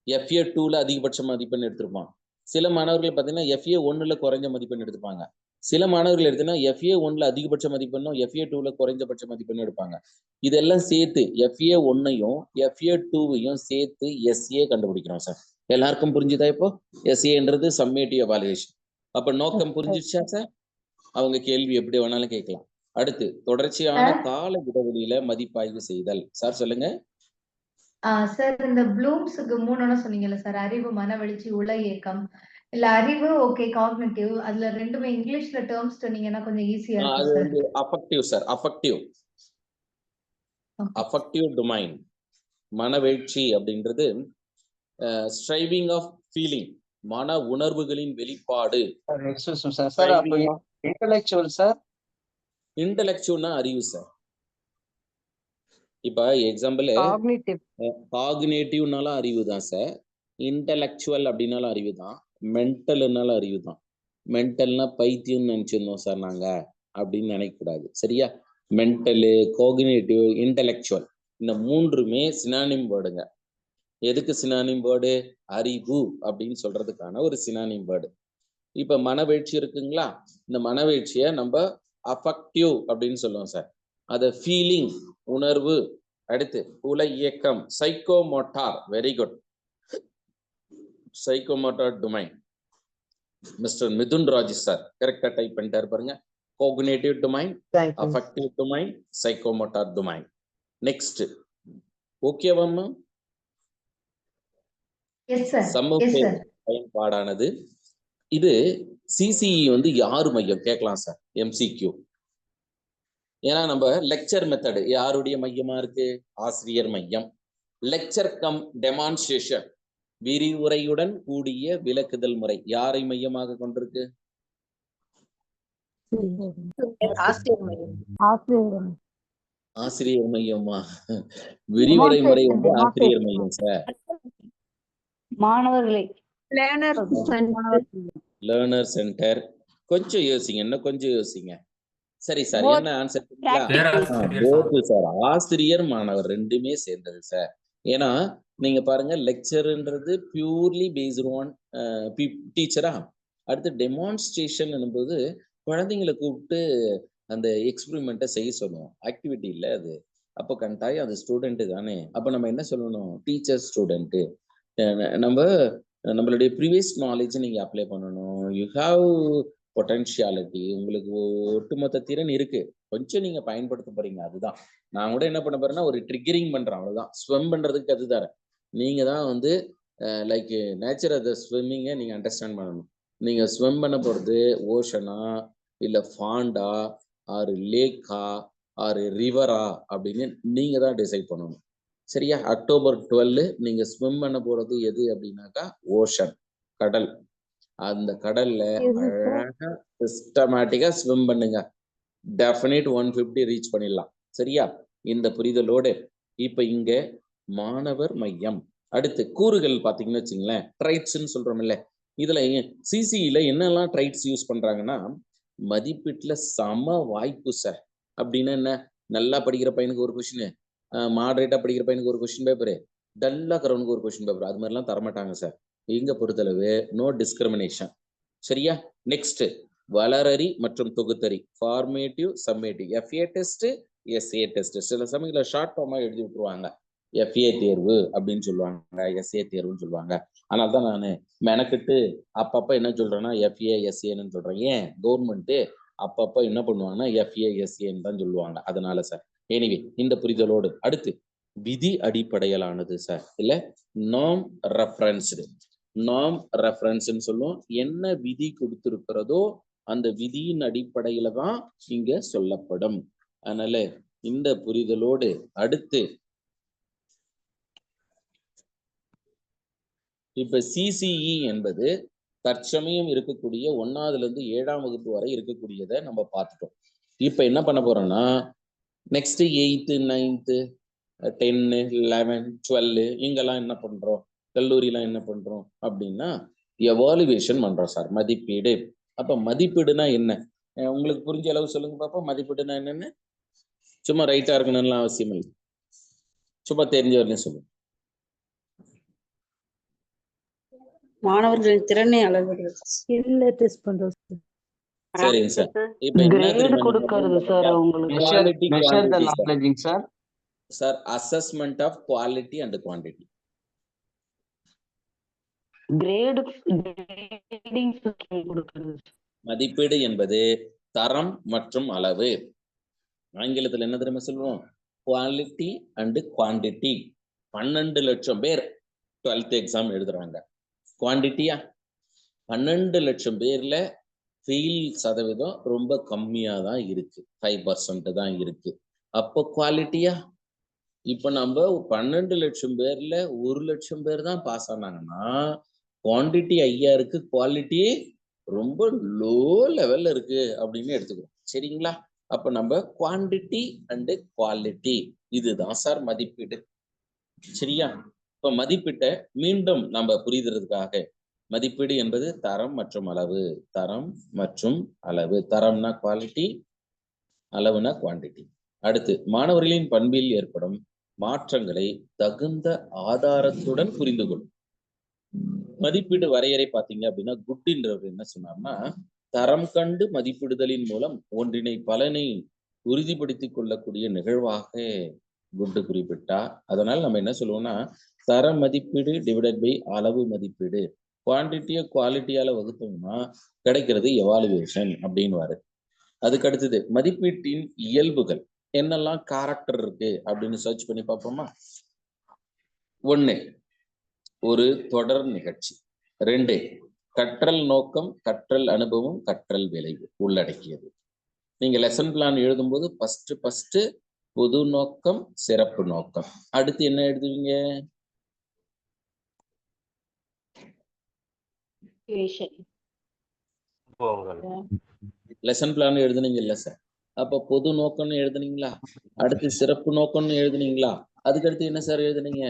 S2: FA 2ல அதிகபட்ச மதிப்பெண் எடுத்திருப்பான். சில மாணவர்கள் பார்த்தீங்கன்னா FA 1ல குறைஞ்ச மதிப்பெண் எடுத்துப்பாங்க. சில மாணவர்கள் எடுத்தீங்கன்னா FA 1ல அதிகபட்ச மதிப்பெண்ணும் FA 2ல குறைஞ்சபட்ச மதிப்பெண்ணும் எடுப்பாங்க. இதெல்லாம் சேர்த்து FA 1ஐயும் FA 2வையும் சேர்த்து SA கண்டுபிடிக்கிறோம் சார். எல்லாருக்கும் புரிஞ்சுதா? இப்போ SAன்றது சம்மேட்டிவ் எவாலுவேஷன். அப்ப நோக்கம் புரிஞ்சிருச்சா சார்? அவங்க கேள்வி எப்படி வேணாலும் கேட்கலாம். அடுத்து தொடர்ச்சியான கால இடைவெளியில மதிப்பாய்வு செய்தல். சார் சொல்லுங்க.
S4: சார் இந்த ப்ளூம்ஸுக்கு 3 சொன்னீங்கல்ல சார், அறிவு, மனவெழுச்சி, உல இயக்கம். இல்ல அறிவு ஓகே, காக்னிட்டிவ். அதுல ரெண்டுமே இங்கிலீஷ்ல டேர்ம்ஸ் சொன்னீங்கன்னா கொஞ்சம் ஈஸியா
S2: அது
S4: இருக்கும் சார்.
S2: வந்து அஃபெக்டிவ் சார். Affective domain. மனவெழ்ச்சி அப்படின்றது ஸ்ட்ரைவிங் ஆஃப் ஃபீலிங், மன உணர்வுகளின் வெளிப்பாடு. இன்டெலெக்சுவல்னா அறிவு சார். இப்ப எக்ஸாம்பிள் காக்னேட்டிவ்னாலும் அறிவு தான் சார். இன்டெலெக்சுவல் அப்படின்னாலும் அறிவு தான். மென்டல்னாலும் அறிவு தான். மென்டல்னா பைத்தியம்னு நினைச்சிருந்தோம் சார் நாங்க, அப்படின்னு நினைக்கக்கூடாது. சரியா? மென்டலு, கோக்னேட்டிவ், இன்டெலெக்சுவல், இந்த மூன்றுமே சினானிம் வேர்டுங்க. எதுக்கு சினானிம் வேர்டு? அறிவு அப்படின்னு சொல்றதுக்கான ஒரு சினானிம் வேர்டு. இப்ப மனவெழ்ச்சி இருக்குங்களா? இந்த மனவெழ்ச்சியை நம்ம அஃபெக்டிவ் அப்படின்னு சொல்லுவோம் சார். அது ஃபீலிங், உணர்வு. அடுத்து உல இயக்கம், psychomotor. Very good. Psychomotor domain. Mister Mithun Raj sir கரெக்டா டைப் பண்ணிட்டாரு பாருங்க. Cognitive domain, affective domain, psychomotor domain. Next. ஓகேவாம்மா? பயன்பாடானது இது. CCE வந்து யாரு மையம் கேட்கலாம் சார். MCQ. ஏன்னா நம்ம லெக்சர் மெத்தட் யாருடைய மையமா இருக்கு? ஆசிரியர் மையம். லெக்சர் கம் டெமான்ஸ்ட்ரேஷன், விரிவுரையுடன் கூடிய விளக்குதல் முறை யாரை மையமாக கொண்டிருக்கு? ஆசிரியர் மையமா? விரிவுரை முறை வந்து ஆசிரியர் மையம் சார்.
S6: மாணவர்களை
S2: லேர்னர் சென்டர். கொஞ்சம் யோசிங்க, இன்னும் கொஞ்சம் யோசிங்க. சரி சார், என்ன ஆன்சர் சார்? ஆசிரியர் மாணவர் ரெண்டுமே சேர்ந்தது சார். ஏன்னா நீங்க பாருங்க, லெக்சர்ன்றது பியூர்லி பேஸ்ட் ஆன் டீச்சரா. அடுத்து டெமான்ஸ்ட்ரேஷன் போது குழந்தைங்களை கூப்பிட்டு அந்த எக்ஸ்பெரிமெண்ட்டை செய்ய சொல்லுவோம். ஆக்டிவிட்டி இல்லை அது. அப்போ கண்டாயம் அது ஸ்டூடெண்ட் தானே. அப்போ நம்ம என்ன சொல்லணும்? Teacher student. நம்ம நம்மளுடைய ப்ரீவியஸ் நாலேஜ் நீங்க அப்ளை பண்ணணும். யூ ஹாவ் பொட்டன்ஷியாலிட்டி, உங்களுக்கு ஒட்டுமொத்த திறன் இருக்கு, கொஞ்சம் நீங்க பயன்படுத்த போறீங்க. அதுதான் நான் கூட என்ன பண்ண போறேன்னா ஒரு ட்ரிகரிங் பண்றேன், அவ்வளவுதான். ஸ்விம் பண்றதுக்கு கத்து தரேன். நீங்க தான் வந்து லைக் நேச்சர் ஆஃப் த ஸ்விம்மிங்கை நீங்க அண்டர்ஸ்டாண்ட் பண்ணணும். நீங்க ஸ்விம் பண்ண போறது ஓஷனா இல்ல ஃபாண்டா ஆறு லேக்கா ஆறு ரிவரா அப்படின்னு நீங்க தான் டிசைட் பண்ணணும். சரியா? அக்டோபர் 12 நீங்க ஸ்விம் பண்ண போறது எது அப்படின்னாக்கா ஓஷன், கடல். அந்த கடல்ல அழகா சிஸ்டமேட்டிக்கா ஸ்விம் பண்ணுங்க. டெஃபினட் 150 ரீச் பண்ணிடலாம். சரியா? இந்த புரிதலோடு இப்ப இங்க மாணவர் மையம். அடுத்து கூறுகள் பாத்தீங்கன்னு வச்சுங்களேன், ட்ரைட்ஸ்ன்னு சொல்றோம் இல்ல, இதுல சிசிஇல என்னெல்லாம் ட்ரைட்ஸ் யூஸ் பண்றாங்கன்னா, மதிப்பீட்டுல சம வாய்ப்பு சார். அப்படின்னா என்ன? நல்லா படிக்கிற பையனுக்கு ஒரு கொஸ்டின், மாடரேட்டா படிக்கிற பையனுக்கு ஒரு கொஸ்டின் பேப்பரு, டல்லா இருக்கிறவனுக்கு ஒரு கொஸ்டின் பேப்பர், அது மாதிரிலாம் தரமாட்டாங்க சார். இங்க பொறுத்தளவு நோ டிஸ்கிரிமினேஷன். சரியா? நெக்ஸ்ட் வளரறி மற்றும் தொகுத்தறி, formative summative, FA test SA test. சில சமயங்களில் ஷார்ட் ஃபார்மா எழுதி விட்டுருவாங்க, எஃப்ஏ தேர்வு அப்படின்னு சொல்லுவாங்க, எஸ்ஏ தேர்வுன்னு சொல்லுவாங்க. அதனால தான் நான் மெனக்கிட்டு அப்பப்போ என்ன சொல்றேன்னா எஃப்ஏ எஸ்ஏன்னு சொல்றேன். ஏன் கவர்மெண்ட்டு அப்பப்போ என்ன பண்ணுவாங்கன்னா எஃப்ஏ எஸ்ஏன்னு தான் சொல்லுவாங்க. அதனால சார் எனிவே இந்த புரிதலோடு அடுத்து விதி அடிப்படையிலானது சார், இல்ல நாம் ரெஃபரன்ஸ்டு. நாம் ரெஃபரன்ஸ்ன்னு சொல்லுவோம். என்ன விதி கொடுத்திருக்கிறதோ அந்த விதியின் அடிப்படையில தான் இங்க சொல்லப்படும். அதனால இந்த புரிதலோடு அடுத்து இப்ப சிசிஇ என்பது தற்சமயம் இருக்கக்கூடிய 1ஆவதுல இருந்து 7ஆம் வகுப்பு வரை இருக்கக்கூடியதை நம்ம பார்த்துட்டோம். இப்ப என்ன பண்ண போறோம்னா நெக்ஸ்ட் 8th 9th 10 11 12 இங்கெல்லாம் என்ன பண்றோம், கல்லூரிலாம் என்ன பண்றோம் அப்படின்னா எவாலுவேஷன் பண்றோம் சார், மதிப்பீடு. அப்ப மதிப்பீடுனா என்ன உங்களுக்கு புரிஞ்ச அளவு சொல்லுங்க பாப்பா. மதிப்பீடுனா என்னன்னு சும்மா ரைட்டா இருக்கணும்லாம் அவசியம் இல்லை, சும்மா தெரிஞ்ச வரலையும் சொல்லுங்க.
S7: மாணவர்களின் திறனை அளவிடுறது,
S8: ஸ்கில்ல டெஸ்ட் பண்றோம் சார்.
S2: சரிங்க சார். இப்ப என்ன
S7: கிரேட்
S2: தெரியுமா
S7: கொடுக்கறது சார் அவங்களுக்கு.
S2: Quality quantity sir.
S11: நாலேஜிங் sir.
S2: Sir assessment of quality and quantity.
S7: Grade grading system கொடுக்கிறது.
S2: மதிப்பீடு என்பது தரம் மற்றும் அளவு. ஆங்கிலத்தில் என்ன தெரியுமா சொல்லுவோம்? Quality and quantity. 12 லட்சம் பேர் 12th எக்ஸாம் எழுதுறாங்க. குவான்டிட்டியா 12 லட்சம் பேர்ல ஃபெயில் சதவீதம் ரொம்ப கம்மியா தான் இருக்கு, 5% தான் இருக்கு. அப்போ குவாலிட்டியா இப்ப நம்ம 12 லட்சம் பேர்ல 1 லட்சம் பேர் தான் பாஸ் ஆனாங்கன்னா குவான்டிட்டி ஐயா இருக்கு, குவாலிட்டி ரொம்ப லோ லெவல்ல இருக்கு அப்படின்னு எடுத்துக்கிறோம். சரிங்களா? அப்ப நம்ம குவான்டிட்டி அண்ட் குவாலிட்டி இதுதான் சார் மதிப்பீடு. சரியா? இப்ப மதிப்பீட்டை மீண்டும் நம்ம புரிதறதுக்காக, மதிப்பீடு என்பது தரம் மற்றும் அளவு. தரம் மற்றும் அளவு. தரம்னா குவாலிட்டி, அளவுனா குவான்டிட்டி. அடுத்து மாணவர்களின் பண்பில் ஏற்படும் மாற்றங்களை தகுந்த ஆதாரத்துடன் புரிந்து கொள்ளும். மதிப்பீடு வரையறை பார்த்தீங்க அப்படின்னா குட்ன்றவர் என்ன சொன்னார்னா, தரம் கண்டு மதிப்பிடுதலின் மூலம் ஒன்றினை பலனை உறுதிப்படுத்திக் கொள்ளக்கூடிய நிகழ்வாக குட்டு குறிப்பிட்டா. அதனால நம்ம என்ன சொல்லுவோம்னா தர மதிப்பீடு டிவைடட் பை அளவு மதிப்பீடு, குவான்டிட்டியை குவாலிட்டியால வகுத்தோம்னா கிடைக்கிறது எவாலுவேஷன் அப்படின்னு. அதுக்கு அடுத்தது மதிப்பீட்டின் இயல்புகள் என்னெல்லாம் கேரக்டர் இருக்கு அப்படின்னு சர்ச் பண்ணி பார்ப்போமா. 1 ஒரு தொடர் நிகழ்ச்சி. 2 கற்றல் நோக்கம், கற்றல் அனுபவம், கற்றல் விளைவு உள்ளடக்கியது. நீங்க லெசன் பிளான் எழுதும்போது ஃபர்ஸ்ட் பொது நோக்கம், சிறப்பு நோக்கம். அடுத்து என்ன எழுதுவீங்க? லெசன் பிளான் எழுதுனீங்க இல்ல சார்? அப்ப பொது நோக்கம்னு எழுதுனீங்களா? அடுத்து சிறப்பு நோக்கம்னு எழுதுனீங்களா? அதுக்கு அடுத்து என்ன சார் எழுதுனீங்க?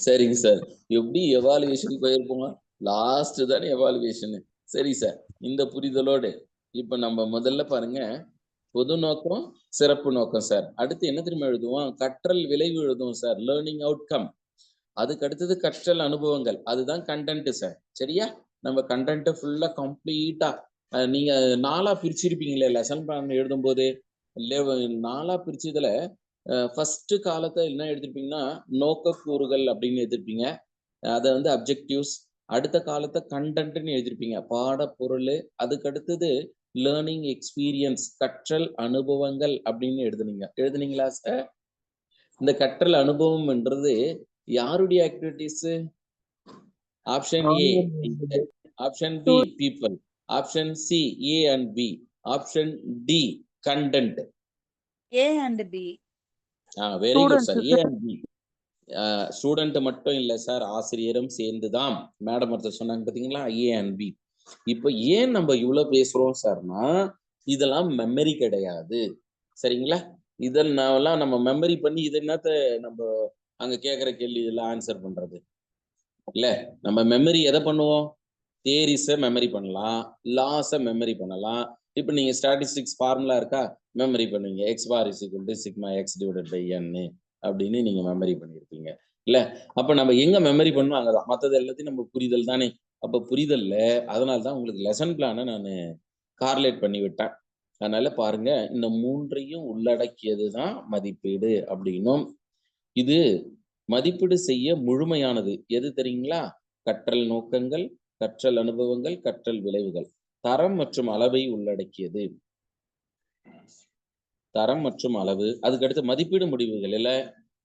S2: சரிங்க சார். எப்படி எவாலுவேஷன் போயிருப்போங்க? லாஸ்ட் தானே எவாலுவேஷன். சரி சார். இந்த புரிதலோடு இப்ப நம்ம முதல்ல பாருங்க, பொது நோக்கம், சிறப்பு நோக்கம் சார். அடுத்து என்ன தெரியுமா எழுதுவோம்? கற்றல் விளைவு எழுதுவோம் சார், லேர்னிங் அவுட்கம். அதுக்கு அடுத்தது கற்றல் அனுபவங்கள், அதுதான் கண்டென்ட் சார். சரியா? நம்ம கண்டென்ட் ஃபுல்லா கம்ப்ளீட்டா நீங்க 4ஆ பிரிச்சிருப்பீங்களே லெசன் பிளான் எழுதும் போது. 4ஆ பிரிச்சதுல ஃபர்ஸ்ட் காலத்தை என்ன எடுத்திருப்பீங்கன்னா நோக்கக்கூறுகள் அப்படின்னு எடுத்திருப்பீங்க. அதை வந்து அப்ஜெக்டிவ்ஸ். அடுத்த காலத்தை கண்டென்ட்னு எழுதிருப்பீங்க, பாடப்பொருள். அதுக்கு அடுத்தது லேர்னிங் எக்ஸ்பீரியன்ஸ், கற்றல் அனுபவங்கள் அப்படின்னு எழுதுனீங்களா சார்? இந்த கற்றல் அனுபவம்ன்றது யாருடைய activities? Option A option B people, option C A and B, option D content.
S5: A and B.
S2: Very good sir. A and B. Student மட்டும் இல்லை சார், ஆசிரியரும் சேர்ந்துதான். மேடம் ஒருத்தர் சொன்னாங்க பார்த்தீங்களா, ஏ அண்ட் பி. இப்போ ஏன் நம்ம இவ்வளோ பேசுறோம் சார்னா, இதெல்லாம் மெமரி கிடையாது, சரிங்களா? இதெல்லாம் நம்ம மெமரி பண்ணி இது என்னத்த நம்ம அங்க கேட்குற கேள்வி இதெல்லாம் ஆன்சர் பண்றது இல்லை. நம்ம மெமரி எதை பண்ணுவோம்? தியரிஸை மெமரி பண்ணலாம், லாஸை மெமரி பண்ணலாம். இப்போ நீங்க ஸ்டாட்டிஸ்டிக்ஸ் ஃபார்முலா இருக்கா, மெமரி பண்ணுவீங்க. X bar is equal to sigma x divided by n அப்படின்னு நீங்க மெமரி பண்ணியிருப்பீங்க இல்ல. அப்ப நம்ம எங்க மெமரி பண்ணணும் அங்கதான். மற்றது எல்லாத்தையும் நம்ம புரிதல் தானே. அப்ப புரிதல்ல, அதனால தான் உங்களுக்கு லெசன் பிளானை நான் கார்லேட் பண்ணி விட்டேன். அதனால பாருங்க, இந்த மூன்றையும் உள்ளடக்கியது தான் மதிப்பீடு அப்படின்னும். இது மதிப்பீடு செய்ய முழுமையானது எது தெரியுங்களா? கற்றல் நோக்கங்கள், கற்றல் அனுபவங்கள், கற்றல் விளைவுகள். தரம் மற்றும் அளவை உள்ளடக்கியது. தரம் மற்றும் அளவு. அதுக்கடுத்து மதிப்பீடு முடிவுகள் இல்ல,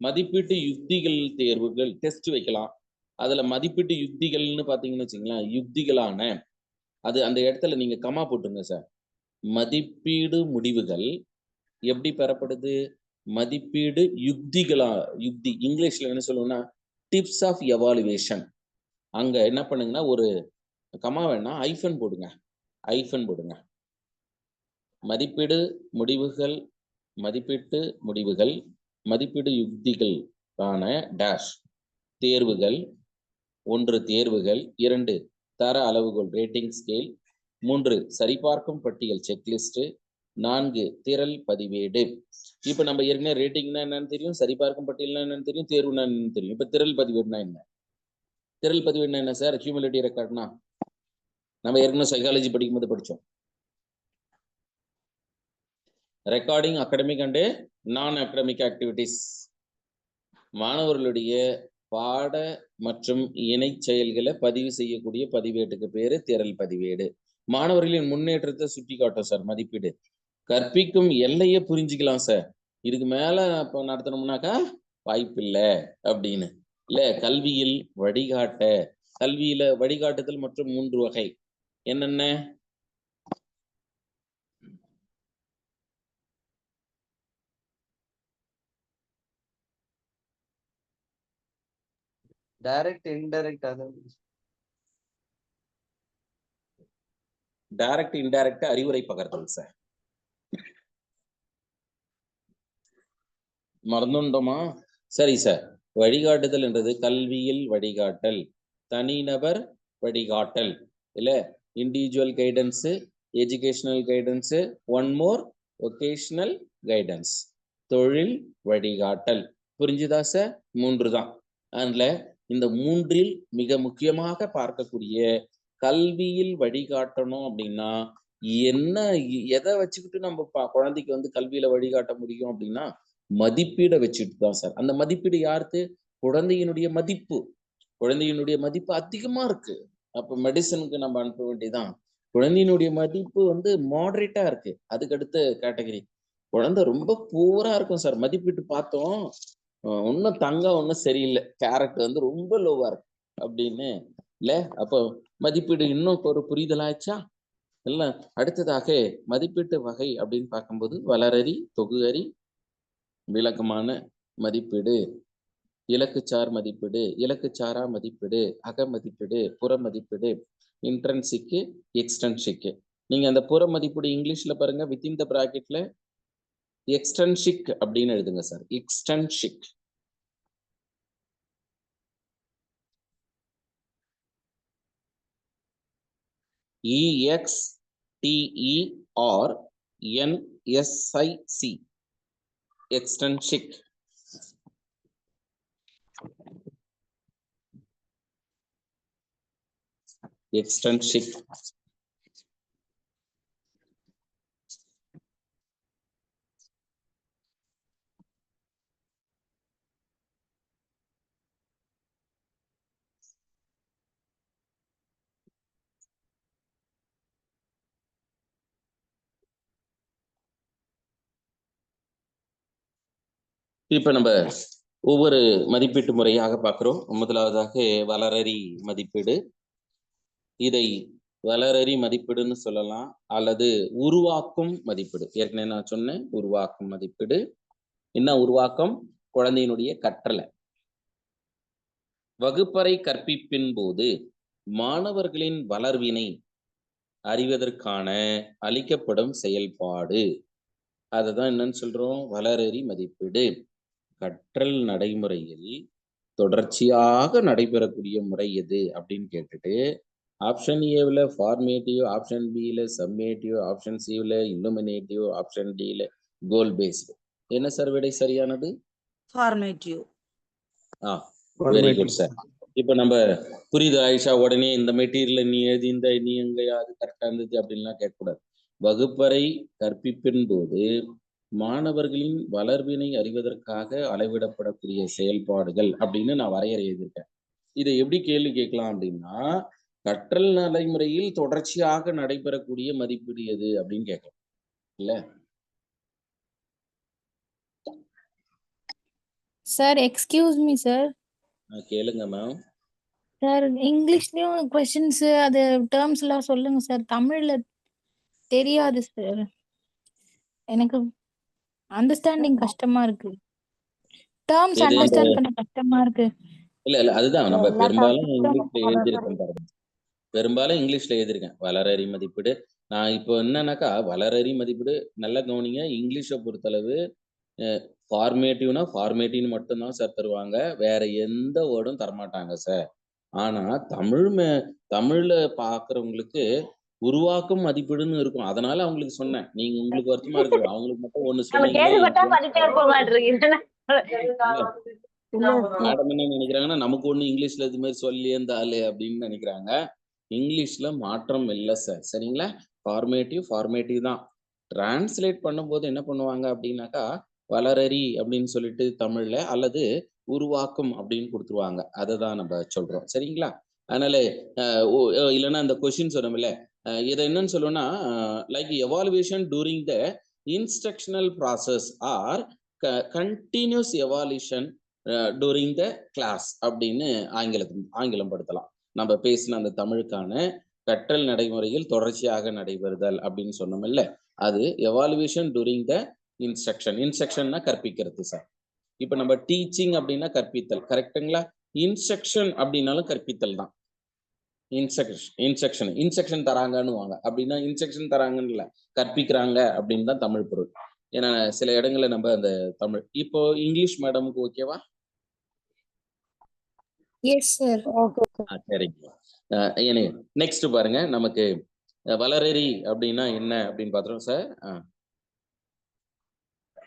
S2: மதிப்பீட்டு யுக்திகள் தேர்வுகள் டெஸ்ட் வைக்கலாம். அதுல மதிப்பீட்டு யுக்திகள்னு பாத்தீங்கன்னு வச்சுங்களேன், யுக்திகளான அது அந்த இடத்துல நீங்க கமா போட்டுங்க சார். மதிப்பீடு முடிவுகள் எப்படி பெறப்படுது? மதிப்பீடு யுக்திகளா, யுக்தி இங்கிலீஷ்ல என்ன சொல்லுவோம்னா டிப்ஸ் ஆஃப் எவாலுவேஷன். அங்க என்ன பண்ணுங்கன்னா ஒரு கமா வேணா ஐஃபன் போடுங்க, ஐஃபன் போடுங்க. மதிப்பீடு முடிவுகள், மதிப்பீட்டு முடிவுகள், மதிப்பீடு யுக்திகள் ஆன டேஷ் தேர்வுகள். 1 தேர்வுகள், 2 தர அளவுகோல் ரேட்டிங் ஸ்கேல், 3 சரிபார்க்கும் பட்டியல் செக்லிஸ்ட், 4 திரள் பதிவேடு. இப்ப நம்ம ஏற்கனவே ரேட்டிங்னா என்னன்னு தெரியும், சரிபார்க்கும் பட்டியல்னா என்னன்னு தெரியும், தேர்வுனா என்னன்னு தெரியும். இப்ப திரள் பதிவேடுனா என்ன? திரள் பதிவேடுனா என்ன சார்? கியூமுலேட்டிவ் ரெக்கார்ட்னா நம்ம ஏற்கனவே சைக்காலஜி படிக்கும் போது படிச்சோம். ரெக்கார்டிங் அகாடமிக் அண்ட் நான் அகாடமிக் ஆக்டிவிட்டிஸ். மாணவர்களுடைய பாட மற்றும் இணை செயல்களை பதிவு செய்யக்கூடிய பதிவேட்டுக்கு பேரு திரள் பதிவேடு. மாணவர்களின் முன்னேற்றத்தை சுட்டி காட்டும் சார் மதிப்பீடு. கற்பிக்கும் எல்லையை புரிஞ்சுக்கலாம் சார். இதுக்கு மேல இப்போ நடத்தணும்னாக்கா வாய்ப்பில்லை அப்படின்னு இல்ல. கல்வியில் வழிகாட்ட, கல்வியில வழிகாட்டுதல் மற்றும் 3 வகை என்னென்ன?
S12: Direct indirect.
S2: டைரக்ட் இன்டைரக்ட் அறிவுரை பகர்தல் சார். மறந்துட்டோமா? சரி சார். வழிகாட்டுதல் என்றது கல்வியில் வழிகாட்டல், தனிநபர் வழிகாட்டல் இல்ல, individual guidance, educational guidance, one more vocational guidance, தொழில் வழிகாட்டல். புரிஞ்சுதா சார்? 3 தான். அதனால இந்த 3இல் மிக முக்கியமாக பார்க்கக்கூடிய கல்வியில் வழிகாட்டணும் அப்படின்னா என்ன, எதை வச்சுக்கிட்டு நம்ம குழந்தைக்கு வந்து கல்வியில வழிகாட்ட முடியும் அப்படின்னா மதிப்பீடை வச்சுட்டு தான் சார். அந்த மதிப்பீடு யாருக்கு? குழந்தையினுடைய மதிப்பு. குழந்தையினுடைய மதிப்பு அதிகமா இருக்கு, அப்ப மெடிசனுக்கு நம்ம அனுப்ப வேண்டியதான். குழந்தையினுடைய மதிப்பு வந்து மாடரேட்டா இருக்கு. அதுக்கு அடுத்த கேட்டகரி குழந்தை ரொம்ப பூரா இருக்கும் சார். மதிப்பீட்டு பார்த்தோம், ஒன்னும் தங்கம் ஒன்றும் சரியில்லை, கேரக்டர் வந்து ரொம்ப லோவா இருக்கு அப்படின்னு இல்ல. அப்போ மதிப்பீடு இன்னும் ஒரு புரிதல் ஆயிடுச்சா? இல்ல. அடுத்ததாக மதிப்பீட்டு வகை அப்படின்னு பார்க்கும்போது வளரறி, தொகுஅறி, விளக்கமான மதிப்பீடு, இலக்குச்சார் மதிப்பீடு, இலக்குச்சாரா மதிப்பீடு, அக மதிப்பீடு, புற மதிப்பீடு, இன்ட்ரன்சிக்கு, எக்ஸ்டன்ஷிக்கு. நீங்க அந்த புற மதிப்பீடு இங்கிலீஷ்ல பாருங்க, வித்தின் த பிராக்கெட்ல எக்ஸ்டன்ஷிக் அப்படின்னு எழுதுங்க சார். எக்ஸ்டன்ஷிக். EXTERNSIC, எக்ஸ்டன்ஷிக். எக்ஸ்டன்ஷிக். இப்ப நம்ம ஒவ்வொரு மதிப்பீட்டு முறையாக பார்க்கிறோம். முதலாவதாக வளரறி மதிப்பீடு. இதை வளரறி மதிப்பீடுன்னு சொல்லலாம், அல்லது உருவாக்கும் மதிப்பீடு. ஏற்கனவே நான் சொன்னேன் உருவாக்கும் மதிப்பீடு. என்ன உருவாக்கம்? குழந்தையினுடைய கற்றலை. வகுப்பறை கற்பிப்பின் போது மாணவர்களின் வளர்வினை அறிவதற்கான அளிக்கப்படும் செயல்பாடு, அதுதான் என்னன்னு சொல்றோம்? வளரறி மதிப்பீடு. கற்றல் நடைமுறையில் தொடர்ச்சியாக நடைபெறக்கூடிய முறை எது அப்படின்னு கேட்டுட்டு, ஆப்ஷன் ஏவில் ஃபார்மேட்டிவ், ஆப்ஷன் பியில் சம்மேட்டிவ், ஆப்ஷன் சிவில் இல்லுமினேட்டிவ், ஆப்ஷன் டியில் கோல் பேஸ்டு. என்ன சார் விடை சரியானது?
S5: Formative.
S2: Very good sir. இப்போ நம்ம புரியுது ஆயிஷா, உடனே இந்த மெட்டீரியல் நீ எழுதி இந்த நீ எங்கேயாவது கரெக்டாக இருந்தது அப்படின்லாம் கேட்கக்கூடாது. வகுப்பறை கற்பிப்பின் போது மாணவர்களின் வளர்வினை அறிவதற்காக அளவிடப்படக்கூடிய செயல்பாடுகள் அப்படின்னு நான் வரையறை எழுதியிருக்கேன். இதை எப்படி கேள்வி கேட்கலாம் அப்படின்னா, கற்றல் நடைமுறையில் தொடர்ச்சியாக நடைபெறக்கூடிய மதிப்பீடு எது அப்படின்னு கேட்கலாம் இல்ல?
S12: Sir excuse me sir.
S2: கேளுங்க மேம்.
S12: சார் இங்கிலீஷ்லயும் கொஸ்டின்ஸ் அது டேர்ம்ஸ் எல்லாம் சொல்லுங்க சார். தமிழ்ல தெரியாது சார், எனக்கு அண்டர்ஸ்டாண்டிங் கஷ்டமா இருக்கு. டேர்ம்ஸ் அண்டர்ஸ்டாண்ட் பண்ண கஷ்டமா இருக்கு.
S2: இல்ல அதுதான் நம்ம பெரும்பாலும் இங்கிலீஷ்ல எழுதியிருக்கேன் பாருங்க. பெரும்பாலும் இங்கிலீஷ்ல எழுதியிருக்கேன் வளரறி மதிப்பீடு. நான் இப்போ என்னன்னாக்கா வளரறி மதிப்பீடு நல்லா கவனிங்க. இங்கிலீஷை பொறுத்தளவு ஃபார்மேட்டிவ்னா ஃபார்மேட்டிவ்னு மட்டும்தான் சார் தருவாங்க, வேற எந்த வேர்டும் தரமாட்டாங்க சார். ஆனா தமிழ்ல பாக்குறவங்களுக்கு உருவாக்கும் மதிப்பீடுன்னு இருக்கும். அதனால அவங்களுக்கு சொன்னேன். நீங்க உங்களுக்கு வருத்தமா இருக்கு, அவங்களுக்கு மட்டும் ஒண்ணு மேடம் என்ன நினைக்கிறாங்கன்னா, நமக்கு ஒண்ணு இங்கிலீஷ்ல இது மாதிரி சொல்லி அந்த ஆளு அப்படின்னு நினைக்கிறாங்க. இங்கிலீஷ்ல மாற்றம் இல்லை சார், சரிங்களா? ஃபார்மேட்டிவ் தான். டிரான்ஸ்லேட் பண்ணும்போது என்ன பண்ணுவாங்க அப்படின்னாக்கா, வளரறி அப்படின்னு சொல்லிட்டு தமிழ்ல, அல்லது உருவாக்கும் அப்படின்னு கொடுத்துருவாங்க. அதை தான் நம்ம சொல்றோம், சரிங்களா? அதனால இல்லைன்னா இந்த கொஸ்டின் சொன்னோம்ல, இதை என்னன்னு சொல்லுவோம்னா, like evaluation during the instructional process or continuous evaluation during the class அப்படின்னு ஆங்கிலம் படுத்தலாம். நம்ம பேசின அந்த தமிழுக்கான கற்றல் நடைமுறையில் தொடர்ச்சியாக நடைபெறுதல் அப்படின்னு சொன்னோம்ல, அது எவாலுவேஷன் டூரிங் த இன்ஸ்ட்ரக்ஷன்னா கற்பிக்கிறது சார். இப்போ நம்ம டீச்சிங் அப்படின்னா கற்பித்தல், கரெக்டுங்களா? இன்ஸ்ட்ரக்ஷன் அப்படின்னாலும் கற்பித்தல் தான். இன்ஸ்ட்ரக்ஷன் தராங்கன்னு வாங்க அப்படின்னா இன்ஸ்ட்ரக்ஷன் தராங்கன்னு இல்லை, கற்பிக்கிறாங்க அப்படின்னு தான் தமிழ் பொருள். ஏன்னா சில இடங்கள்ல நம்ம அந்த தமிழ். இப்போ இங்கிலீஷ் மேடமுக்கு ஓகேவா?
S12: Yes sir.
S2: சரிங்க. நெக்ஸ்ட் பாருங்க, நமக்கு வளரறி அப்படின்னா என்ன அப்படின்னு பாத்துறோம் சார்.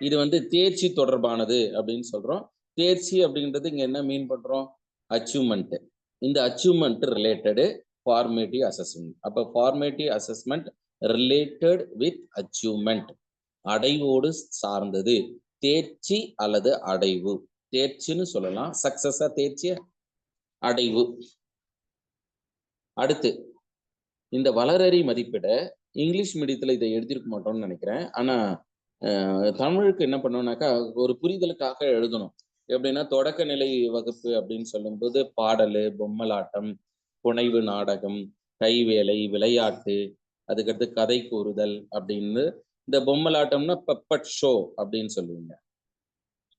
S2: இது வந்து தேர்ச்சி தொடர்பானது அப்படின்னு சொல்றோம். தேர்ச்சி அப்படின்றது இங்க என்ன மீன் பண்றோம்? அச்சீவ்மெண்ட். இந்த அச்சீவ்மெண்ட் ரிலேட்டடு ஃபார்மேட்டிவ் அசஸ்மெண்ட். அப்ப formative assessment related with achievement, அடைவோடு சார்ந்தது. தேர்ச்சி அல்லது அடைவு, தேர்ச்சின்னு சொல்லலாம். சக்சஸா தேர்ச்சி, அடைவு. அடுத்து இந்த வளரறி மதிப்பீட இங்கிலீஷ் மீடியத்துல இதை எழுதியிருக்க மாட்டோம்னு நினைக்கிறேன். ஆனா தமிழுக்கு என்ன பண்ணோம்னாக்கா, ஒரு புரிதலுக்காக எழுதணும். எப்படின்னா, தொடக்க நிலை வகுப்பு அப்படின்னு சொல்லும்போது பாடல், பொம்மலாட்டம், புனைவு நாடகம், கைவேலை, விளையாட்டு, அதுக்கடுத்து கதை கூறுதல் அப்படின்னு. இந்த பொம்மலாட்டம்னா பப்பட் ஷோ அப்படின்னு சொல்லுவீங்க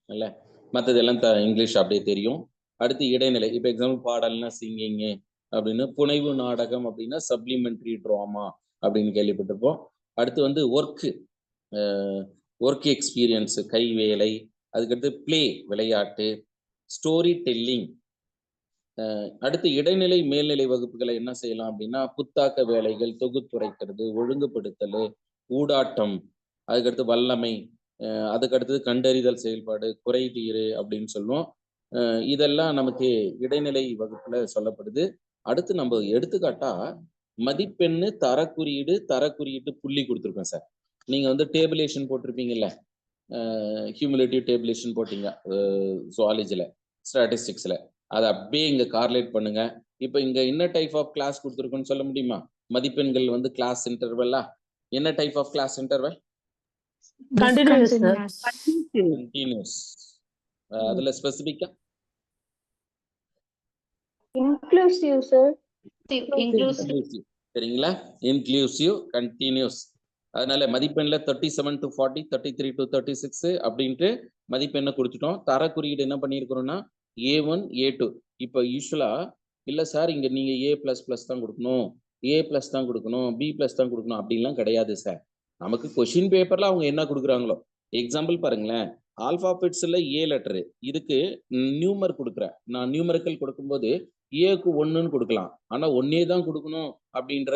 S2: இல்ல, மற்றதெல்லாம் இங்கிலீஷ் அப்படியே தெரியும். அடுத்து இடைநிலை, இப்போ எக்ஸாம்பிள் பாடல்னா சிங்கிங்கு அப்படின்னு, புனைவு நாடகம் அப்படின்னா சப்ளிமெண்ட்ரி ட்ராமா அப்படின்னு கேள்விப்பட்டிருப்போம். அடுத்து வந்து ஒர்க் எக்ஸ்பீரியன்ஸு, கைவேலை, அதுக்கடுத்து பிளே, விளையாட்டு, ஸ்டோரி டெல்லிங். அடுத்து இடைநிலை மேல்நிலை வகுப்புகளை என்ன செய்யலாம் அப்படின்னா, புத்தாக்க வேலைகள், தொகுத்துரைக்கிறது, ஒழுங்குபடுத்தல், ஊடாட்டம், அதுக்கடுத்து வல்லமை, அதுக்கடுத்தது கண்டறிதல் செயல்பாடு, குறை தீரு அப்படின்னு சொல்லுவோம். இதெல்லாம் நமக்கு இடைநிலை வகுப்புல சொல்லப்படுது. அடுத்து நம்ம எடுத்துக்காட்டா மதிப்பெண்ணு, தரக்குறியீட்டு புள்ளி கொடுத்துருக்கோம் சார். நீங்க வந்து டேபிளேஷன் போட்டிருப்பீங்கல்ல, ஹியூமுலேட்டிவ் டேபிளேஷன் போட்டீங்க ஜுவாலஜில, ஸ்டாட்டிஸ்டிக்ஸ்ல, அதை அப்படியே இங்க கார்லேட் பண்ணுங்க. இப்போ இங்க என்ன டைப் ஆஃப் கிளாஸ் கொடுத்துருக்கோன்னு சொல்ல முடியுமா? மதிப்பெண்கள் வந்து கிளாஸ் இன்டர்வெல்லா? என்ன type of class interval?
S7: Continuous.
S2: அதுல ஸ்பெசிபிக்கா
S6: Inclusive, sir.
S2: இன்க்ளூசிவ், சரிங்களா? Inclusive continuous. அதனால மதிப்பெண்ல 37 to 40, 33 to 36 அப்படின்ட்டு மதிப்பெண்ணை கொடுத்துட்டோம். தர குறியீடு என்ன பண்ணியிருக்கிறோம்னா A1 A2. இப்போ யூஸ்வலா இல்ல சார் இங்க நீங்க A++ தான் கொடுக்கணும், A+ தான் கொடுக்கணும், B+ தான் கொடுக்கணும் அப்படின்லாம் கிடையாது சார். நமக்கு கொஸ்டின் பேப்பர்ல அவங்க என்ன கொடுக்குறாங்களோ, எக்ஸாம்பிள் பாருங்களேன், ஆல்பாபெட்ஸ்ல ஏ லெட்டரு, இதுக்கு நியூமர் கொடுக்குறேன். நான் நியூமரிக்கல் கொடுக்கும்போது ஏக்கு 1ன்னு கொடுக்கலாம், ஆனா 1 தான் கொடுக்கணும் அப்படின்ற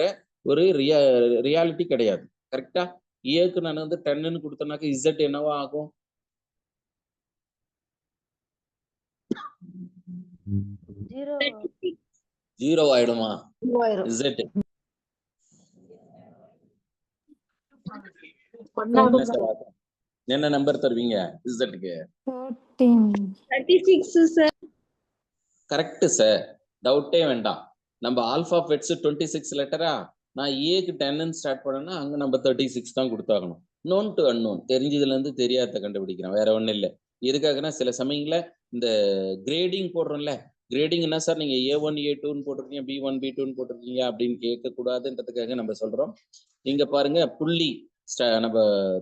S2: ஒரு ரியாலிட்டி கிடையாது. கரெக்டா? ஏக்கு நான் வந்து 10ன்னு கொடுத்தேனாக்க இசட் என்னவா ஆகும்? 0 ஆயிடுமா? இசட் என்ன நம்பர் தருவீங்க இசட்க்கு?
S12: 36 சார்.
S2: கரெக்ட் சார், டவுட்டே வேண்டாம். நம்ம ஆல்பாபெட்ஸ் 26 லெட்டரா, நான் ஏக்கு 10ன்னு ஸ்டார்ட் பண்ணேன்னா அங்க நம்ம 36 தான் கொடுத்தாகணும். நோன் டு அன்னோன், தெரிஞ்சதுல இருந்து தெரியாத கண்டுபிடிக்கிறேன், வேற ஒண்ணும் இல்லை. எதுக்காகனா சில சமயங்கள இந்த கிரேடிங் போடுறோம்ல, கிரேடிங் என்ன சார் நீங்க A1 A2ன்னு போட்டிருக்கீங்க, B1 B2ன்னு போட்டிருக்கீங்க அப்படின்னு கேட்கக்கூடாதுன்றதுக்காக நம்ம சொல்றோம். இங்க பாருங்க, புள்ளி நம்ம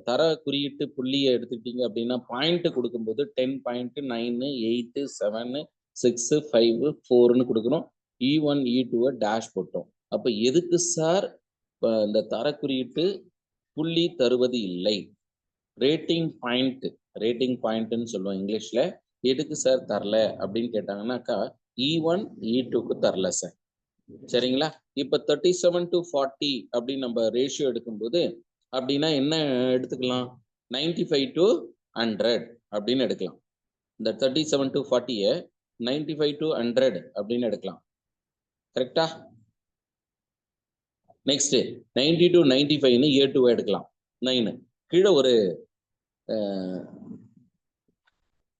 S2: தர குறியீட்டு புள்ளியை எடுத்துக்கிட்டீங்க அப்படின்னா பாயிண்ட் கொடுக்கும்போது 10 பாயிண்ட் 9 8 7 6 5 4ன்னு கொடுக்கணும். E1 E2 டேஷ் போட்டோம். அப்ப எதுக்கு சார் இந்த தர குறியீட்டு புள்ளி தருவது இல்லை? ரேட்டிங் பாயிண்ட்னு சொல்லுவோம் இங்கிலீஷ்ல. எதுக்கு சார் தரல அப்படின்னு கேட்டாங்கன்னாக்கா E1 E2க்கு தரல சார். சரிங்களா? இப்ப 37 to 40 அப்படின்னு நம்ம ரேஷியோ எடுக்கும்போது அப்படின்னா என்ன எடுத்துக்கலாம்? 95 to 100 அப்படின்னு எடுக்கலாம். இந்த 37 to 40 95 to 100 அப்படின்னு எடுக்கலாம். கரெக்டா? நெக்ஸ்ட் 90 to 95ன்னு A2 எடுக்கலாம். 9 கீழே ஒரு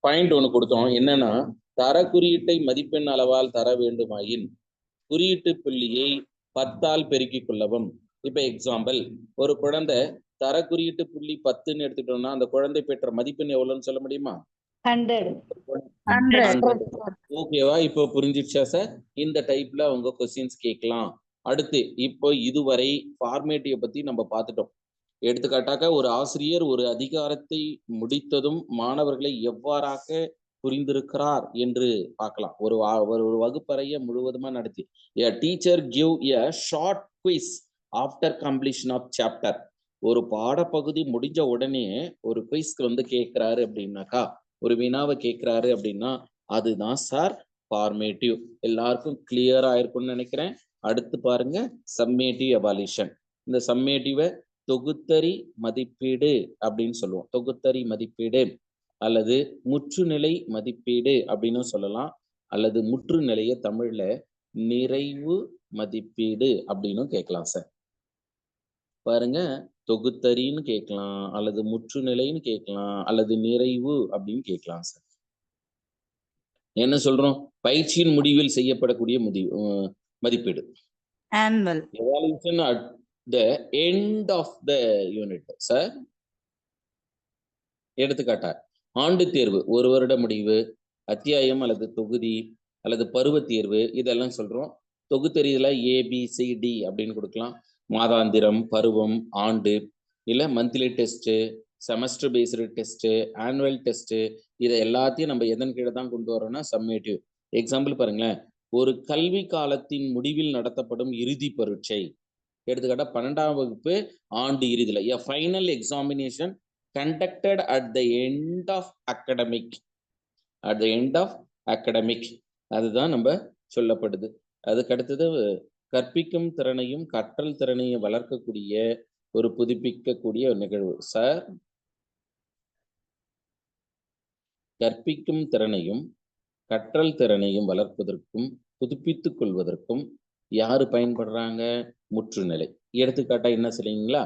S2: பாயிண்ட் ஒன்று கொடுத்தோம். என்னன்னா, தர குறியீட்டை மதிப்பெண் அளவால் தர வேண்டுமாயின் குறியீட்டு புள்ளியை 10ஆல் பெருக்கிக் கொள்ளவும். இப்ப எக்ஸாம்பிள், ஒரு குழந்தை தர குறியீட்டு புள்ளி 10ன்னு எடுத்துட்டோம்னா அந்த குழந்தை பெற்ற மதிப்பெண் எவ்வளவுன்னு சொல்ல முடியுமா?
S6: 100.
S2: ஓகேவா? இப்போ புரிஞ்சிடுச்சா சார்? இந்த டைப்ல அவங்க கொஸ்டின்ஸ் கேட்கலாம். அடுத்து இப்போ இதுவரை ஃபார்மேட்டிவ் பத்தி நம்ம பார்த்துட்டோம். எடுத்துக்காட்டாக ஒரு ஆசிரியர் ஒரு அதிகாரத்தை முடித்ததும் மாணவர்களை எவ்வாறாக புரிந்திருக்கிறார் என்று பார்க்கலாம். ஒரு வகுப்பறைய முழுவதுமா நடத்தி a teacher give a short quiz after completion of chapter. ஒரு பாடப்பகுதி முடிஞ்ச உடனே ஒரு குவிஸ்க்கு வந்து கேட்கிறாரு அப்படின்னாக்கா, ஒரு வினாவை கேட்கிறாரு அப்படின்னா அதுதான் சார் ஃபார்மேட்டிவ். எல்லாருக்கும் கிளியரா இருக்கும்னு நினைக்கிறேன். அடுத்து பாருங்க, சம்மேட்டிவ் எவால்யூஷன். இந்த சம்மேட்டிவை தொகுத்தறி மதிப்பீடு அப்படின்னு சொல்லுவோம். தொகுத்தறி மதிப்பீடு அல்லது முற்றுநிலை மதிப்பீடு அப்படின்னு சொல்லலாம். அல்லது முற்றுநிலைய தமிழ்ல நிறைவு மதிப்பீடு அப்படின்னு கேட்கலாம் சார். பாருங்க, தொகுத்தறின்னு கேட்கலாம், அல்லது முற்றுநிலைன்னு கேட்கலாம், அல்லது நிறைவு அப்படின்னு கேட்கலாம் சார். என்ன சொல்றோம்? பயிற்சியின் முடிவில் செய்யப்படக்கூடிய மதிப்பீடு.
S5: Annual.
S2: Evaluation at the end of the unit sir. எடுத்துக்காட்டா ஆண்டு தேர்வு, ஒரு வருட முடிவு, அத்தியாயம் அல்லது தொகுதி அல்லது பருவ தேர்வு, இதெல்லாம் சொல்றோம். தொகுத்தறிதல ABCD அப்படின்னு கொடுக்கலாம். மாதாந்திரம், பருவம், ஆண்டு, இல்ல monthly test, semester based test, annual test, இதை எல்லாத்தையும் நம்ம எதன் கீழே தான் கொண்டு வரோம்னா சம்மேட்டிவ். எக்ஸாம்பிள் பாருங்களேன், ஒரு கல்வி காலத்தின் முடிவில் நடத்தப்படும் இறுதி பரீட்சை. எடுத்துக்காட்டா 12ஆம் வகுப்பு ஆண்டு இறுதியில் a final examination conducted at the end of academic. அதுதான் நம்ம சொல்லப்படுது. அதுக்கு அடுத்தது கற்பிக்கும் திறனையும் கற்றல் திறனையும் வளர்க்கக்கூடிய ஒரு புதுப்பிக்கக்கூடிய ஒரு நிகழ்வு சார். கற்பிக்கும் திறனையும் கற்றல் திறனையும் வளர்ப்பதற்கும் புதுப்பித்துக் கொள்வதற்கும் யாரு பயன்படுறாங்க? முற்றுநிலை. எடுத்துக்காட்டா என்ன சொல்றீங்களா?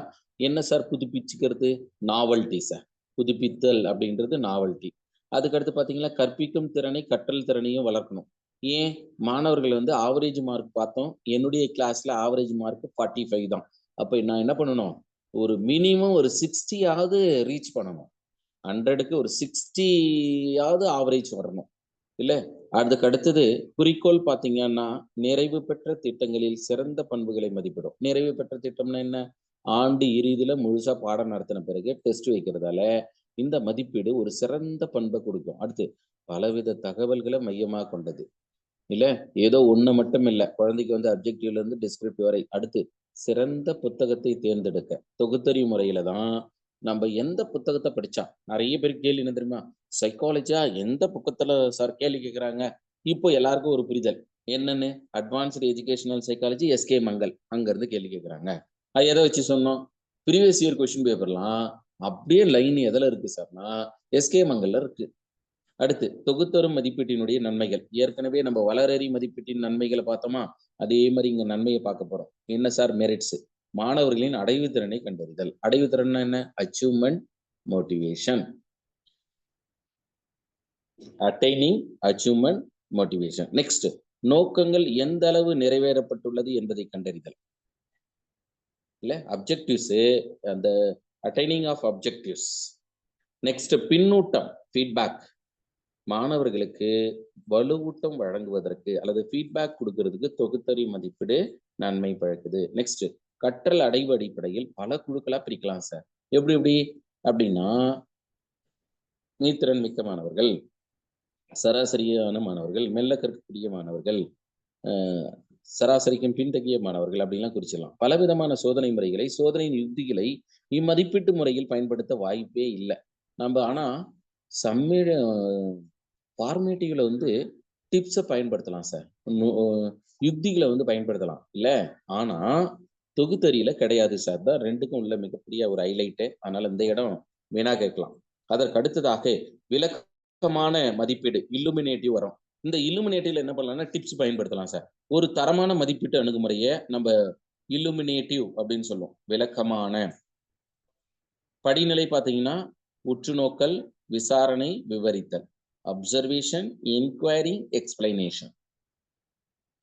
S2: என்ன சார் புதுப்பிச்சுக்கிறது? Novelty sir. புதுப்பித்தல் அப்படின்றது நாவல்டி. அதுக்கடுத்து பாத்தீங்களா, கற்பிக்கும் திறனை கற்றல் திறனையும் வளர்க்கணும். ஏன்? மாணவர்கள் வந்து ஆவரேஜ் மார்க் பார்த்தோம். என்னுடைய கிளாஸ்ல ஆவரேஜ் மார்க் 45 தான். அப்ப நான் என்ன பண்ணணும்? ஒரு மினிமம் ஒரு 60ஆவது ரீச் பண்ணணும். 100க்கு ஒரு 60யாவது ஆவரேஜ் வரணும் இல்ல. அதுக்கு அடுத்தது குறிக்கோள் பாத்தீங்கன்னா நிறைவு பெற்ற திட்டங்களில் சிறந்த பண்புகளை மதிப்பிடும். நிறைவு பெற்ற திட்டம்னா என்ன? ஆண்டு இறுதியில முழுசா பாடம் நடத்தின பிறகு டெஸ்ட் வைக்கிறதால இந்த மதிப்பீடு ஒரு சிறந்த பண்பை கொடுக்கும். அடுத்து பலவித தகவல்களை மையமாக கொண்டது இல்ல. ஏதோ ஒண்ணு மட்டும் இல்ல, குழந்தைக்கு வந்து அப்ஜெக்டிவ்ல இருந்து டிஸ்கிரிப்டிவ் வரை. அடுத்து சிறந்த புத்தகத்தை தேர்ந்தெடுக்க தொகுத்தறி முறையில தான் நம்ம எந்த புத்தகத்தை படிச்சா. நிறைய பேருக்கு கேள்வி என்ன தெரியுமா? சைக்காலஜியா எந்த புத்தகத்துல சார் கேள்வி கேட்குறாங்க. இப்போ எல்லாருக்கும் ஒரு புரிதல் என்னன்னு, advanced educational psychology SK Mangal அங்க இருந்து கேள்வி கேட்குறாங்க. அது எதை வச்சு சொன்னோம்? ப்ரீவியஸ் இயர் கொஸ்டின் பேப்பர்லாம் அப்படியே லைன் எதில் இருக்கு சார்னா எஸ்கே மங்கல்ல இருக்கு. அடுத்து தொகுத்தரும் மதிப்பீட்டினுடைய நன்மைகள். ஏற்கனவே நம்ம வளரறி மதிப்பீட்டின் நன்மைகளை பார்த்தோமா, அதே மாதிரி இங்க நன்மையை பார்க்க போறோம். என்ன சார்? மெரிட்ஸ். மாணவர்களின் அடைவு திறனை கண்டறிதல். அடைவு திறன் என்ன? Achievement, motivation. Attaining, achievement, motivation. Next நோக்கங்கள் எந்த அளவு நிறைவேறப்பட்டுள்ளது என்பதை கண்டறிதல் இல்ல. அப்ஜெக்டிவ்ஸ், அந்த அட்டைனிங் ஆஃப் அப்ஜெக்டிவ்ஸ். நெக்ஸ்ட் பின்னூட்டம், ஃபீட்பேக். மாணவர்களுக்கு வலுவூட்டம் வழங்குவதற்கு அல்லது ஃபீட்பேக் கொடுக்கறதுக்கு தொகுத்தறி மதிப்பீடு நன்மை பழக்குது. நெக்ஸ்ட் கற்றல் அடைவு அடிப்படையில் பல குழுக்களா பிரிக்கலாம் சார். எப்படி எப்படி அப்படின்னா, மீத்திறன் மிக்க மாணவர்கள், சராசரியான மாணவர்கள், மெல்ல கற்கக்கூடிய மாணவர்கள், சராசரிக்கும் பின்தங்கிய மாணவர்கள் அப்படின்லாம் குறிச்சிடலாம். பலவிதமான சோதனை முறைகளை, சோதனையின் யுக்திகளை இம்மதிப்பீட்டு முறையில் பயன்படுத்த வாய்ப்பே இல்லை நம்ம. ஆனா சம்மிழ ஃபார்மேட்டிவ்ல வந்து டிப்ஸை பயன்படுத்தலாம் சார், யுக்திகளை வந்து பயன்படுத்தலாம் இல்ல. ஆனா தொகுத்தறியில கிடையாது சார். தான் ரெண்டுக்கும் உள்ள மிகப்பெரிய ஒரு ஹைலைட்டு. அதனால இந்த இடம் வேணா கேட்கலாம். அதற்கு அடுத்ததாக விளக்கமான மதிப்பீடு, இல்லுமினேட்டிவ் வரும். இந்த இல்லுமினேட்டிவ்ல என்ன பண்ணலாம்னா டிப்ஸ் பயன்படுத்தலாம் சார். ஒரு தரமான மதிப்பீட்டு அணுகுமுறையை நம்ம இல்லுமினேட்டிவ் அப்படின்னு சொல்லுவோம். விளக்கமான படிநிலை பார்த்தீங்கன்னா உற்றுநோக்கல், விசாரணை, விவரித்தல். Observation, enquiry, explanation.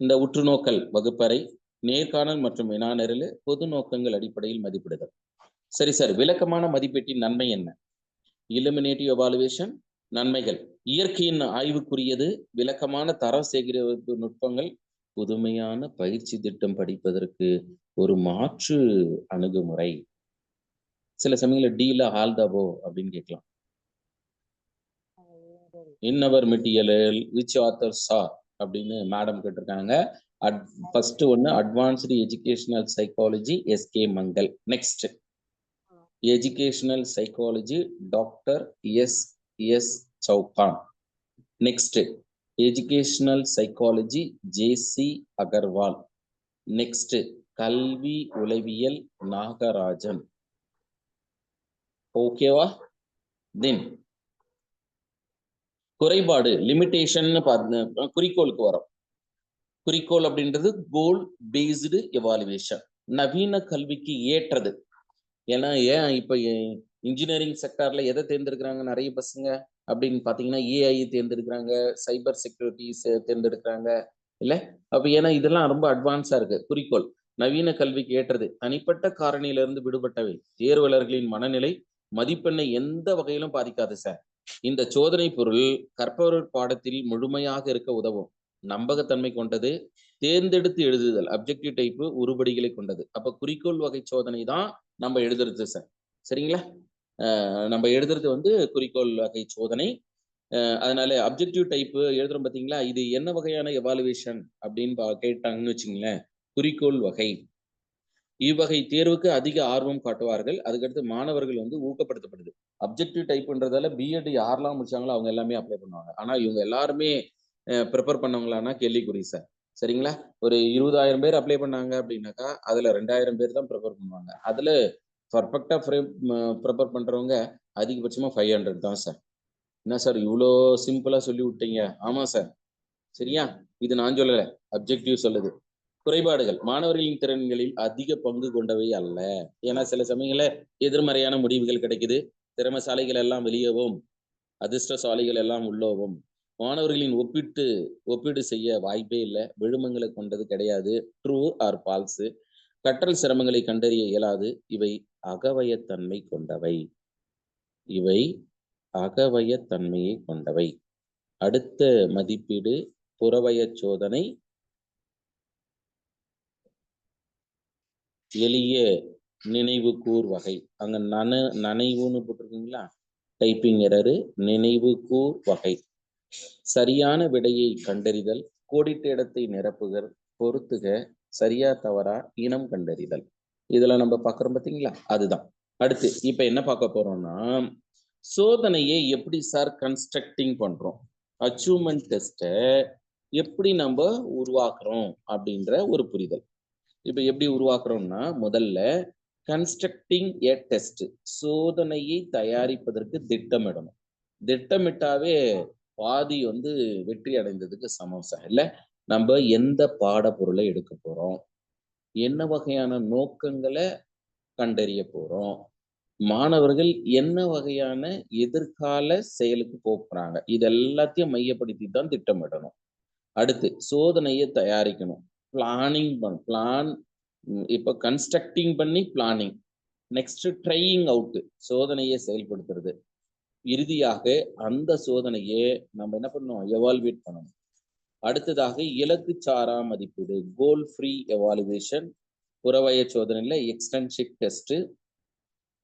S2: இந்த உற்றுநோக்கல் வகுப்பறை, நேர்காணல் மற்றும் வினாநிரல், பொது நோக்கங்கள் அடிப்படையில் மதிப்பிடுதல். சரி சார், விளக்கமான மதிப்பீட்டின் நன்மை என்ன? இல்லுமினேட்டிவ் எவாலுவேஷன். நன்மைகள்: இயற்கையின் ஆய்வுக்குரியது, விளக்கமான தர சேகரிப்பு நுட்பங்கள், புதுமையான பயிற்சி திட்டம் படிப்பதற்கு ஒரு மாற்று அணுகுமுறை. சில சமயங்களில் டீல ஆல் தபோ அப்படின்னு கேட்கலாம். In our material which authors are அப்படின்னு மேடம் கேட்டிருக்காங்க. ஃபர்ஸ்ட் ஒன்று advanced educational psychology SK Mangal. Next educational psychology doctor S Chauhan. Next educational psychology JC Aggarwal. Next கல்வி உளவியல் நாகராஜன். ஓகேவா? தென் குறைபாடு, லிமிட்டேஷன் குறிக்கோளுக்கு வரும். குறிக்கோள் அப்படின்றது கோல் பேஸ்டு எவாலுவேஷன், நவீன கல்விக்கு ஏற்றது. ஏன்னா ஏன் இப்போ இன்ஜினியரிங் செக்டார்ல எதை தேர்ந்தெடுக்கிறாங்க நிறைய பசங்க அப்படின்னு பார்த்தீங்கன்னா, ஏஐ தேர்ந்தெடுக்கிறாங்க, சைபர் செக்யூரிட்டிஸ் தேர்ந்தெடுக்கிறாங்க இல்லை. அப்போ ஏன்னா இதெல்லாம் ரொம்ப அட்வான்ஸா இருக்கு. குறிக்கோள் நவீன கல்விக்கு ஏற்றது, தனிப்பட்ட காரணியிலிருந்து விடுபட்டவை, தேர்வாளர்களின் மனநிலை மதிப்பெண்ணை எந்த வகையிலும் பாதிக்காது சார். இந்த சோதனை பொருள் கற்பவர் பாடத்தில் முழுமையாக இருக்க உதவும், நம்பகத்தன்மை கொண்டது, தேர்ந்தெடுத்து எழுதுதல், அப்ஜெக்டிவ் டைப்பு, உருப்படிகளை கொண்டது. அப்ப குறிக்கோள் வகை சோதனை தான் நம்ம எழுதுறது சார். சரிங்களா? நம்ம எழுதுறது வந்து குறிக்கோள் வகை சோதனை. அதனால அப்ஜெக்டிவ் டைப்பு எழுதுறோம் பார்த்தீங்களா, இது என்ன வகையான எவாலுவேஷன் அப்படின்னு கேட்டாங்கன்னு வச்சுங்களேன், குறிக்கோள் வகை. இவ்வகை தேர்வுக்கு அதிக ஆர்வம் காட்டுவார்கள். அதுக்கடுத்து மாணவர்கள் வந்து ஊக்கப்படுத்தப்படுது. அப்ஜெக்டிவ் டைப்ன்றதால பிஎட் யாரெல்லாம் முடிச்சாங்களோ அவங்க எல்லாமே அப்ளை பண்ணுவாங்க. ஆனா இவங்க எல்லாருமே ப்ரிப்பேர் பண்ணவங்களானா கேள்விக்குறி சார். சரிங்களா? ஒரு 20,000 பேர் அப்ளை பண்ணாங்க அப்படின்னாக்கா அதுல 2,000 பேர் தான் ப்ரிப்பேர் பண்ணுவாங்க. அதுல பர்ஃபெக்டா ப்ரிப்பேர் பண்றவங்க அதிகபட்சமா 500 தான் சார். என்ன சார் இவ்வளோ சிம்பிளா சொல்லி விட்டீங்க? ஆமா சார். சரியா? இது நான் சொல்லல, அப்ஜெக்டிவ் சொல்லுது. குறைபாடுகள், மாணவர்களின் திறன்களில் அதிக பங்கு கொண்டவை அல்ல. ஏன்னா சில சமயங்கள எதிர்மறையான முடிவுகள் கிடைக்குது. திறமைசாலிகள் எல்லாம் வெளியவும், அதிர்ஷ்டசாலிகள் எல்லாம் உள்ளவும். மாணவர்களின் ஒப்பீடு செய்ய வாய்ப்பே இல்லை. விழுமங்களை கொண்டது கிடையாது. True or falls. கற்றல் சிரமங்களை கண்டறிய இயலாது. இவை அகவயத்தன்மை கொண்டவை. இவை அகவய தன்மையை கொண்டவை. அடுத்த மதிப்பீடு புறவய சோதனை எளிய நினைவு கூர் வகை. அங்க நனைவுன்னு போட்டிருக்கீங்களா, டைப்பிங் எரரு. நினைவு கூர் வகை, சரியான விடையை கண்டறிதல், கோடிட்ட இடத்தை நிரப்புதல், பொருத்துக, சரியா தவறா, இனம் கண்டறிதல். இதெல்லாம் நம்ம பார்க்குறோம் பார்த்தீங்களா, அதுதான். அடுத்து இப்ப என்ன பார்க்க போறோம்னா, சோதனையை எப்படி சார் கன்ஸ்ட்ரக்டிங் பண்றோம், அச்சீவ்மெண்ட் டெஸ்ட்டை எப்படி நம்ம உருவாக்குறோம் அப்படின்ற ஒரு புரிதல். இப்ப எப்படி உருவாக்குறோம்னா, முதல்ல கன்ஸ்ட்ரக்டிங் எ டெஸ்ட், சோதனையை தயாரிப்பதற்கு திட்டமிடணும். திட்டமிட்டாவே பாதி வெற்றி அடைந்ததுக்கு சமம் சார். இல்ல, நம்ம எந்த பாடப்பொருளை எடுக்க போறோம், என்ன வகையான நோக்கங்களை கண்டறிய போறோம், மாணவர்கள் என்ன வகையான எதிர்கால செயலுக்கு போறாங்க, இது எல்லாத்தையும் மையப்படுத்தி தான் திட்டமிடணும். அடுத்து சோதனையை தயாரிக்கணும், பிளானிங் பிளான். இப்போ கன்ஸ்ட்ரக்டிங் பண்ணி பிளானிங், நெக்ஸ்ட் ட்ரையிங் அவுட், சோதனையை செயல்படுத்துறது, இறுதியாக அந்த சோதனையை நம்ம என்ன பண்ணணும், எவால்வேட் பண்ணணும். அடுத்ததாக இலக்கு சாரா மதிப்பீடு, கோல் ஃப்ரீ எவாலுவேஷன். புறவய சோதனையில் எக்ஸ்டென்ஷிப் டெஸ்ட்,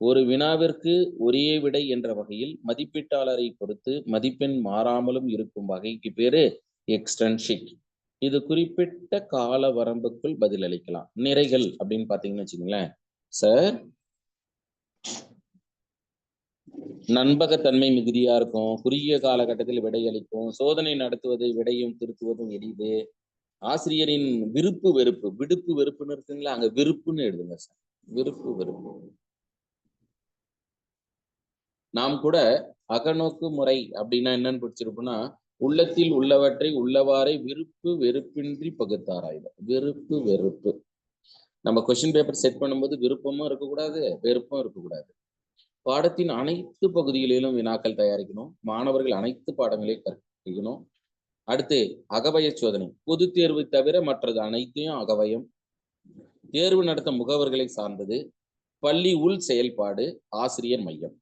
S2: ஒரு வினாவிற்கு ஒரே விடை என்ற வகையில் மதிப்பீட்டாளரை பொறுத்து மதிப்பெண் மாறாமலும் இருக்கும் வகைக்கு பேரு எக்ஸ்டென்ஷிப். இது குறிப்பிட்ட கால வரம்புக்குள் பதிலளிக்கலாம். நிறைகள் அப்படின்னு பாத்தீங்கன்னு வச்சுக்கோங்களேன் சார், நண்பகத்தன்மை மிகுதியா இருக்கும், குறுகிய காலகட்டத்தில் விடையளிக்கும், சோதனை நடத்துவதை விடையும் திருத்துவதும் எளிது, ஆசிரியரின் விருப்பு வெறுப்பு, விடுப்பு வெறுப்புன்னு இருக்குங்களா, அங்க விருப்புன்னு எழுதுங்க சார், விருப்பு வெறுப்பு. நாம் கூட அகநோக்கு முறை அப்படின்னா என்னன்னு படிச்சிருப்போம்னா, உள்ளத்தில் உள்ளவற்றை உள்ளவாறே விருப்பு வெறுப்பின்றி பகுத்தாராய்தல். விருப்பு வெறுப்பு, நம்ம கொஸ்டின் பேப்பர் செட் பண்ணும்போது விருப்பமும் இருக்கக்கூடாது, வெறுப்பும் இருக்கக்கூடாது. பாடத்தின் அனைத்து பகுதிகளிலும் வினாக்கள் தயாரிக்கணும், மாணவர்கள் அனைத்து பாடங்களையும் கற்பிக்கணும். அடுத்து அகவய சோதனை, பொது தேர்வு தவிர மற்றது அனைத்தையும் அகவயம். தேர்வு நடத்த முகவர்களை சார்ந்தது, பள்ளி உள் செயல்பாடு, ஆசிரியர் மையம்.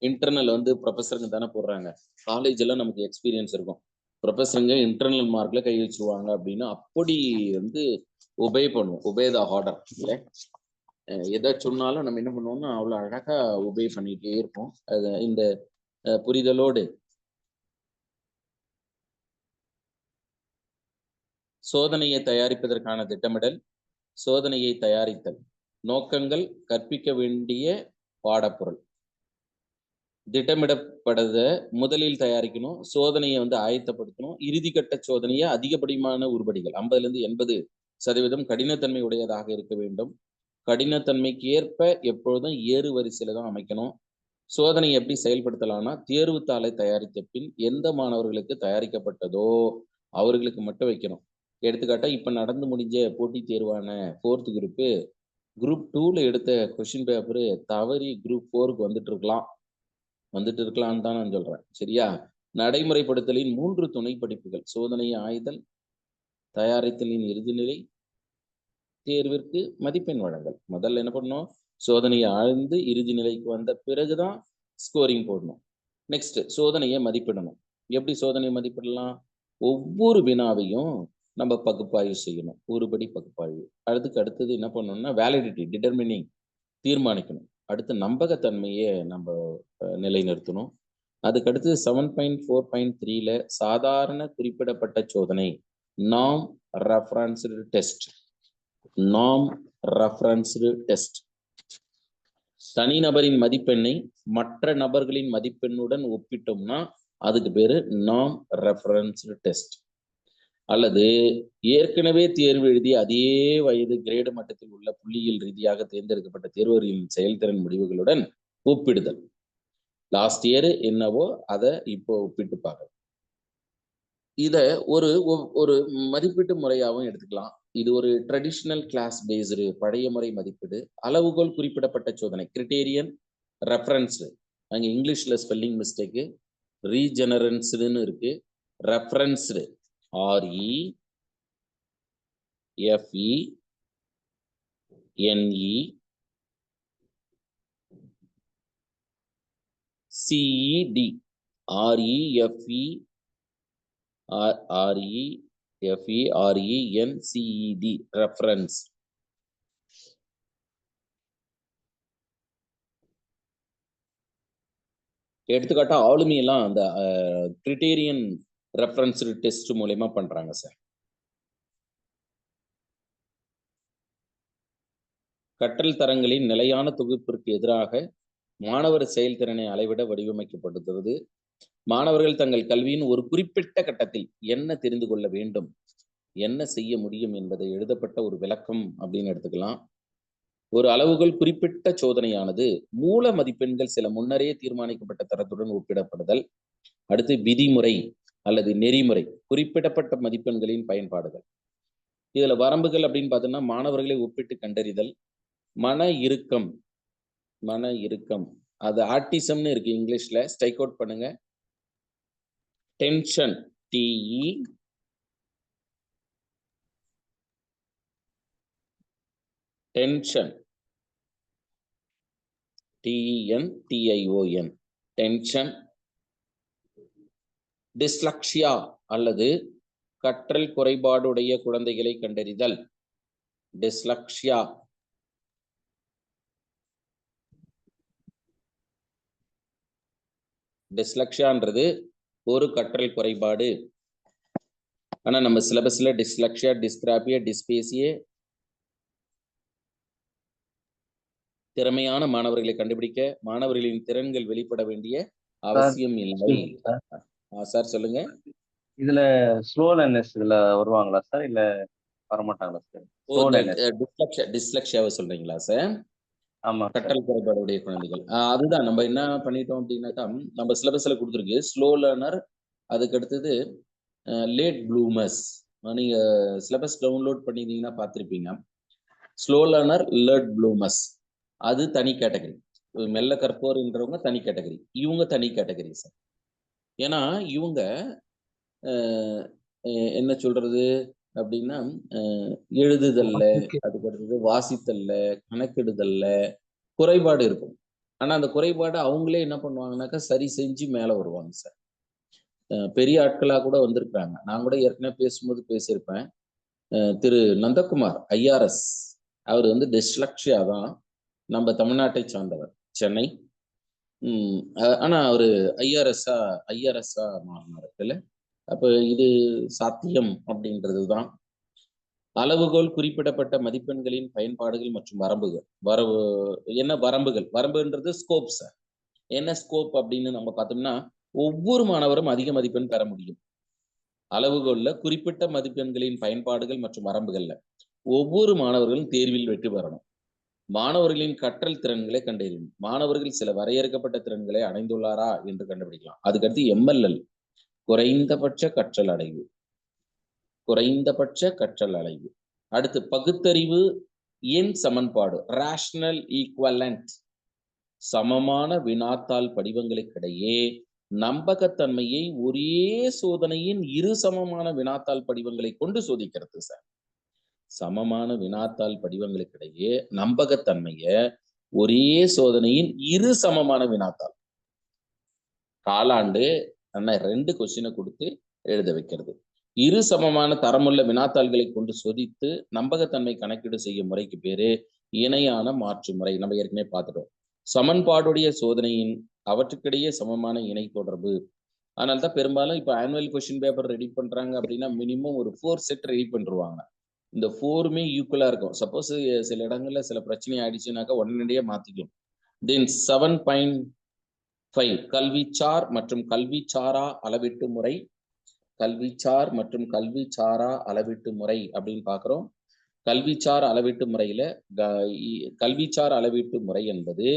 S2: இன்டர்னல் ப்ரொஃபஸருங்க தானே போடுறாங்க, காலேஜ் எல்லாம் நமக்கு எக்ஸ்பீரியன்ஸ் இருக்கும், ப்ரொஃபஸருங்க இன்டர்னல் மார்க்ல கை வச்சுருவாங்க அப்படின்னு அப்படி ஒபே பண்ணுவோம், ஒபே த ஆர்டர். இல்லை, எதை சொன்னாலும் நம்ம என்ன பண்ணுவோம்னா அவ்வளோ அழகா ஒபே பண்ணிட்டே இருப்போம். அது இந்த புரிதலோடு சோதனையை தயாரிப்பதற்கான திட்டமிடல், சோதனையை தயாரித்தல், நோக்கங்கள், கற்பிக்க வேண்டிய பாடப்பொருள். திட்டமிடப்படத முதலில் தயாரிக்கணும், சோதனையை ஆயத்தப்படுத்தணும். இறுதிக்கட்ட சோதனையை அதிகப்படியான உருப்படிகள் 50-80% கடினத்தன்மை உடையதாக இருக்க வேண்டும். கடினத்தன்மைக்கு ஏற்ப எப்பொழுதும் ஏறு வரிசையில தான் அமைக்கணும். சோதனை எப்படி செயல்படுத்தலாம்னா, தேர்வு தாளை தயாரித்த பின் எந்த மாணவர்களுக்கு தயாரிக்கப்பட்டதோ அவர்களுக்கு மட்டும் வைக்கணும். எடுத்துக்காட்டா இப்ப நடந்து முடிஞ்ச போட்டி தேர்வான 4th குரூப் 2ல எடுத்த கொஸ்டின் பேப்பரு தவறி குரூப் 4க்கு வந்துட்டு இருக்கலாம்னு தான் நான் சொல்றேன். சரியா? நடைமுறைப்படுத்தலின் 3 துணை படிப்புகள், சோதனையை ஆய்தல், தயாரித்தலின் இறுதிநிலை, தேர்விற்கு மதிப்பெண் வழங்கல். முதல்ல என்ன பண்ணணும், சோதனையை ஆழ்ந்து இறுதி நிலைக்கு வந்த பிறகுதான் ஸ்கோரிங் போடணும். நெக்ஸ்ட் சோதனையை மதிப்பிடணும். எப்படி சோதனையை மதிப்பிடலாம், ஒவ்வொரு வினாவையும் நம்ம பகுப்பாய்வு செய்யணும், ஒருபடி பகுப்பாய்வு. அடுத்தது என்ன பண்ணணும்னா வேலிடிட்டி, டிட்டர்மினிங், தீர்மானிக்கணும். அடுத்து நம்பகத்தன்மையை நம்ம நிலைநிறுத்தணும். அதுக்கடுத்து 7.4.3ல சாதாரண குறிப்பிடப்பட்ட சோதனை, நாம் ரெஃபரன்ஸ்டு டெஸ்ட். நாம் ரெஃபரன்ஸ்டு டெஸ்ட் தனிநபரின் மதிப்பெண்ணை மற்ற நபர்களின் மதிப்பெண்ணுடன் ஒப்பிட்டோம்னா அதுக்கு பேரு நாம் ரெஃபரன்ஸ்டு டெஸ்ட். அல்லது ஏற்கனவே தேர்வு எழுதிய அதே வயது கிரேடு மட்டத்தில் உள்ள புள்ளியியல் ரீதியாக தேர்ந்தெடுக்கப்பட்ட தேர்வர்களின் செயல்திறன் முடிவுகளுடன் ஒப்பிடுதல். லாஸ்ட் இயர் என்னவோ அதை இப்போ ஒப்பிட்டு பார்க்க. இத ஒரு மதிப்பீட்டு முறையாகவும் எடுத்துக்கலாம். இது ஒரு ட்ரெடிஷ்னல் கிளாஸ் பேஸ்டு பழைய முறை மதிப்பீடு. அளவுகோல் குறிப்பிடப்பட்ட சோதனை, கிரிட்டேரியன் ரெஃபரன்ஸ்டு, அங்கே இங்கிலீஷ்ல ஸ்பெல்லிங் மிஸ்டேக்கு, ரீஜெனரன்ஸ்டுன்னு இருக்கு, ரெஃபரன்ஸ்டு REFENCED REFERENCED ரெஃபரன்ஸ். எடுத்துக்காட்டா ஆளுமையெல்லாம் அந்த கிரிட்டேரியன் ரெஃபரன்ஸ்டு டெஸ்ட் மூலமா பண்றாங்க சார். கற்றல் தரங்களின் நிலையான தொகுப்பிற்கு எதிராக மாணவர் செயல்திறனை அளவிட வடிவமைக்கப்படுகிறது. மாணவர்கள் தங்கள் கல்வியின் ஒரு குறிப்பிட்ட கட்டத்தில் என்ன தெரிந்து கொள்ள வேண்டும், என்ன செய்ய முடியும் என்பதை எழுதப்பட்ட ஒரு விளக்கம் அப்படின்னு எடுத்துக்கலாம். ஒரு அளவுகோல் குறிப்பிட்ட சோதனையானது மூல மதிப்பெண்கள் சில முன்னரே தீர்மானிக்கப்பட்ட தரத்துடன் ஒப்பிடப்படுதல். அடுத்து விதிமுறை அல்லது நெறிமுறை குறிப்பிடப்பட்ட மதிப்பெண்களின் பயன்பாடுகள். இதுல வரம்புகள் அப்படின்னு பார்த்தோம்னா மாணவர்களை ஒப்பிட்டு கண்டறிதல், மன இறுக்கம் அது ஆட்டிசம்னு இருக்கு இங்கிலீஷ்ல, ஸ்ட்ரைக் அவுட் பண்ணுங்க. Tension TENTION tension. டிஸ்லக்ஷியா அல்லது கற்றல் குறைபாடுடைய குழந்தைகளை கண்டறிதல். டிஸ்லக்ஷியான்றது ஒரு கற்றல் குறைபாடு. ஆனா நம்ம சிலபஸ்ல டிஸ்லக்ஷியா, டிஸ்கிராபியா, டிஸ்பேசியா திறமையான மாணவர்களை கண்டுபிடிக்க மாணவர்களின் திறன்கள் வெளிப்பட வேண்டிய அவசியம் இல்லை. சார் சொல்லுங்க.
S10: இதுல ஸ்லோ லேர்னர்ஸ் இதுல வருவாங்களா சார், இல்ல வரமாட்டாங்களா சார்?
S2: டிஸ்லக்ஷியாவை சொல்றீங்களா சார்?
S10: ஆமா,
S2: கற்றல் குறைபாடுடைய குழந்தைகள். அதுதான் நம்ம என்ன பண்ணிட்டோம் அப்படின்னாக்கா, நம்ம சிலபஸ்ல கொடுத்துருக்கு ஸ்லோ லேர்னர், அதுக்கு அடுத்தது லேட் ப்ளூமர்ஸ். நீங்க சிலபஸ் டவுன்லோட் பண்ணிருந்தீங்கன்னா பார்த்துருப்பீங்க. ஸ்லோ லேர்னர், லேட் ப்ளூமர்ஸ் அது தனி கேட்டகரி. மெல்ல கற்போர்ன்றவங்க தனி கேட்டகரி, இவங்க தனி கேட்டகரி சார். ஏன்னா இவங்க என்ன சொல்றது அப்படின்னா, எழுதுதல்ல, அதுக்கு அடுத்தது வாசித்தல்ல, கணக்கெடுதல்ல குறைபாடு இருக்கும். ஆனா அந்த குறைபாடு அவங்களே என்ன பண்ணுவாங்கன்னாக்கா சரி செஞ்சு மேல வருவாங்க சார். பெரிய ஆட்களா கூட வந்திருக்காங்க. நான் கூட ஏற்கனவே பேசும்போது பேசியிருப்பேன். திரு நந்தகுமார் IRS, அவர் வந்து டிஸ்லக்ஷியா தான், நம்ம தமிழ்நாட்டை சார்ந்தவர், சென்னை. ஆனா அவரு ஐஆர்எஸ்ஸா மாறினார் இல்ல. அப்ப இது சாத்தியம் அப்படின்றதுதான். அளவுகோல் குறிப்பிடப்பட்ட மதிப்பெண்களின் பயன்பாடுகள் மற்றும் வரம்புகள். என்ன வரம்புகள்? வரம்புன்றது ஸ்கோப் சார். என்ன ஸ்கோப் அப்படின்னு நம்ம பார்த்தோம்னா, ஒவ்வொரு மாணவரும் அதிக மதிப்பெண் பெற முடியும். அளவுகோல்ல குறிப்பிட்ட மதிப்பெண்களின் பயன்பாடுகள் மற்றும் வரம்புகள்ல ஒவ்வொரு மாணவர்களும் தேர்வில் வெற்றி பெறணும். மாணவர்களின் கற்றல் திறன்களை கண்டறியும். மாணவர்கள் சில வரையறுக்கப்பட்ட திறன்களை அடைந்துள்ளாரா என்று கண்டுபிடிக்கலாம். அதுக்கடுத்து MLL, குறைந்தபட்ச கற்றல் அடைவு. அடுத்து பகுத்தறிவு எண் சமன்பாடு, ரேஷனல் ஈக்குவலண்ட். சமமான வினாத்தாள் படிவங்களுக்கிடையே நம்பகத்தன்மையை ஒரே சோதனையின் இரு சமமான வினாத்தாள் படிவங்களை கொண்டு சோதிக்கிறது சார். சமமான வினாத்தாள் படிவங்களுக்கிடையே நம்பகத்தன்மைய ஒரே சோதனையின் இரு சமமான வினாத்தாள். காலாண்டு 2 கொஸ்டினை கொடுத்து எழுத வைக்கிறது. இரு சமமான தரமுள்ள வினாத்தாள்களை கொண்டு சோதித்து நம்பகத்தன்மை கணக்கீடு செய்யும் முறைக்கு பேரு இணையான மாற்று முறை. நம்ம ஏற்கனவே பார்த்துட்டோம். சமன்பாடுடைய சோதனையின் அவற்றுக்கிடையே சமமான இணை தொடர்பு. அதனால்தான் பெரும்பாலும் இப்ப ஆனுவல் கொஸ்டின் பேப்பர் ரெடி பண்றாங்க அப்படின்னா மினிமம் ஒரு 4 செட் ரெடி பண்ணிருவாங்க. இந்த 4மே ஈக்குவலா இருக்கும். சப்போஸ் சில இடங்கள்ல சில பிரச்சனை ஆயிடுச்சுனாக்கா உடனடியே மாத்திக்கும். தென் 7.5 கல்விச்சார் மற்றும் கல்விச்சாரா அளவீட்டு முறை. கல்விச்சார் மற்றும் கல்விச்சாரா அளவீட்டு முறை அப்படின்னு பாக்குறோம். கல்விச்சார் அளவீட்டு முறையில கல்விச்சார் அளவீட்டு முறை என்பது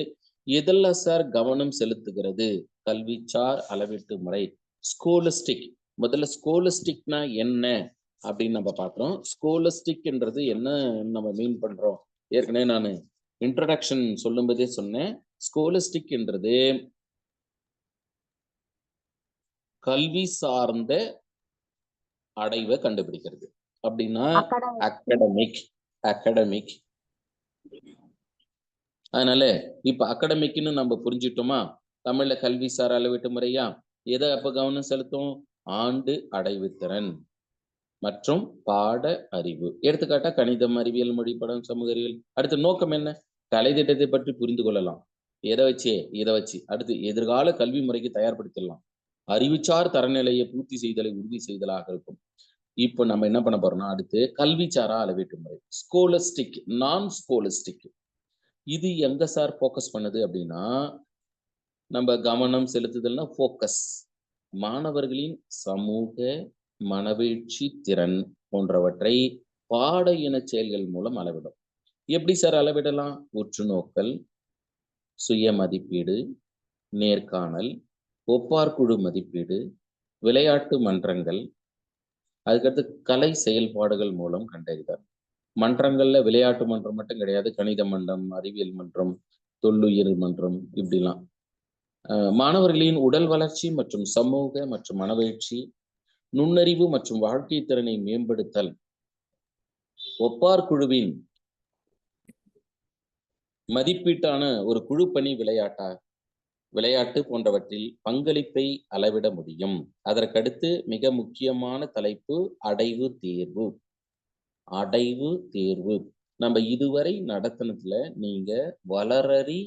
S2: எதில் சார் கவனம் செலுத்துகிறது? கல்விச்சார் அளவீட்டு முறை ஸ்கோலஸ்டிக். முதல்ல ஸ்கோலஸ்டிக்னா என்ன அப்படின்னு நம்ம பார்க்குறோம். ஸ்கோலஸ்டிக்ன்றது என்ன நம்ம மீன் பண்றோம்? ஏற்கனவே நான் இன்ட்ரடக்ஷன் சொல்லும்போதே சொன்னேன். ஸ்கோலஸ்டிக் என்றது கல்வி சார்ந்த அடைவை கண்டுபிடிக்கிறது. அப்படின்னா அகாடமிக். அதனால இப்ப அகாடமிக்னு நம்ம புரிஞ்சிட்டோமா? தமிழ்ல கல்வி சார் அளவீட்டு முறையா, எதை அப்ப கவனம் செலுத்தும்? ஆண்டு அடைவு திறன் மற்றும் பாட அறிவு. எடுத்துக்காட்டா கணிதம், அறிவியல், மொழி, படம், சமூக அறிவியல். அடுத்து நோக்கம் என்ன? கலை திட்டத்தை பற்றி புரிந்து கொள்ளலாம். எதை வச்சு? இதை வச்சு. அடுத்து எதிர்கால கல்வி முறைக்கு தயார்படுத்தலாம். அறிவுச்சார் தரநிலையை பூர்த்தி செய்தலை உறுதி செய்தலாக இருக்கும். இப்போ நம்ம என்ன பண்ண போறோம்னா, அடுத்து கல்விச்சாரா அளவீட்டு முறை, ஸ்கோலஸ்டிக், நான் ஸ்கோலஸ்டிக். இது எங்க சார் ஃபோக்கஸ் பண்ணுது அப்படின்னா, நம்ம கவனம் செலுத்துதல்னா ஃபோக்கஸ் மாணவர்களின் சமூக மனவீழ்ச்சி திறன் போன்றவற்றை பாட இன செயல்கள் மூலம் அளவிடும். எப்படி சார் அளவிடலாம்? உற்றுநோக்கல், சுய மதிப்பீடு, நேர்காணல், ஒப்பார்குழு மதிப்பீடு, விளையாட்டு மன்றங்கள், அதுக்கடுத்து கலை செயல்பாடுகள் மூலம் கண்டறிதல். மன்றங்கள்ல விளையாட்டு மன்றம் மட்டும் கிடையாது, கணித மன்றம், அறிவியல் மன்றம், தொல்லுயிர் மன்றம், இப்படிலாம். மாணவர்களின் உடல் வளர்ச்சி மற்றும் சமூக மற்றும் மனவீழ்ச்சி, நுண்ணறிவு மற்றும் வாழ்க்கை திறனை மேம்படுத்தல், ஒப்பார் குழுவின் மதிப்பீட்டான ஒரு குழு பணி விளையாட்டு போன்றவற்றில் பங்களிப்பை அளவிட முடியும். அதற்கடுத்து மிக முக்கியமான தலைப்பு அடைவு தேர்வு. அடைவு தேர்வு நம்ம இதுவரை நடத்தினதுல நீங்க வளரறி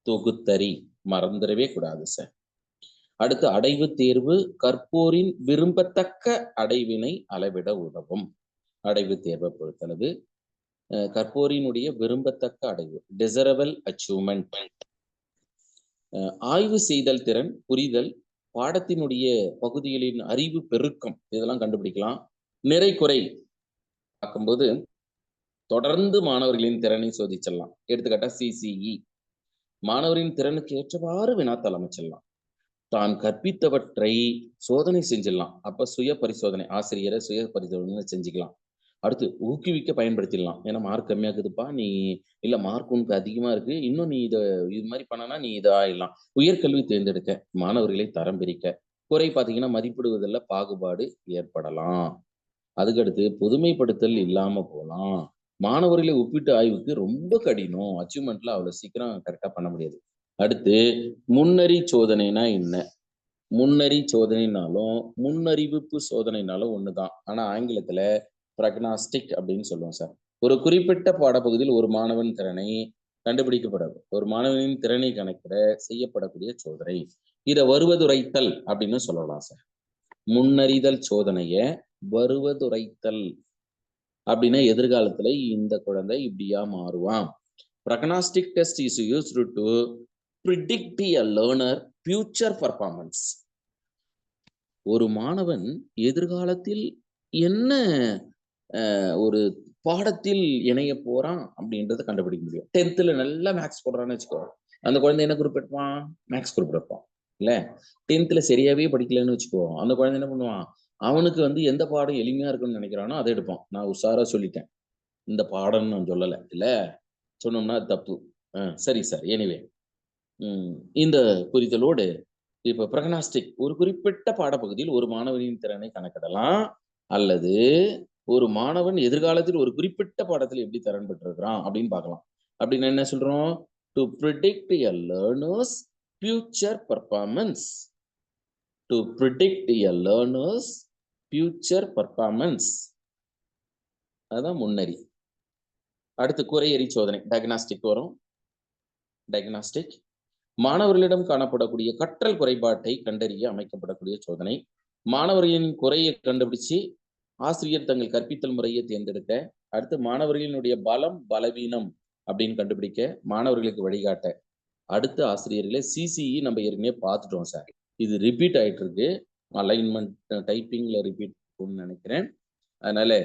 S2: தொகுத்தறி மறந்துடவே கூடாது சார். அடுத்து அடைவு தேர்வு கற்போரின் விரும்பத்தக்க அடைவினை அளவிட உதவும். அடைவு தேர்வை பொறுத்தளவு கற்போரினுடைய விரும்பத்தக்க அடைவு, டிசரபிள் அச்சீவ்மெண்ட். ஆய்வு செய்தல் திறன், புரிதல், பாடத்தினுடைய பகுதிகளின் அறிவு பெருக்கம், இதெல்லாம் கண்டுபிடிக்கலாம். நிறை குறை பார்க்கும்போது தொடர்ந்து மாணவர்களின் திறனை சோதிச்சிடலாம். எடுத்துக்காட்டா சிசிஇ, மாணவரின் திறனுக்கு ஏற்றவாறு வினாத்தாள் அமைச்சிடலாம். தான் கற்பித்தவற்றை சோதனை செஞ்சிடலாம். அப்ப சுய பரிசோதனை, ஆசிரியரை சுய பரிசோதனை செஞ்சுக்கலாம். அடுத்து ஊக்குவிக்க பயன்படுத்திடலாம். ஏன்னா மார்க் கம்மியாக்குதுப்பா, நீ இல்ல மார்க் உனக்கு அதிகமா இருக்கு, இன்னும் நீ இது மாதிரி பண்ணனா நீ இதாயிடலாம். உயர்கல்வி தேர்ந்தெடுக்க, மாணவர்களை தரம் பிரிக்க. குறை பார்த்தீங்கன்னா மதிப்பிடுவதில் பாகுபாடு ஏற்படலாம். அதுக்கடுத்து பொதுமைப்படுத்தல் இல்லாம போகலாம். மாணவர்களை ஒப்பிட்டு ஆய்வுக்கு ரொம்ப கடினம், அச்சீவ்மெண்ட்ல அவ்வளவு சீக்கிரம் கரெக்டா பண்ண முடியாது. அடுத்து முன்னறி சோதனைனா என்ன? முன்னறி சோதனைனாலும் முன்னறிவிப்பு சோதனைனாலும் ஒண்ணுதான். ஆனா ஆங்கிலத்துல ப்ரக்னாஸ்டிக் அப்படின்னு சொல்லுவோம் சார். ஒரு குறிப்பிட்ட பாடப்பகுதியில் ஒரு மாணவன் திறனை கண்டுபிடிக்கப்படாது, ஒரு மாணவனின் திறனை கணக்கிட செய்யப்படக்கூடிய சோதனை. இதை வருவதுரைத்தல் அப்படின்னு சொல்லலாம் சார். முன்னறிதல் சோதனைய வருவதுரைத்தல் அப்படின்னா எதிர்காலத்துல இந்த குழந்தை இப்படியா மாறுவான். Prognostic test is used to predict a learner future performance. ஒரு மாணவன் எதிர்காலத்தில் என்ன ஒரு பாடத்தில் இணைய போறான் அப்படின்றத கண்டுபிடிக்க முடியும். 10th நல்லா மேக்ஸ் போடுறான்னு வச்சுக்கோ, அந்த குழந்தை என்ன குரூப் எடுப்பான்? மேக்ஸ் குரூப் எடுப்பான். இல்ல 10th சரியாவே படிக்கலன்னு வச்சுக்கோ, அந்த குழந்தை என்ன பண்ணுவான்? அவனுக்கு எந்த பாடம் எளிமையா இருக்குன்னு நினைக்கிறானோ அதை எடுப்பான். நான் உஷாரா சொல்லிட்டேன், இந்த பாடம்னு நான் சொல்லலை, இல்ல சொன்னோம்னா தப்பு. சரி சார். எனிவே இந்த புரிதலோடு இப்ப ப்ரக்னாஸ்டிக் ஒரு குறிப்பிட்ட பாடப்பகுதியில் ஒரு மாணவனின் திறனை கணக்கிடலாம், அல்லது ஒரு மாணவன் எதிர்காலத்தில் ஒரு குறிப்பிட்ட பாடத்தில் எப்படி திறன் பெற்றிருக்கிறான் அப்படின்னு பார்க்கலாம். அப்படின்னு என்ன சொல்றோம்? To predict a learner's future performance. To predict a learner's future performance. அதான் முன்னறி. அடுத்து குறையறி சோதனை, டயக்னாஸ்டிக் வரும். டயக்னாஸ்டிக் மாணவர்களிடம் காணப்படக்கூடிய கற்றல் குறைபாட்டை கண்டறிய அமைக்கப்படக்கூடிய சோதனை. மாணவர்களின் குறையை கண்டுபிடிச்சு ஆசிரியர் தங்கள் கற்பித்தல் முறையை தேர்ந்தெடுக்க, அடுத்து மாணவர்களினுடைய பலம் பலவீனம் அப்படின்னு கண்டுபிடிக்க, மாணவர்களுக்கு வழிகாட்ட, அடுத்து ஆசிரியர்களே சிசிஇ நம்ம ஏற்கனவே பார்த்துட்டோம் சார். இது ரிப்பீட் ஆயிட்டு இருக்கு, அலைன்மெண்ட் டைப்பிங்ல ரிப்பீட் நினைக்கிறேன். அதனால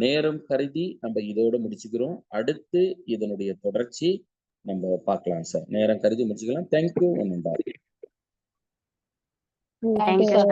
S2: நேரம் கருதி நம்ம இதோட முடிச்சுக்கிறோம். அடுத்து இதனுடைய தொடர்ச்சி நம்ம பார்க்கலாம் சார். நேரம் கருதி முடிச்சுக்கலாம். தேங்க்யூ.
S6: Thank you, sir.